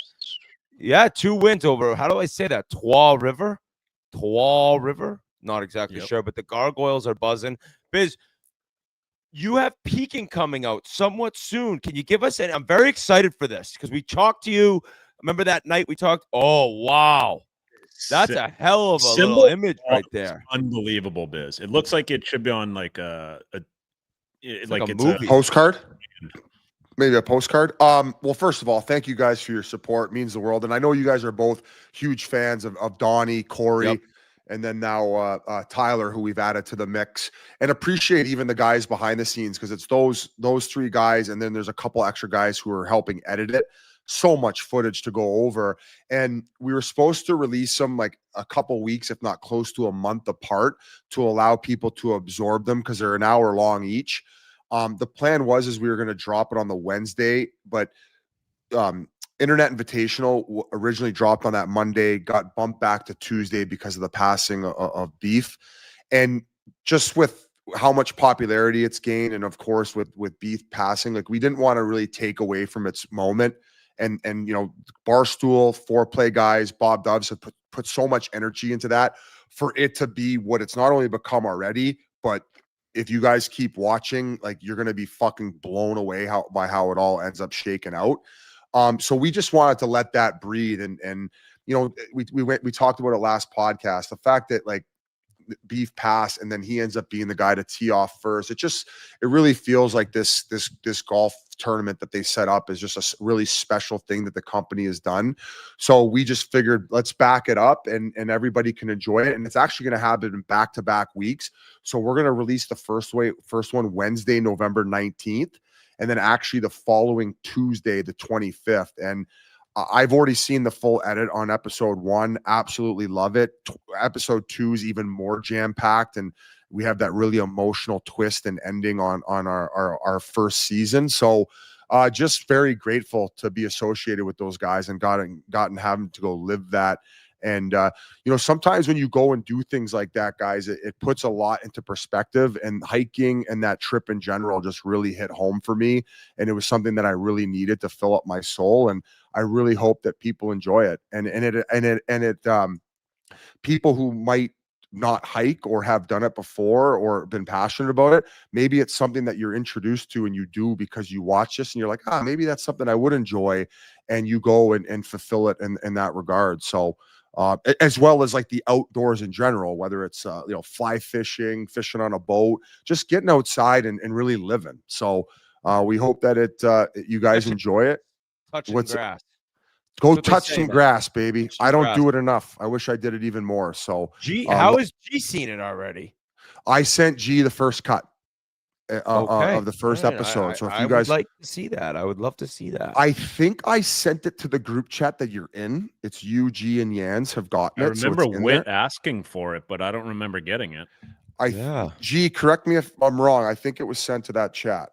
Yeah, 2 wins over, how do I say that? Trois River? Not exactly sure, but the Gargoyles are buzzing. Biz, you have Peking coming out somewhat soon. Can you give us, and I'm very excited for this because we talked to you. Remember that night we talked? Oh, wow. That's a hell of a little image right there. Unbelievable, Biz. It looks like it should be on like it's a movie. Postcard? Maybe a postcard. Well, first of all, thank you guys for your support. It means the world. And I know you guys are both huge fans of Donnie, Corey, and then now Tyler, who we've added to the mix, and appreciate even the guys behind the scenes, because it's those 3 guys, and then there's a couple extra guys who are helping edit it. So much footage to go over, and we were supposed to release them like a couple weeks, if not close to a month apart, to allow people to absorb them, because they're an hour long each. The plan was we were going to drop it on the Wednesday, but Internet Invitational originally dropped on that Monday, got bumped back to Tuesday because of the passing of Beef. And just with how much popularity it's gained, and of course with Beef passing, like, we didn't want to really take away from its moment. And you know, Barstool, Foreplay guys, Bob Doves have put so much energy into that for it to be what it's not only become already, but if you guys keep watching, like, you're going to be fucking blown away by how it all ends up shaking out. So we just wanted to let that breathe. And you know, we talked about it last podcast, the fact that, like, Beef passed and then he ends up being the guy to tee off first. It really feels like this golf tournament that they set up is just a really special thing that the company has done. So we just figured, let's back it up and everybody can enjoy it. And it's actually going to happen in back-to-back weeks. So we're going to release the first one Wednesday, November 19th, and then actually the following Tuesday, the 25th. And I've already seen the full edit on episode 1. Absolutely love it. Episode 2 is even more jam-packed, and we have that really emotional twist and ending on our first season. So just very grateful to be associated with those guys and gotten having to go live that. And you know, sometimes when you go and do things like that, guys, it puts a lot into perspective, and hiking and that trip in general just really hit home for me. And it was something that I really needed to fill up my soul. And I really hope that people enjoy it. And people who might not hike or have done it before or been passionate about it, maybe it's something that you're introduced to and you do because you watch this and you're like, maybe that's something I would enjoy. And you go and fulfill it in that regard. So as well as like the outdoors in general, whether it's you know, fly fishing on a boat, just getting outside and really living. So we hope that you guys enjoy it. Touching grass. Go touch some grass, baby. I don't do it enough. I wish I did it even more. So how has G seen it already? I sent G the first cut of the first episode. So if you guys would like to see that, I would love to see that. I think I sent it to the group chat that you're in. It's you, G, and Yans have gotten it. I remember Whit asking for it, but I don't remember getting it. G, correct me if I'm wrong. I think it was sent to that chat.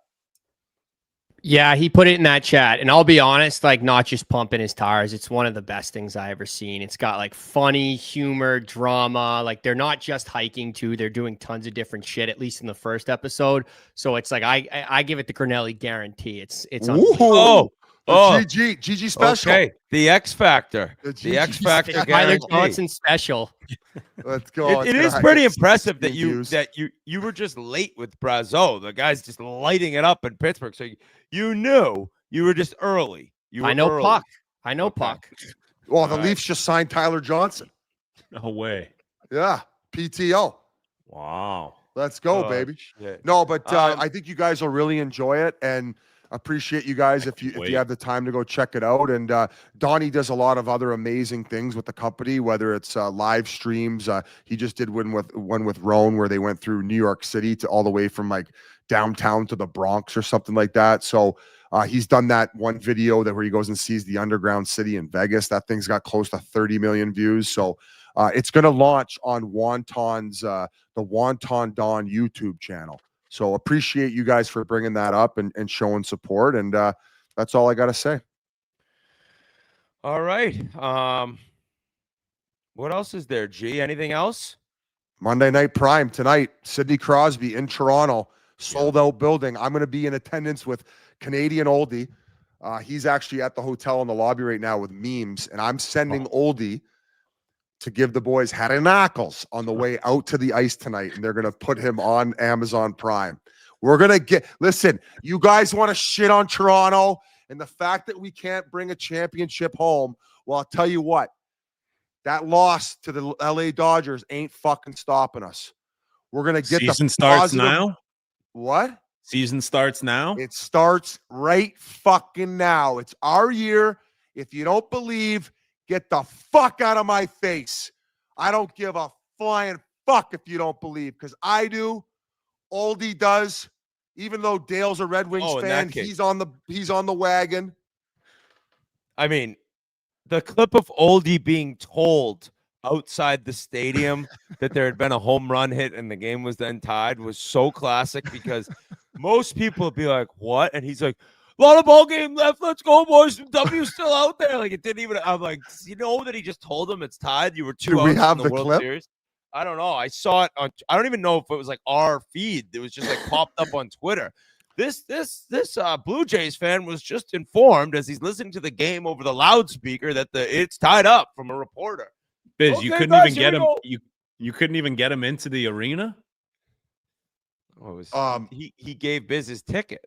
Yeah, he put it in that chat. And I'll be honest, like, not just pumping his tires. It's one of the best things I ever seen. It's got like funny, humor, drama. Like, they're not just hiking too. They're doing tons of different shit, at least in the first episode. So it's like, I give it the Cornelli guarantee. It's GG special. Okay. The X Factor. The X Factor. Tyler Johnson special. Let's go. It is pretty impressive that you were just late with Brazeau. The guy's just lighting it up in Pittsburgh. So you knew you were just early. I know Puck. Well, the Leafs just signed Tyler Johnson. No way. Yeah. PTO. Wow. Let's go, baby. Shit. No, but I think you guys will really enjoy it, and appreciate you guys if you have the time to go check it out. And Donnie does a lot of other amazing things with the company, whether it's live streams. He just did one with Roan where they went through New York City to all the way from like downtown to the Bronx or something like that. So he's done that one video where he goes and sees the underground city in Vegas. That thing's got close to 30 million views. So it's going to launch on the Wonton Don YouTube channel. So appreciate you guys for bringing that up and showing support. And that's all I got to say. All right. What else is there, G? Anything else? Monday Night Prime tonight, Sidney Crosby in Toronto, sold out building. I'm going to be in attendance with Canadian Oldie. He's actually at the hotel in the lobby right now with memes, and I'm sending Oldie to give the boys Harry Knuckles on the way out to the ice tonight, and they're going to put him on Amazon Prime. We're going to listen, you guys want to shit on Toronto and the fact that we can't bring a championship home. Well, I'll tell you what, that loss to the LA Dodgers ain't fucking stopping us. We're going to get season the starts positive. now. What? Season starts now? It starts right fucking now. It's our year. If you don't believe, get the fuck out of my face. I don't give a flying fuck if you don't believe, because I do. Oldie does. Even though Dale's a Red Wings fan, he's on the wagon. I mean, the clip of Oldie being told outside the stadium that there had been a home run hit and the game was then tied was so classic, because most people would be like, what? And he's like, a lot of ball game left. Let's go, boys. W's still out there. Like, it didn't even. I'm like, you know that he just told them it's tied. You were 2 outs we have in the the World clip? Series. I don't know. I saw it on. I don't even know if it was like our feed. It was just like popped up on Twitter. This Blue Jays fan was just informed as he's listening to the game over the loudspeaker that it's tied up from a reporter. Biz, Okay, you couldn't guys, even get here him. we You couldn't even get him into the arena. He gave Biz his ticket.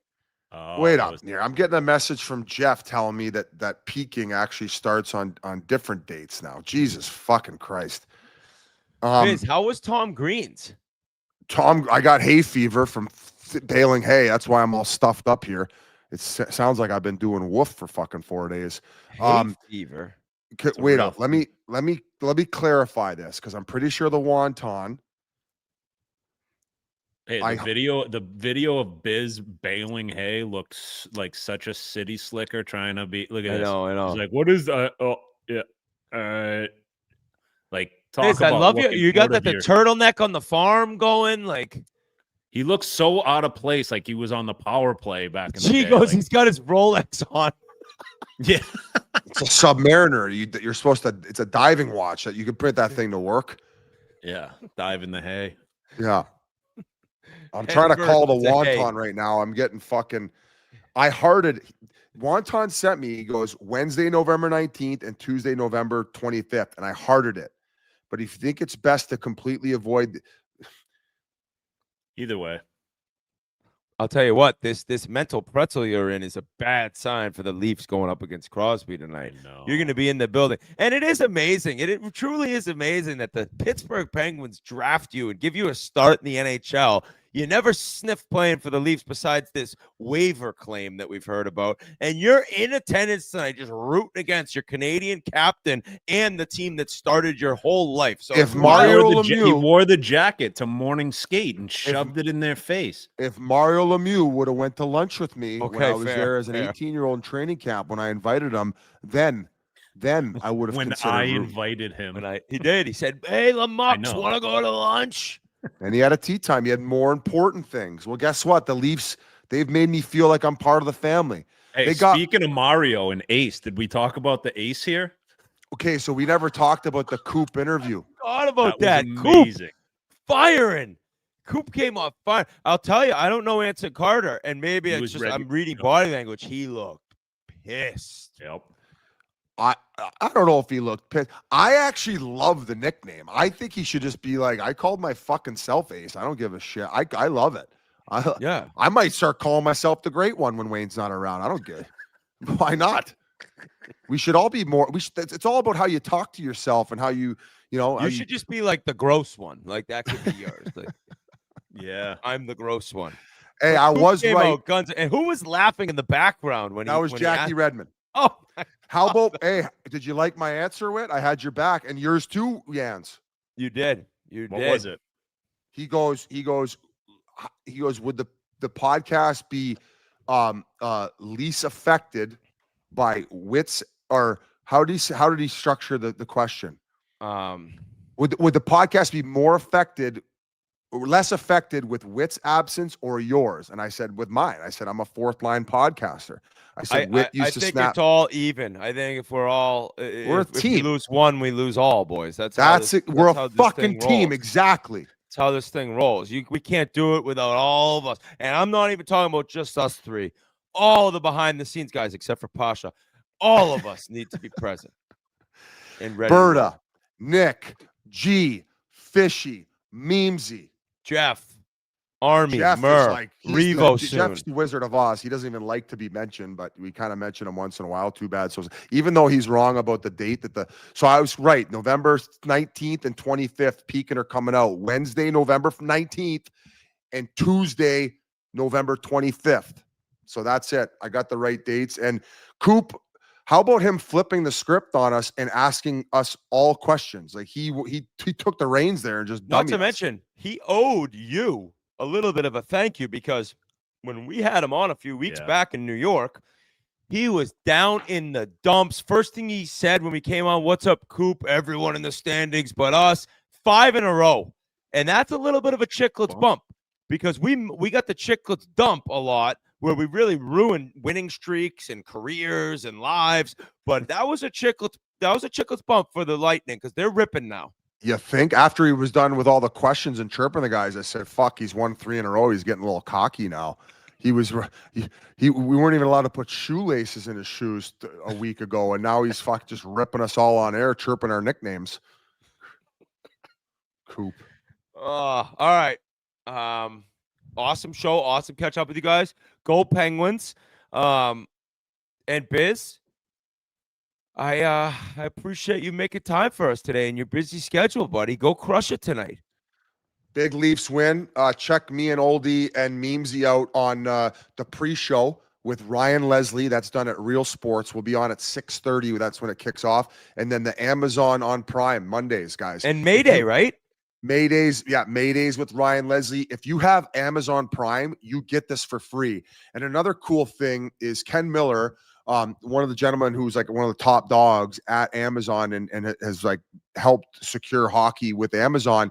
Wait up here. I'm getting a message from Jeff telling me that peaking actually starts on different dates now. Jesus fucking Christ. Biz, how was Tom Green's? I got hay fever from baling hay. That's why I'm all stuffed up here. It sounds like I've been doing woof for fucking 4 days. Hay fever. Wait up. Let me clarify this, because I'm pretty sure the wonton. Hey, the video of Biz baling hay looks like such a city slicker trying to be. Look at this. I know. He's like, what is that? Oh, yeah. Like, talk Biz, about. I love you. looking You got out the of your- turtleneck on the farm going. Like, he looks so out of place, like he was on the power play back in the he day. goes. Like, He's got his Rolex on. yeah. It's a Submariner. You're supposed to. It's a diving watch that you can put that thing to work. Yeah, dive in the hay. Yeah. I'm trying to call the wonton right now. I'm getting fucking. I hearted. Wonton sent me. He goes Wednesday, November 19th and Tuesday, November 25th, and I hearted it. But if you think it's best to completely avoid, Either way, I'll tell you what. This mental pretzel you're in is a bad sign for the Leafs going up against Crosby tonight. You're going to be in the building, and it is amazing. It truly is amazing that the Pittsburgh Penguins draft you and give you a start in the NHL. You never sniff playing for the Leafs besides this waiver claim that we've heard about. And you're in attendance tonight just rooting against your Canadian captain and the team that started your whole life. So if he wore the jacket to morning skate and shoved it in their face. If Mario Lemieux would have went to lunch with me when I was fair, there as an 18-year-old in training camp when I invited him, then I would have When considered I rooting. invited him. He did. He said, hey, Lamux, want to go to lunch? And he had a tea time. He had more important things. Well, guess what? The Leafs, they've made me feel like I'm part of the family. Hey, speaking of Mario and Ace, did we talk about the Ace here? Okay, so we never talked about the Coop interview. Thought about that. Was Coop amazing. firing. Coop came off fire. I'll tell you, I don't know Anson Carter, and maybe He it's was just ready. I'm reading body language. He looked pissed. Yep. I don't know if he looked pissed. I actually love the nickname. I think he should just be like, I called my fucking self Ace. I don't give a shit. I love it. I might start calling myself the Great One when Wayne's not around. I don't get it. Why not? We should all be more. It's all about how you talk to yourself and how you should just be like the gross one. Like that could be yours. Like, yeah, I'm the gross one. Hey, I was came right. out guns, and who was laughing in the background when That was Jackie Redmond. Oh, how about? Hey, did you like my answer, Whit? I had your back, and yours too, Jans. You did. What was it? He goes. Would the podcast be least affected by Whit's, or how did he structure the question? Would the podcast be more affected less affected with Whit's absence or yours? And I said, with mine. I said, I'm a fourth line podcaster. I said, Whit used to think snap. it's all even. I think if we're all, We're a if we team. lose one, we lose all, boys. That's it. We're how a this fucking thing team. rolls. Exactly. That's how this thing rolls. We can't do it without all of us. And I'm not even talking about just us three. All the behind the scenes guys, except for Pasha. All of us need to be present and ready. Berta, Nick, G, Fishy, Memesy, Jeff, Army, Jeff Murr, is like Revo soon. Jeff's the Wizard of Oz. He doesn't even like to be mentioned, but we kind of mention him once in a while. Too bad. So even though he's wrong about the date so I was right. November 19th and 25th, Pekin are coming out. Wednesday, November 19th, and Tuesday, November 25th. So that's it. I got the right dates. And Coop, how about him flipping the script on us and asking us all questions? Like he took the reins there and just Not to mention, he owed you a little bit of a thank you, because when we had him on a few weeks back in New York, he was down in the dumps. First thing he said when we came on, "What's up, Coop? Everyone in the standings but us." 5 in a row. And that's a little bit of a Chiclets bump, because we got the Chiclets dump a lot, where we really ruined winning streaks and careers and lives. But that was a Chiclets bump for the Lightning, because they're ripping now. You think after he was done with all the questions and chirping the guys, I said, fuck, he's won 3 in a row. He's getting a little cocky now. We weren't even allowed to put shoelaces in his shoes a week ago. And now he's just ripping us all on air, chirping our nicknames. Coop. All right. Awesome show. Awesome catch up with you guys. Go Penguins. And Biz, I appreciate you making time for us today in your busy schedule, buddy. Go crush it tonight. Big Leafs win. Check me and Oldie and Memesy out on the pre-show with Ryan Leslie. That's done at Real Sports. We'll be on at 6:30. That's when it kicks off. And then the Amazon on Prime Mondays, guys. And Mayday, right? Maydays with Ryan Leslie. If you have Amazon Prime, you get this for free. And another cool thing is Ken Miller, one of the gentlemen who's like one of the top dogs at Amazon and has like helped secure hockey with Amazon.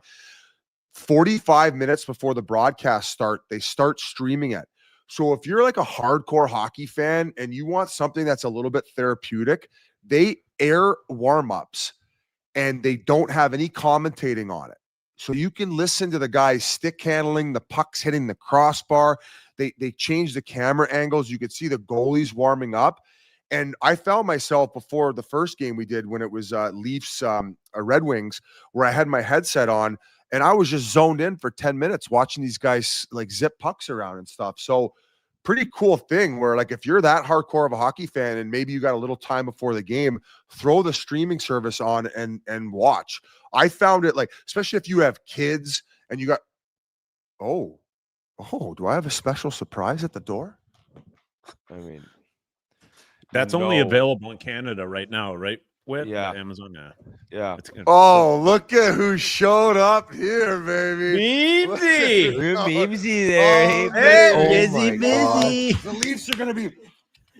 45 minutes before the broadcast start, they start streaming it. So if you're like a hardcore hockey fan and you want something that's a little bit therapeutic, they air warm-ups and they don't have any commentating on it. So you can listen to the guys stick handling, the pucks hitting the crossbar. They change the camera angles. You could see the goalies warming up. And I found myself before the first game we did when it was Leafs Red Wings, where I had my headset on and I was just zoned in for 10 minutes watching these guys like zip pucks around and stuff. So pretty cool thing where like if you're that hardcore of a hockey fan and maybe you got a little time before the game, throw the streaming service on and watch. I found it like, especially if you have kids and you got, oh, do I have a special surprise at the door? I mean, that's only available in Canada right now, right? With Amazon, yeah. Oh, look at who showed up here, baby! Memesy there. Busy. The Leafs are gonna be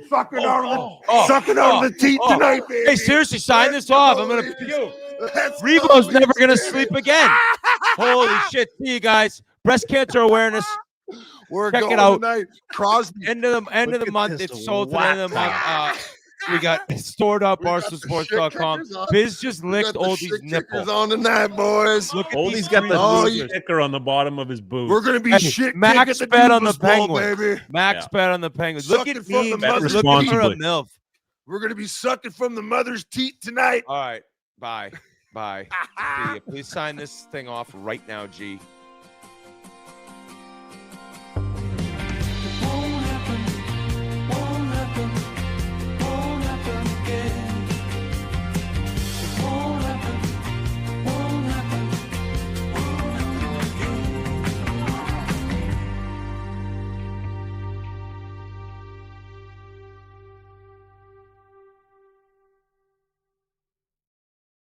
sucking out of the teeth tonight, baby. Hey, seriously, sign this off. I'm gonna puke. Revo's never gonna sleep again. Holy shit! See you guys. Breast cancer awareness. Check it out tonight. Crosby. End of the month. It's sold to the end of the month. We got stored up barstoolsports.com. Biz just licked Oldie's nipple. On tonight, boys. Look at Oldie's got the sticker on the bottom of his boot. We're gonna be Max bet on the Penguins. baby. Max bet on the Penguins. Look at me. Look at her a MILF. We're gonna be sucking from the mother's teat tonight. All right. Bye. See ya. Please sign this thing off right now, G.